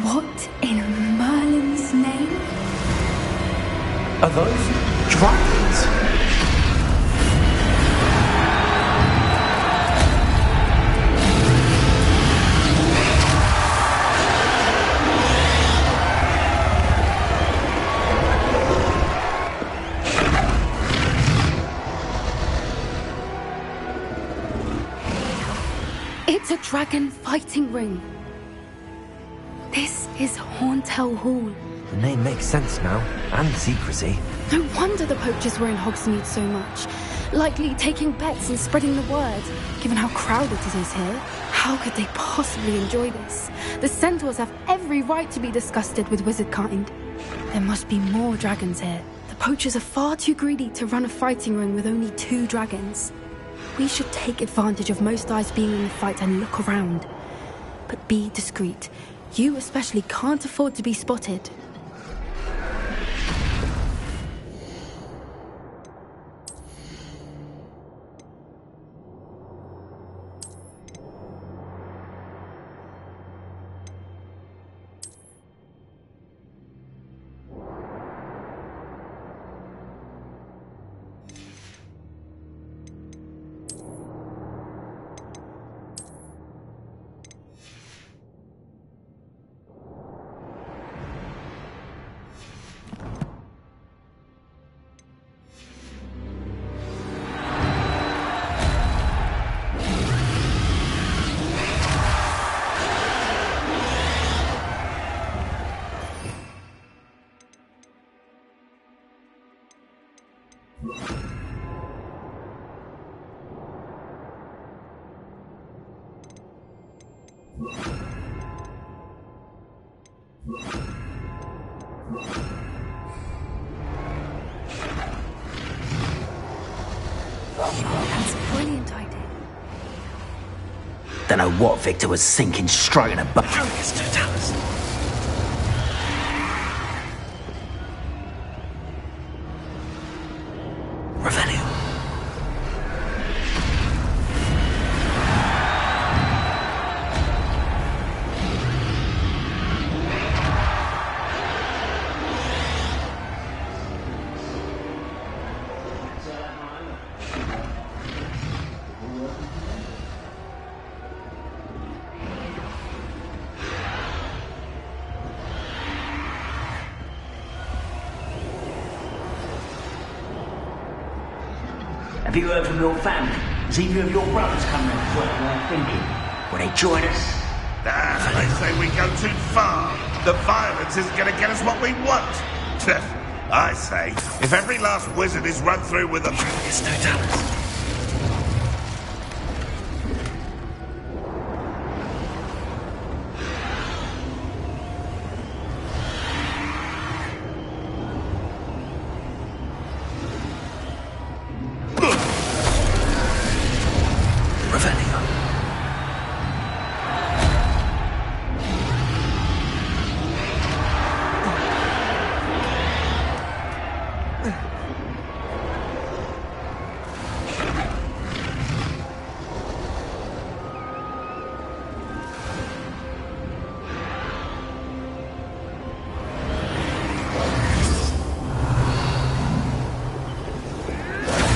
What in Merlin's name? Are those dragons? It's a dragon fighting ring. This is Hauntel Hall, The name makes sense now, and secrecy. No wonder the poachers were in Hogsmeade so much. Likely taking bets and spreading the word, given how crowded it is here. How could they possibly enjoy this? The centaurs have every right to be disgusted with wizard kind. There must be more dragons here. The poachers are far too greedy to run a fighting ring with only 2 dragons. We should take advantage of most eyes being in the fight and look around. But be discreet. You especially can't afford to be spotted. That's a brilliant idea. Don't know what Victor was thinking, striking a buck. Have you heard from your family? Has either of your brothers come round to what we're thinking? Will they join us? They say we go too far. The violence isn't going to get us what we want. I say, if every last wizard is run through with a... It's no talent.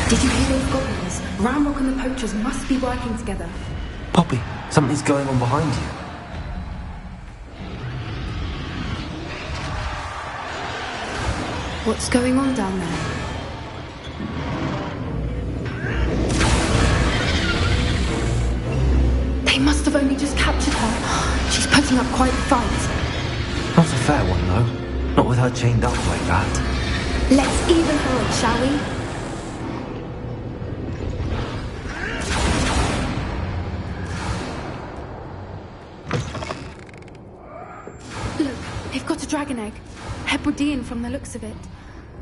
Did you hear those goblins? Ramrock and the poachers must be working together. Poppy, something's going on behind you. What's going on down there? They must have only just captured her. She's putting up quite a fight. Not a fair one, though. Not with her chained up like that. Let's even her up, shall we? Look, they've got a dragon egg. Hebridean from the looks of it.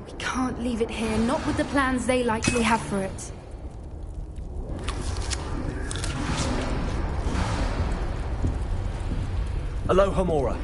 We can't leave it here, not with the plans they likely have for it. Aloha, Mora.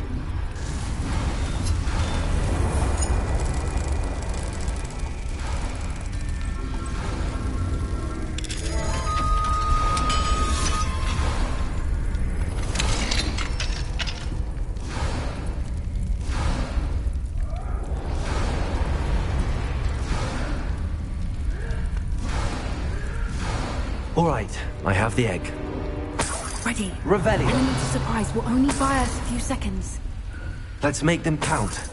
All right, I have the egg. Ready. Revelio. Element of surprise will only buy us a few seconds. Let's make them count.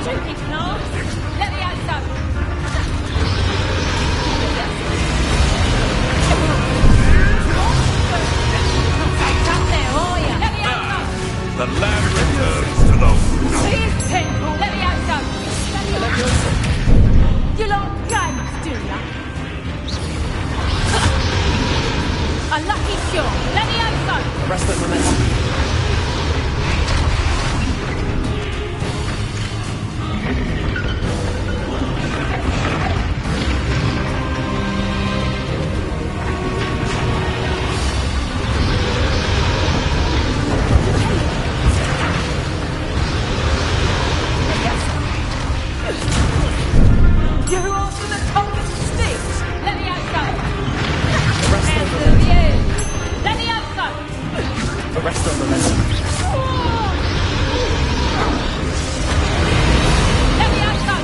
Shoot it, no! Let me out, son! The land returns to the... Please, Temple! Let me out, son! You like games, do ya? A lucky shot! Let me out, son! Arrest the momentum. You after the top of the sticks? Let me out, son! Hands of you! Let me out, son! Arrest the momentum. Let me out, son!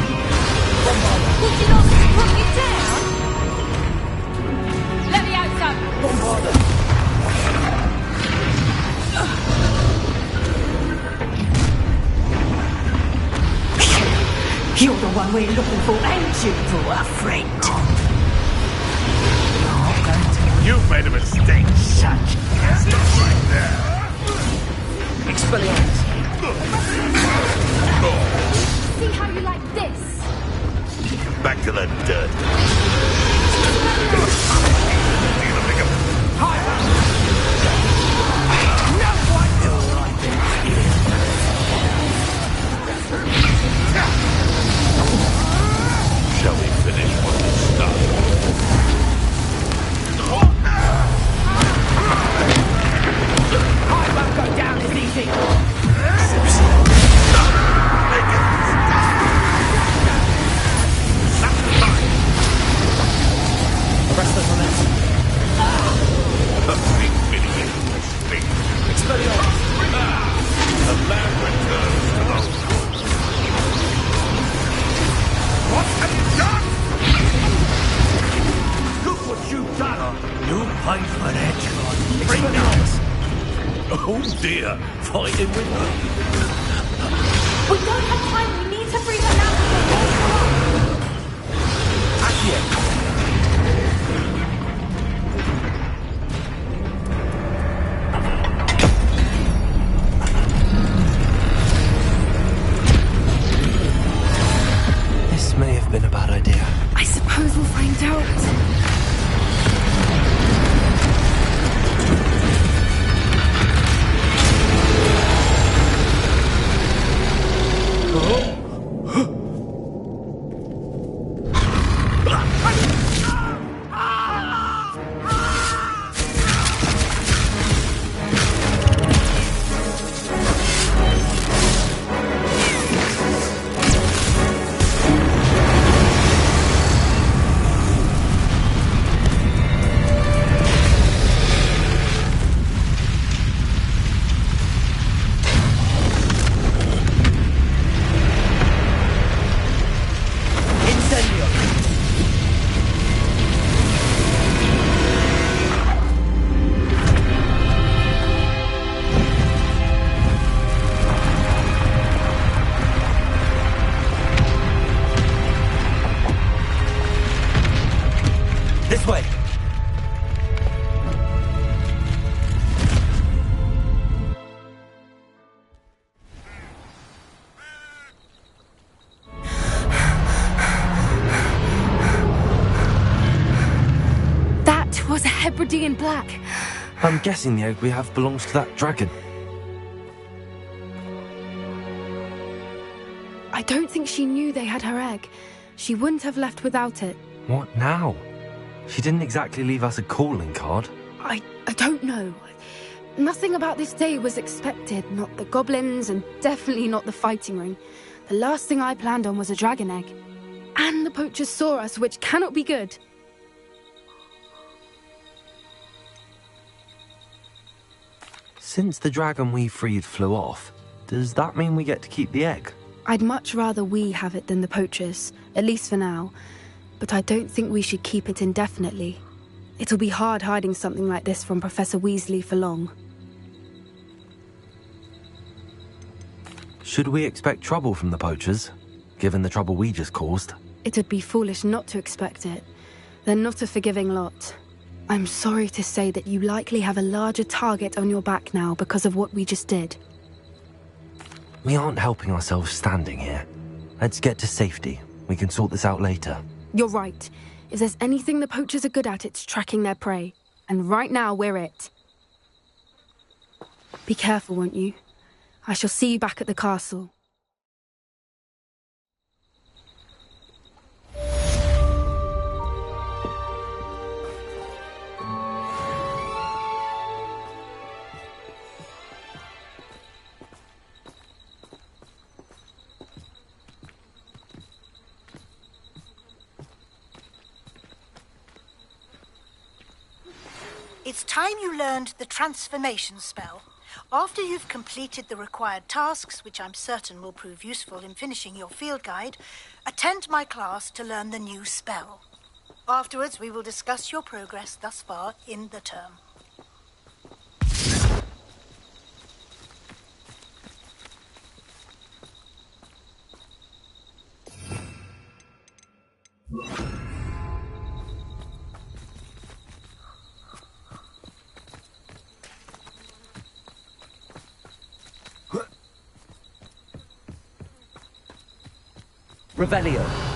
Would you not put me down? Let me out, son! You're the one we're looking for, ain't you, poor friend? You've made a mistake. Such. Stop right there. Expelliarmus. See how you like this? Back to the dirt. Shall we finish what we started? I won't go down as easy. Arrest the momentum. A big mini speed. Expelliarmus. The land returns to the... What have you done? Look what you've done. You paid for that, John. Expelliarmus. Oh dear, fighting with her. We don't have time. We need to free her now before Accio. This may have been a bad idea. I suppose we'll find out. This way! That was a Hebridean black. I'm guessing the egg we have belongs to that dragon. I don't think she knew they had her egg. She wouldn't have left without it. What now? She didn't exactly leave us a calling card. I don't know. Nothing about this day was expected. Not the goblins, and definitely not the fighting ring. The last thing I planned on was a dragon egg. And the poachers saw us, which cannot be good. Since the dragon we freed flew off, does that mean we get to keep the egg? I'd much rather we have it than the poachers, at least for now. But I don't think we should keep it indefinitely. It'll be hard hiding something like this from Professor Weasley for long. Should we expect trouble from the poachers? given the trouble we just caused. It'd be foolish not to expect it. They're not a forgiving lot. I'm sorry to say that you likely have a larger target on your back now because of what we just did. We aren't helping ourselves standing here. Let's get to safety. We can sort this out later. You're right. If there's anything the poachers are good at, it's tracking their prey. And right now, we're it. Be careful, won't you? I shall see you back at the castle. It's time you learned the transformation spell. After you've completed the required tasks, which I'm certain will prove useful in finishing your field guide, attend my class to learn the new spell. Afterwards, we will discuss your progress thus far in the term. Revelio.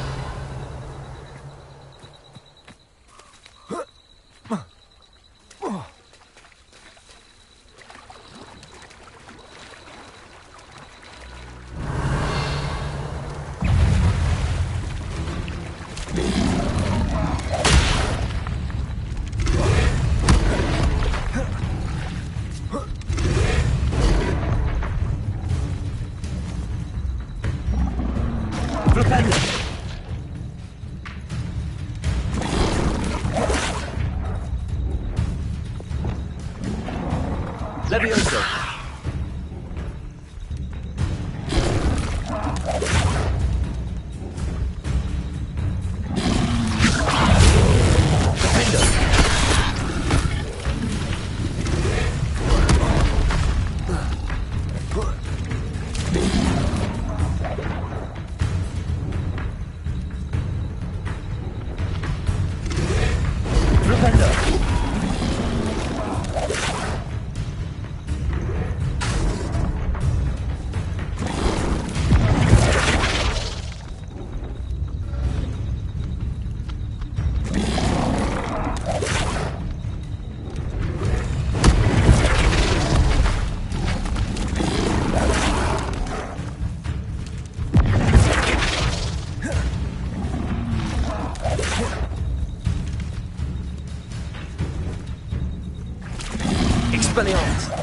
Levioso. Expelliarmus.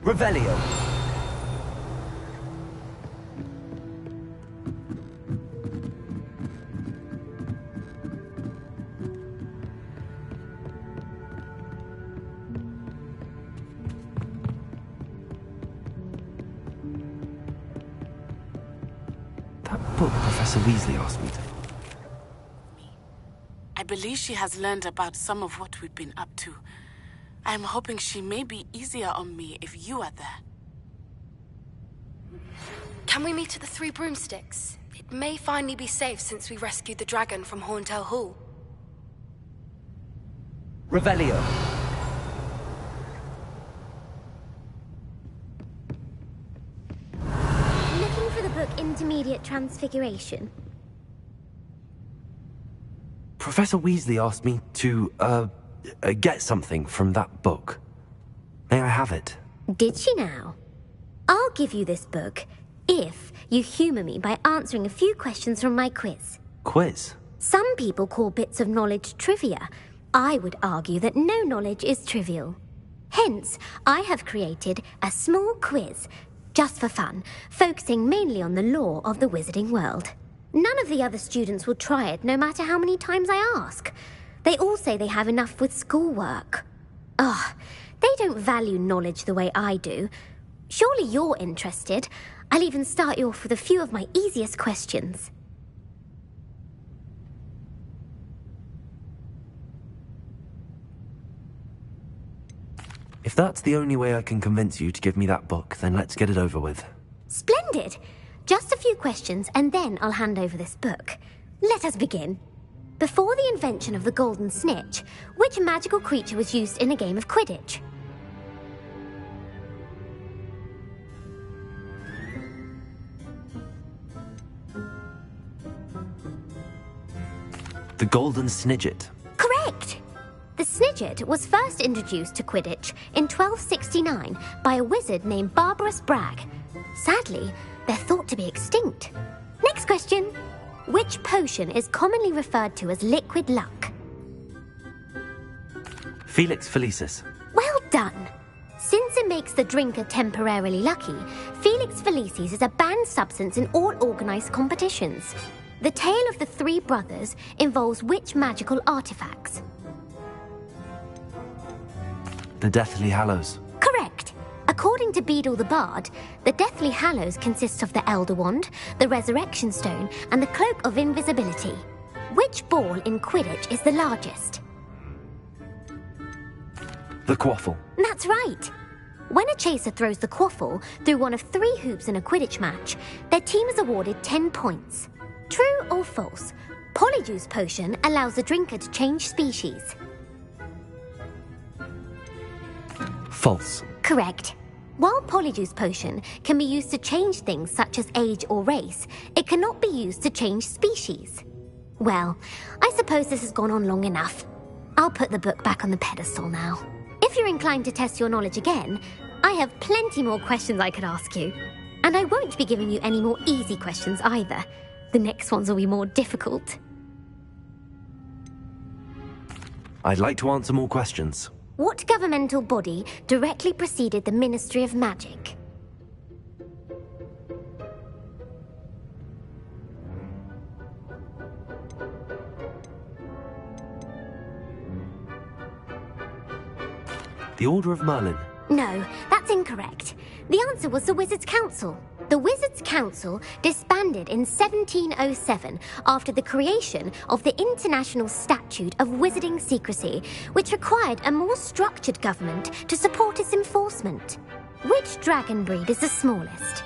Revelio. That book Professor Weasley asked me to... I believe she has learned about some of what we've been up to. I am hoping she may be easier on me if you are there. Can we meet at the Three Broomsticks? It may finally be safe since we rescued the dragon from Horntail Hall. Revelio. Looking for the book Intermediate Transfiguration. Professor Weasley asked me to, get something from that book. May I have it? Did she now? I'll give you this book if you humour me by answering a few questions from my quiz. Quiz? Some people call bits of knowledge trivia. I would argue that no knowledge is trivial. Hence, I have created a small quiz, just for fun, focusing mainly on the lore of the wizarding world. None of the other students will try it, no matter how many times I ask. They all say they have enough with schoolwork. Ugh, they don't value knowledge the way I do. Surely you're interested. I'll even start you off with a few of my easiest questions. If that's the only way I can convince you to give me that book, then let's get it over with. Splendid! Just a few questions, and then I'll hand over this book. Let us begin. Before the invention of the golden snitch, which magical creature was used in a game of Quidditch? The golden snidget. Correct! The snidget was first introduced to Quidditch in 1269 by a wizard named Barbarous Bragg. Sadly, they're thought to be extinct. Next question. Which potion is commonly referred to as liquid luck? Felix Felicis. Well done! Since it makes the drinker temporarily lucky, Felix Felicis is a banned substance in all organised competitions. The tale of the three brothers involves which magical artifacts? The Deathly Hallows. Correct! According to Beadle the Bard, the Deathly Hallows consists of the Elder Wand, the Resurrection Stone, and the Cloak of Invisibility. Which ball in Quidditch is the largest? The Quaffle. That's right! When a chaser throws the quaffle through one of 3 hoops in a Quidditch match, their team is awarded 10 points. True or false? Polyjuice Potion allows the drinker to change species. False. Correct. While Polyjuice Potion can be used to change things such as age or race, it cannot be used to change species. Well, I suppose this has gone on long enough. I'll put the book back on the pedestal now. If you're inclined to test your knowledge again, I have plenty more questions I could ask you. And I won't be giving you any more easy questions either. The next ones will be more difficult. I'd like to answer more questions. What governmental body directly preceded the Ministry of Magic? The Order of Merlin. No, that's incorrect. The answer was the Wizards' Council. The Wizards' Council disbanded in 1707 after the creation of the International Statute of Wizarding Secrecy, which required a more structured government to support its enforcement. Which dragon breed is the smallest?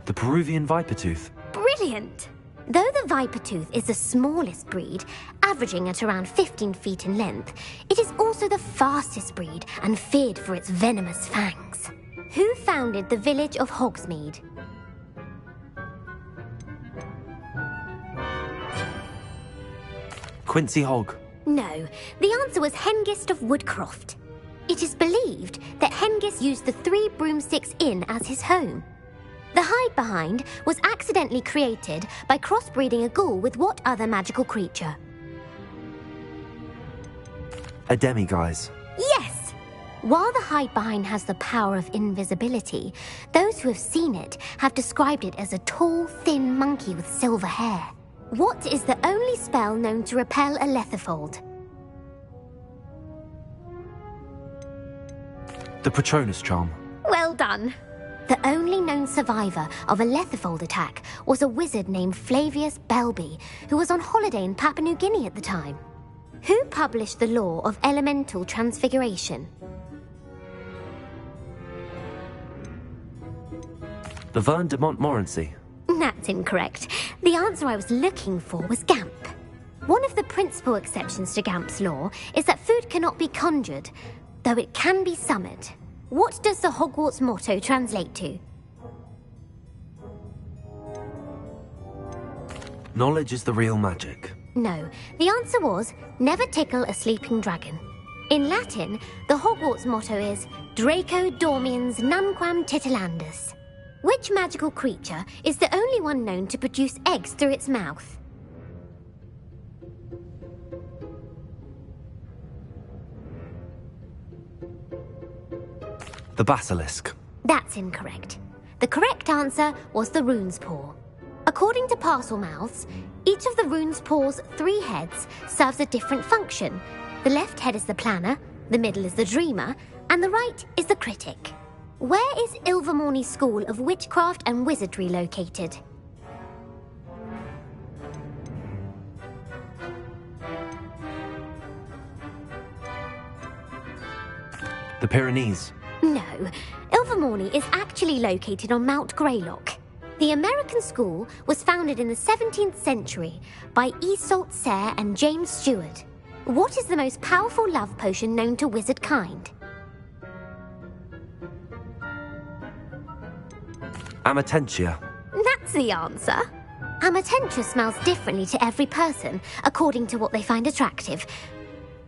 The Peruvian Vipertooth. Brilliant! Though the Vipertooth is the smallest breed, averaging at around 15 feet in length, it is also the fastest breed and feared for its venomous fangs. Who founded the village of Hogsmeade? Quincy Hogg. No, the answer was Hengist of Woodcroft. It is believed that Hengist used the Three Broomsticks Inn as his home. The hide-behind was accidentally created by crossbreeding a ghoul with what other magical creature? A demiguise. Yes! While the hide behind has the power of invisibility, those who have seen it have described it as a tall, thin monkey with silver hair. What is the only spell known to repel a lethifold? The Patronus charm. Well done. The only known survivor of a lethifold attack was a wizard named Flavius Belby, who was on holiday in Papua New Guinea at the time. Who published the law of elemental transfiguration? The Verne de Montmorency. That's incorrect. The answer I was looking for was Gamp. One of the principal exceptions to Gamp's law is that food cannot be conjured, though it can be summoned. What does the Hogwarts motto translate to? Knowledge is the real magic. No, the answer was, never tickle a sleeping dragon. In Latin, the Hogwarts motto is Draco dormiens nunquam titilandus. Which magical creature is the only one known to produce eggs through its mouth? The basilisk. That's incorrect. The correct answer was the rune's paw. According to Parselmouths, each of the rune's paw's 3 heads serves a different function. The left head is the planner, the middle is the dreamer, and the right is the critic. Where is Ilvermorny School of Witchcraft and Wizardry located? The Pyrenees. No, Ilvermorny is actually located on Mount Greylock. The American school was founded in the 17th century by Iseult Sayre and James Stewart. What is the most powerful love potion known to wizard kind? Amatentia. That's the answer. Amatentia smells differently to every person, according to what they find attractive,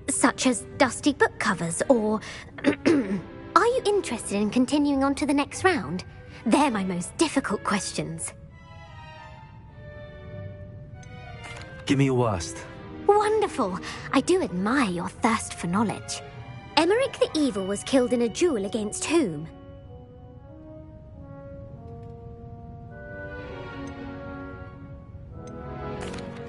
such as dusty book covers or... Are you interested in continuing on to the next round? They're my most difficult questions. Give me your worst. Wonderful. I do admire your thirst for knowledge. Emeric the Evil was killed in a duel against whom?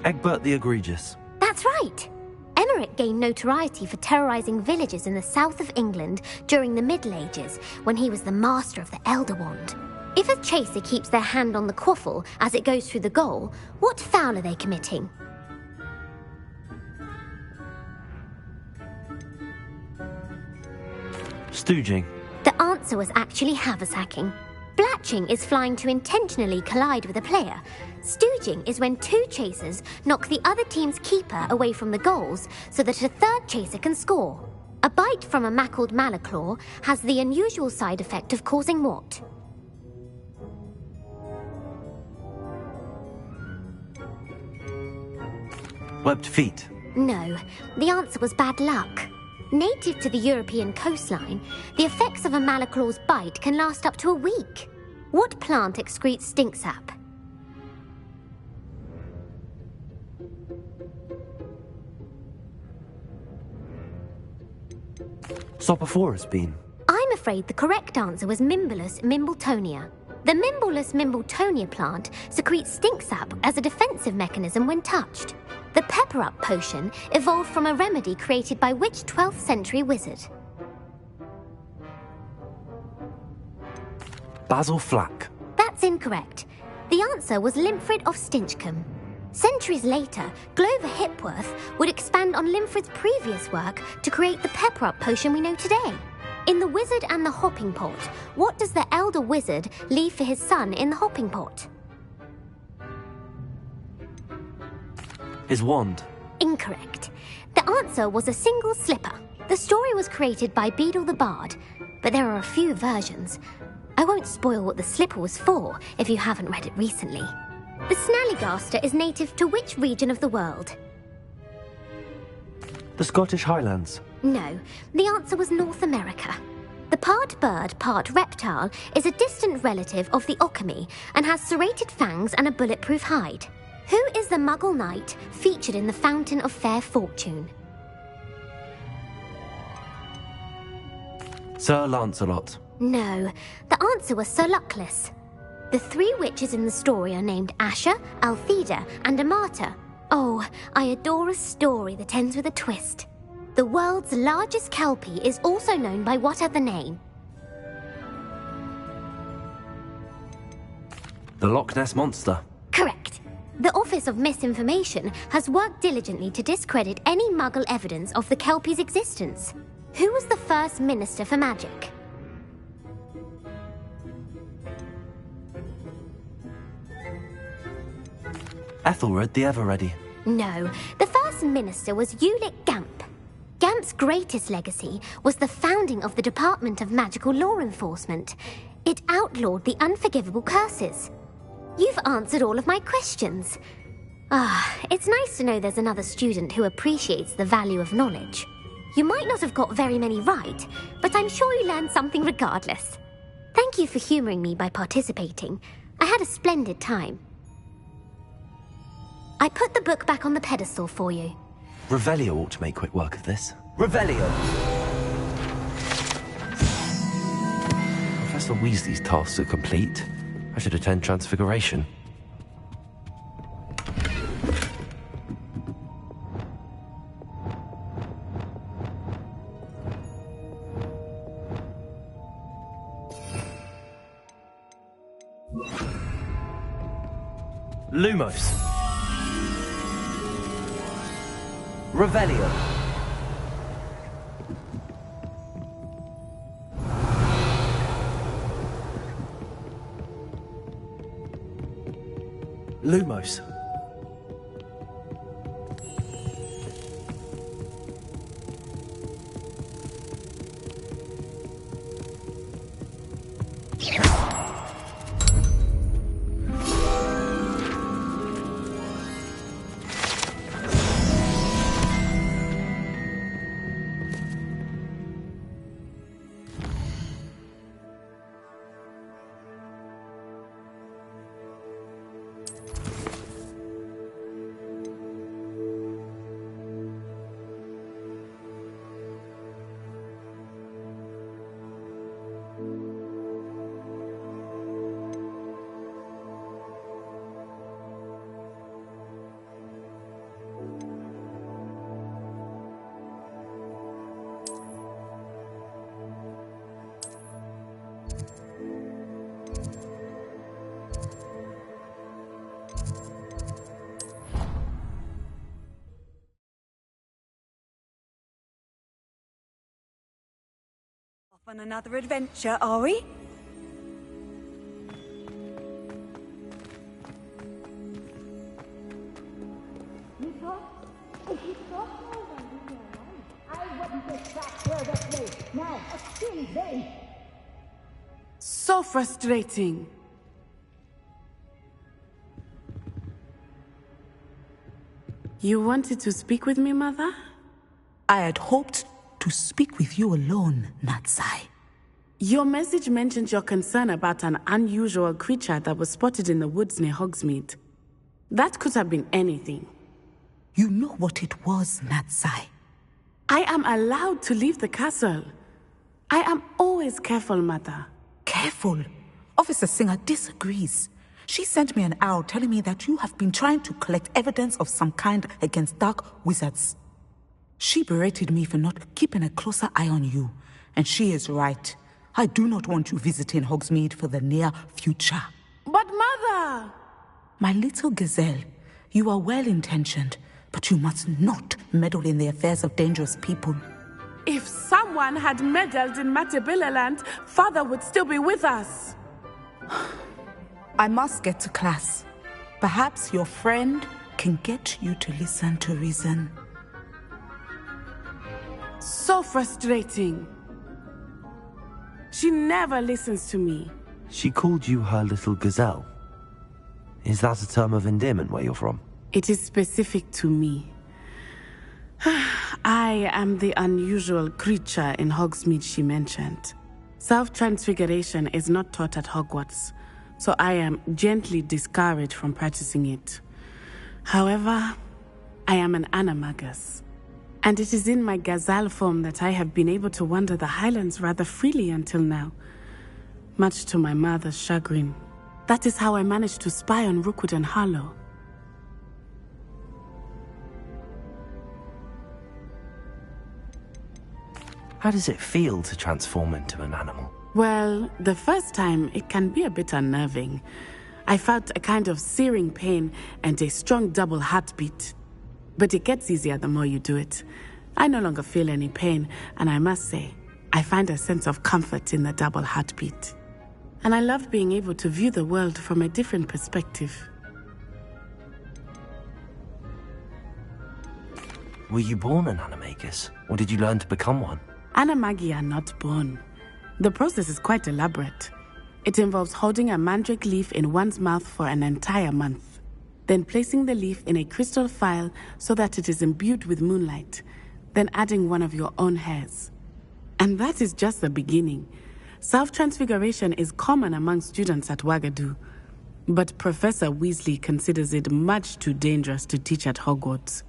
Egbert the Egregious. That's right. Emeric gained notoriety for terrorizing villages in the south of England during the Middle Ages, when he was the master of the Elder Wand. If a chaser keeps their hand on the quaffle as it goes through the goal, what foul are they committing? Stooging. The answer was actually haversacking. Blatching is flying to intentionally collide with a player. Stooging is when 2 chasers knock the other team's keeper away from the goals so that a third chaser can score. A bite from a mackled malaclaw has the unusual side effect of causing what? Webbed feet. No, the answer was bad luck. Native to the European coastline, the effects of a malaclaw's bite can last up to a week. What plant excretes stink sap? Sopophorus bean. I'm afraid the correct answer was Mimbulus mimbletonia. The Mimbulus mimbletonia plant secretes stink sap as a defensive mechanism when touched. The pepper-up potion evolved from a remedy created by which 12th century wizard? Basil flack. That's incorrect. The answer was Limfrid of Stinchcombe. Centuries later, Glover Hipworth would expand on Limfrid's previous work to create the pepper-up potion we know today. In The Wizard and the Hopping Pot, what does the elder wizard leave for his son in the hopping pot? His wand. Incorrect. The answer was a single slipper. The story was created by Beadle the Bard, but there are a few versions. I won't spoil what the slipper was for if you haven't read it recently. The Snallygaster is native to which region of the world? The Scottish Highlands. No, the answer was North America. The part bird, part reptile is a distant relative of the Occamy and has serrated fangs and a bulletproof hide. Who is the Muggle knight featured in the Fountain of Fair Fortune? Sir Lancelot. No, the answer was Sir Luckless. The 3 witches in the story are named Asher, Altheda, and Amata. Oh, I adore a story that ends with a twist. The world's largest kelpie is also known by what other name? The Loch Ness Monster. Correct. The Office of Misinformation has worked diligently to discredit any Muggle evidence of the kelpie's existence. Who was the first Minister for Magic? Ethelred the Ever-Ready. No, the first minister was Ulick Gamp. Gamp's greatest legacy was the founding of the Department of Magical Law Enforcement. It outlawed the unforgivable curses. You've answered all of my questions. It's nice to know there's another student who appreciates the value of knowledge. You might not have got very many right, but I'm sure you learned something regardless. Thank you for humoring me by participating. I had a splendid time. I put the book back on the pedestal for you. Revelio ought to make quick work of this. Revelio! Professor Weasley's tasks are complete. I should attend Transfiguration. Lumos. Revelio. Lumos. On another adventure, are we? So frustrating. You wanted to speak with me, Mother? I had hoped to speak with you alone, Natsai. Your message mentioned your concern about an unusual creature that was spotted in the woods near Hogsmeade. That could have been anything. You know what it was, Natsai. I am allowed to leave the castle. I am always careful, Mother. Careful? Officer Singer disagrees. She sent me an owl telling me that you have been trying to collect evidence of some kind against dark wizards. She berated me for not keeping a closer eye on you, and she is right. I do not want you visiting Hogsmeade for the near future. But Mother! My little gazelle, you are well-intentioned, but you must not meddle in the affairs of dangerous people. If someone had meddled in Matabeleland, Father would still be with us. I must get to class. Perhaps your friend can get you to listen to reason. So frustrating. She never listens to me. She called you her little gazelle. Is that a term of endearment where you're from? It is specific to me. I am the unusual creature in Hogsmeade she mentioned. Self-transfiguration is not taught at Hogwarts, so I am gently discouraged from practicing it. However, I am an animagus. And it is in my gazelle form that I have been able to wander the highlands rather freely until now, much to my mother's chagrin. That is how I managed to spy on Rookwood and Harlow. How does it feel to transform into an animal? Well, the first time it can be a bit unnerving. I felt a kind of searing pain and a strong double heartbeat. But it gets easier the more you do it. I no longer feel any pain, and I must say, I find a sense of comfort in the double heartbeat. And I love being able to view the world from a different perspective. Were you born an animagus, or did you learn to become one? Animagi are not born. The process is quite elaborate. It involves holding a mandrake leaf in one's mouth for an entire month, then placing the leaf in a crystal phial so that it is imbued with moonlight, then adding one of your own hairs. And that is just the beginning. Self-transfiguration is common among students at Wagadu, but Professor Weasley considers it much too dangerous to teach at Hogwarts.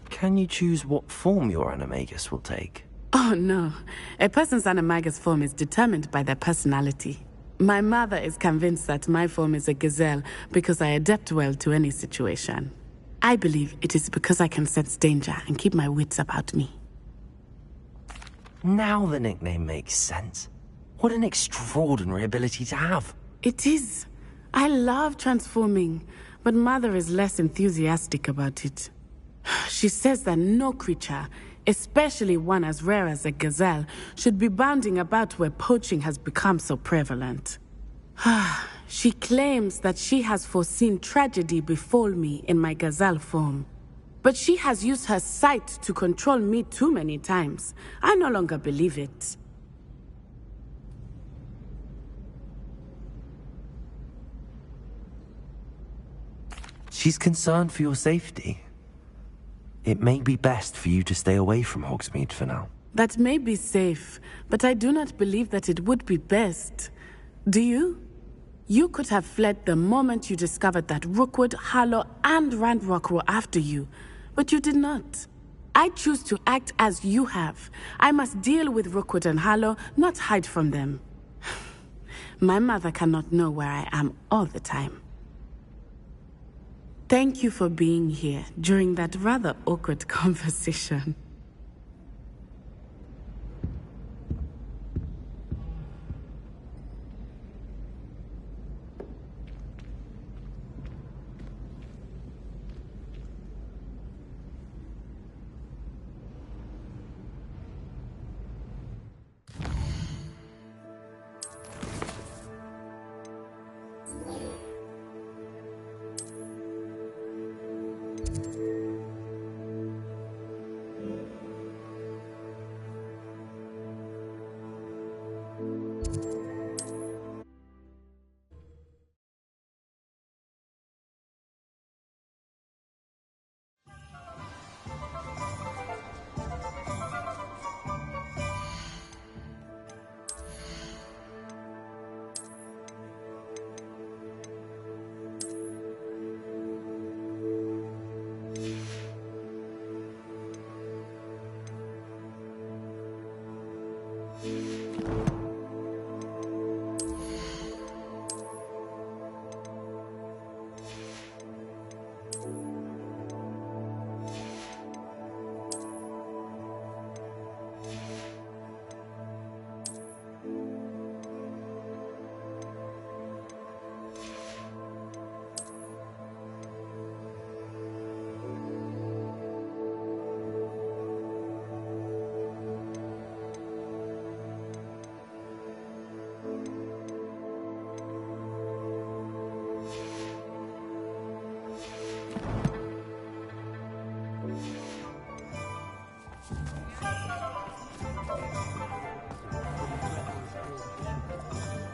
Can you choose what form your animagus will take? Oh no, a person's animagus form is determined by their personality. My mother is convinced that my form is a gazelle because I adapt well to any situation. I believe it is because I can sense danger and keep my wits about me. Now the nickname makes sense. What an extraordinary ability to have. It is. I love transforming, but Mother is less enthusiastic about it. She says that no creature, especially one as rare as a gazelle, should be bounding about where poaching has become so prevalent. She claims that she has foreseen tragedy befall me in my gazelle form. But she has used her sight to control me too many times. I no longer believe it. She's concerned for your safety. It may be best for you to stay away from Hogsmeade for now. That may be safe, but I do not believe that it would be best. Do you? You could have fled the moment you discovered that Rookwood, Harlow, and Ranrock were after you, but you did not. I choose to act as you have. I must deal with Rookwood and Harlow, not hide from them. My mother cannot know where I am all the time. Thank you for being here during that rather awkward conversation.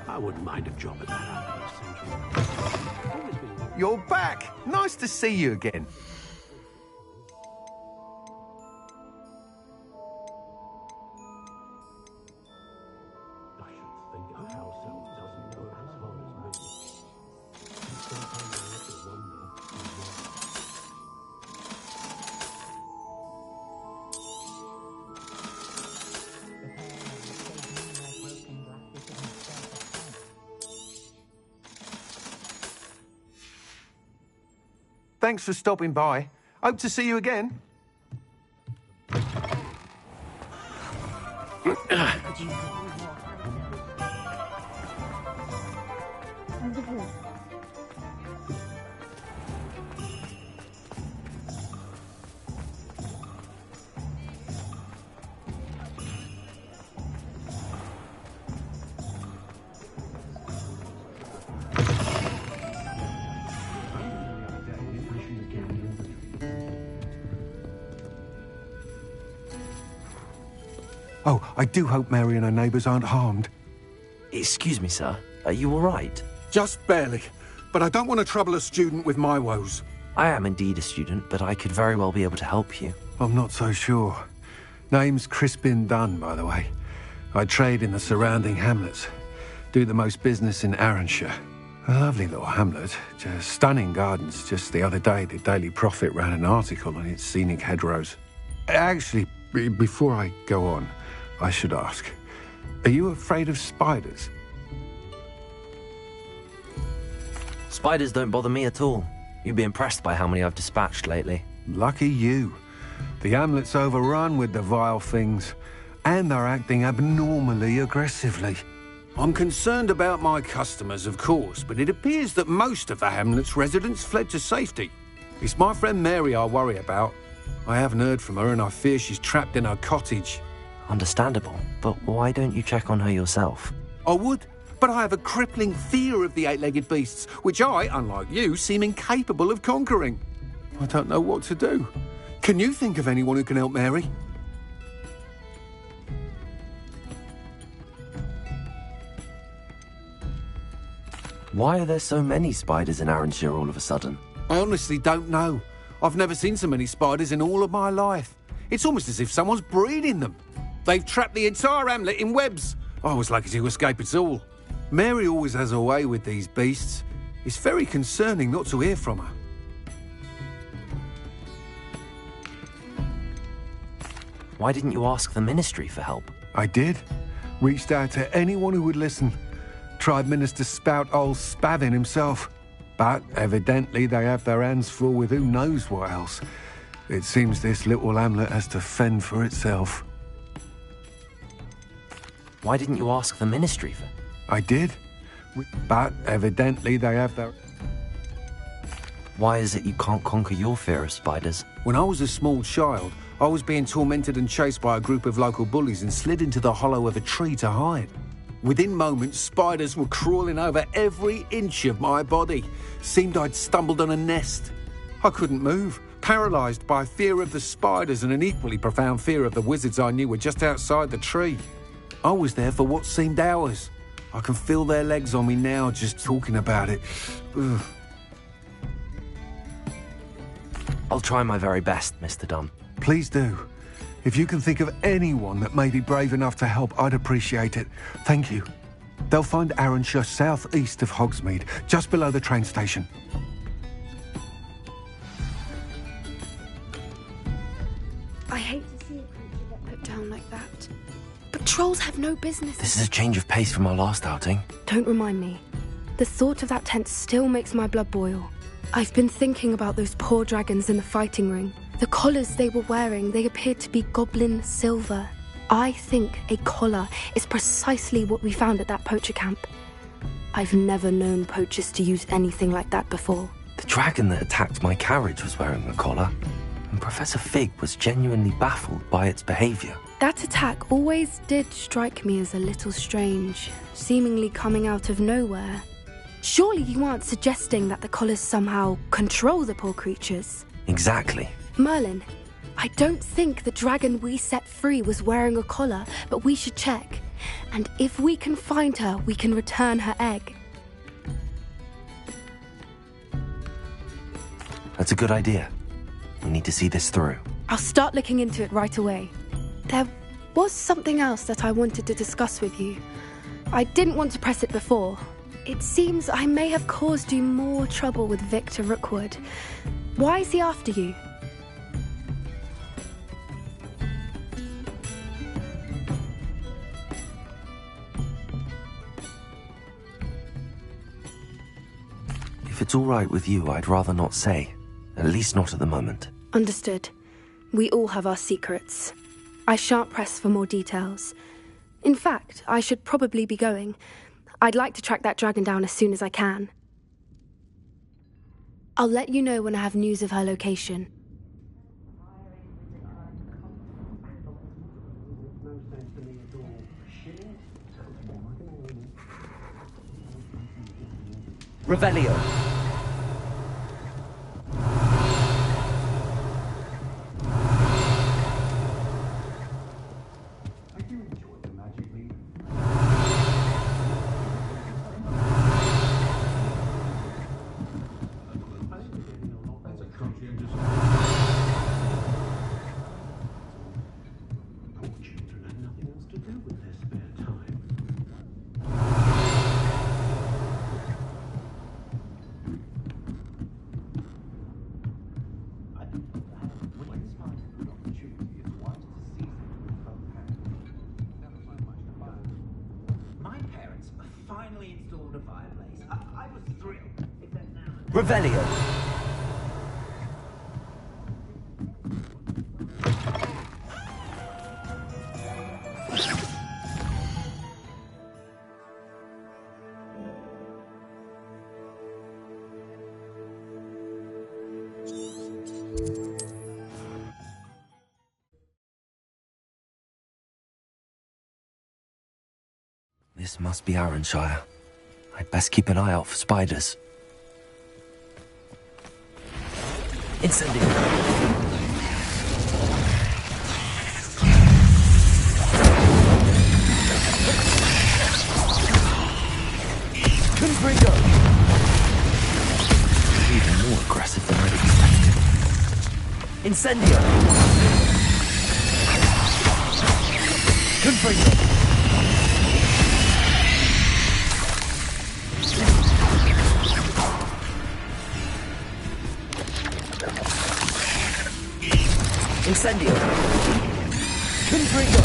I wouldn't mind a job at that. You're back! Nice to see you again. Thanks for stopping by. Hope to see you again. Oh, I do hope Mary and her neighbours aren't harmed. Excuse me, sir. Are you all right? Just barely. But I don't want to trouble a student with my woes. I am indeed a student, but I could very well be able to help you. I'm not so sure. Name's Crispin Dunn, by the way. I trade in the surrounding hamlets. Do the most business in Arranshire. A lovely little hamlet. Just stunning gardens. Just the other day, the Daily Prophet ran an article on its scenic hedgerows. Actually, before I go on, I should ask, are you afraid of spiders? Spiders don't bother me at all. You'd be impressed by how many I've dispatched lately. Lucky you. The hamlet's overrun with the vile things, and they're acting abnormally aggressively. I'm concerned about my customers, of course, but it appears that most of the hamlet's residents fled to safety. It's my friend Mary I worry about. I haven't heard from her, and I fear she's trapped in her cottage. Understandable, but why don't you check on her yourself? I would, but I have a crippling fear of the eight-legged beasts, which I, unlike you, seem incapable of conquering. I don't know what to do. Can you think of anyone who can help Mary? Why are there so many spiders in Arranshire all of a sudden? I honestly don't know. I've never seen so many spiders in all of my life. It's almost as if someone's breeding them. They've trapped the entire hamlet in webs. I was lucky to escape it all. Mary always has a way with these beasts. It's very concerning not to hear from her. Why didn't you ask the ministry for help? I did. Reached out to anyone who would listen. Tried Minister Spout old Spavin himself. But evidently they have their hands full with who knows what else. It seems this little hamlet has to fend for itself. Why didn't you ask the ministry for... I did. But evidently they have their... Why is it you can't conquer your fear of spiders? When I was a small child, I was being tormented and chased by a group of local bullies and slid into the hollow of a tree to hide. Within moments, spiders were crawling over every inch of my body. Seemed I'd stumbled on a nest. I couldn't move, paralysed by fear of the spiders and an equally profound fear of the wizards I knew were just outside the tree. I was there for what seemed hours. I can feel their legs on me now just talking about it. Ugh. I'll try my very best, Mr. Dunn. Please do. If you can think of anyone that may be brave enough to help, I'd appreciate it. Thank you. They'll find Arranshire southeast of Hogsmeade, just below the train station. I hate to see a creature get put down like that. But trolls have no business. This is a change of pace from our last outing. Don't remind me. The thought of that tent still makes my blood boil. I've been thinking about those poor dragons in the fighting ring. The collars they were wearing, they appeared to be goblin silver. I think a collar is precisely what we found at that poacher camp. I've never known poachers to use anything like that before. The dragon that attacked my carriage was wearing a collar, and Professor Fig was genuinely baffled by its behaviour. That attack always did strike me as a little strange, seemingly coming out of nowhere. Surely you aren't suggesting that the collars somehow control the poor creatures? Exactly. Merlin, I don't think the dragon we set free was wearing a collar, but we should check. And if we can find her, we can return her egg. That's a good idea. We need to see this through. I'll start looking into it right away. There was something else that I wanted to discuss with you. I didn't want to press it before. It seems I may have caused you more trouble with Victor Rookwood. Why is he after you? If it's all right with you, I'd rather not say. At least not at the moment. Understood. We all have our secrets. I shan't press for more details. In fact, I should probably be going. I'd like to track that dragon down as soon as I can. I'll let you know when I have news of her location. Revelio. Revelio. This must be Arranshire. I'd best keep an eye out for spiders. Incendio. Confringo. Even more aggressive than I'd expected. Incendio. Confringo. Incendio. Confringo.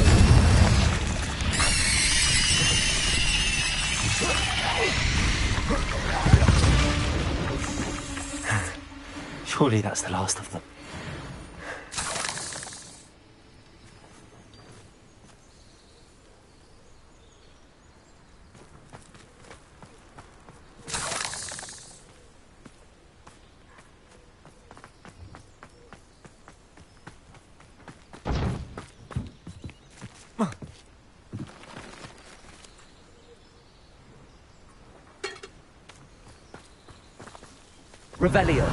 Surely that's the last of them. Revelio.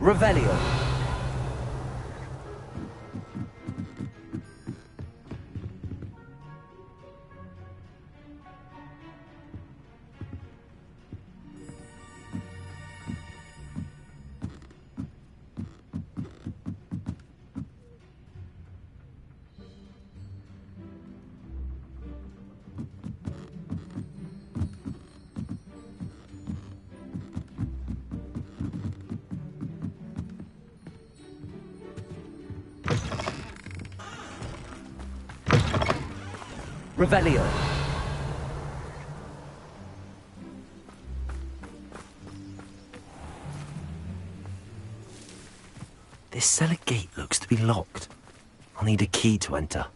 Revelio. Revelio. This cellar gate looks to be locked. I'll need a key to enter.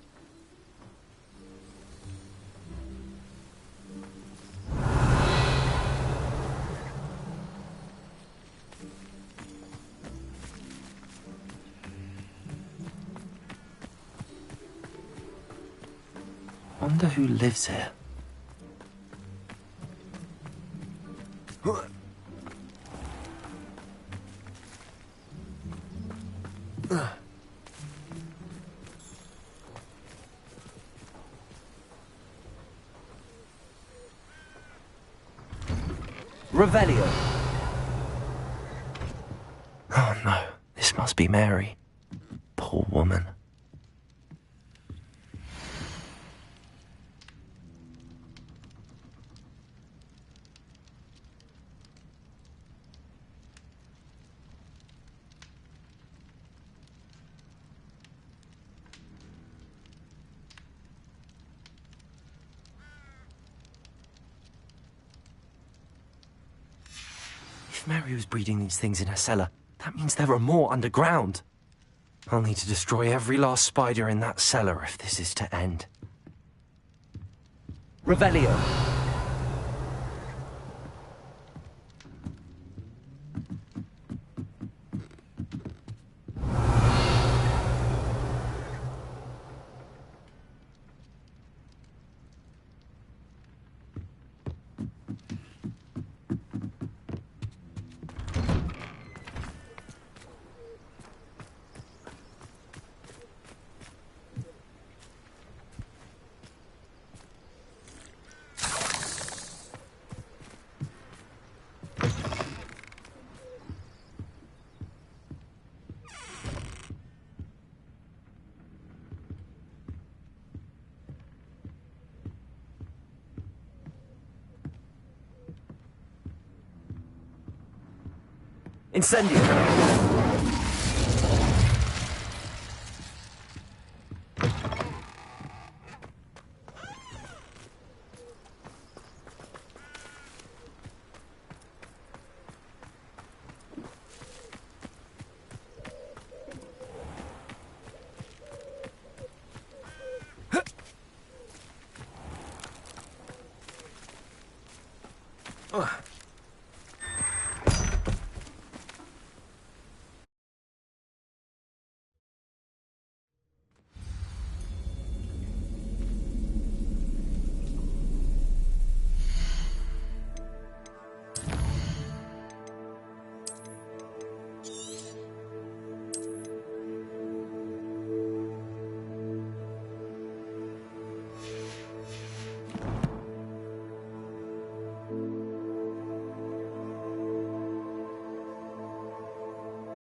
Wonder who lives here. Revelio. Oh no, this must be Mary. Poor woman. If Mary was breeding these things in her cellar, that means there are more underground. I'll need to destroy every last spider in that cellar if this is to end. Revelio. Incendio! Ugh.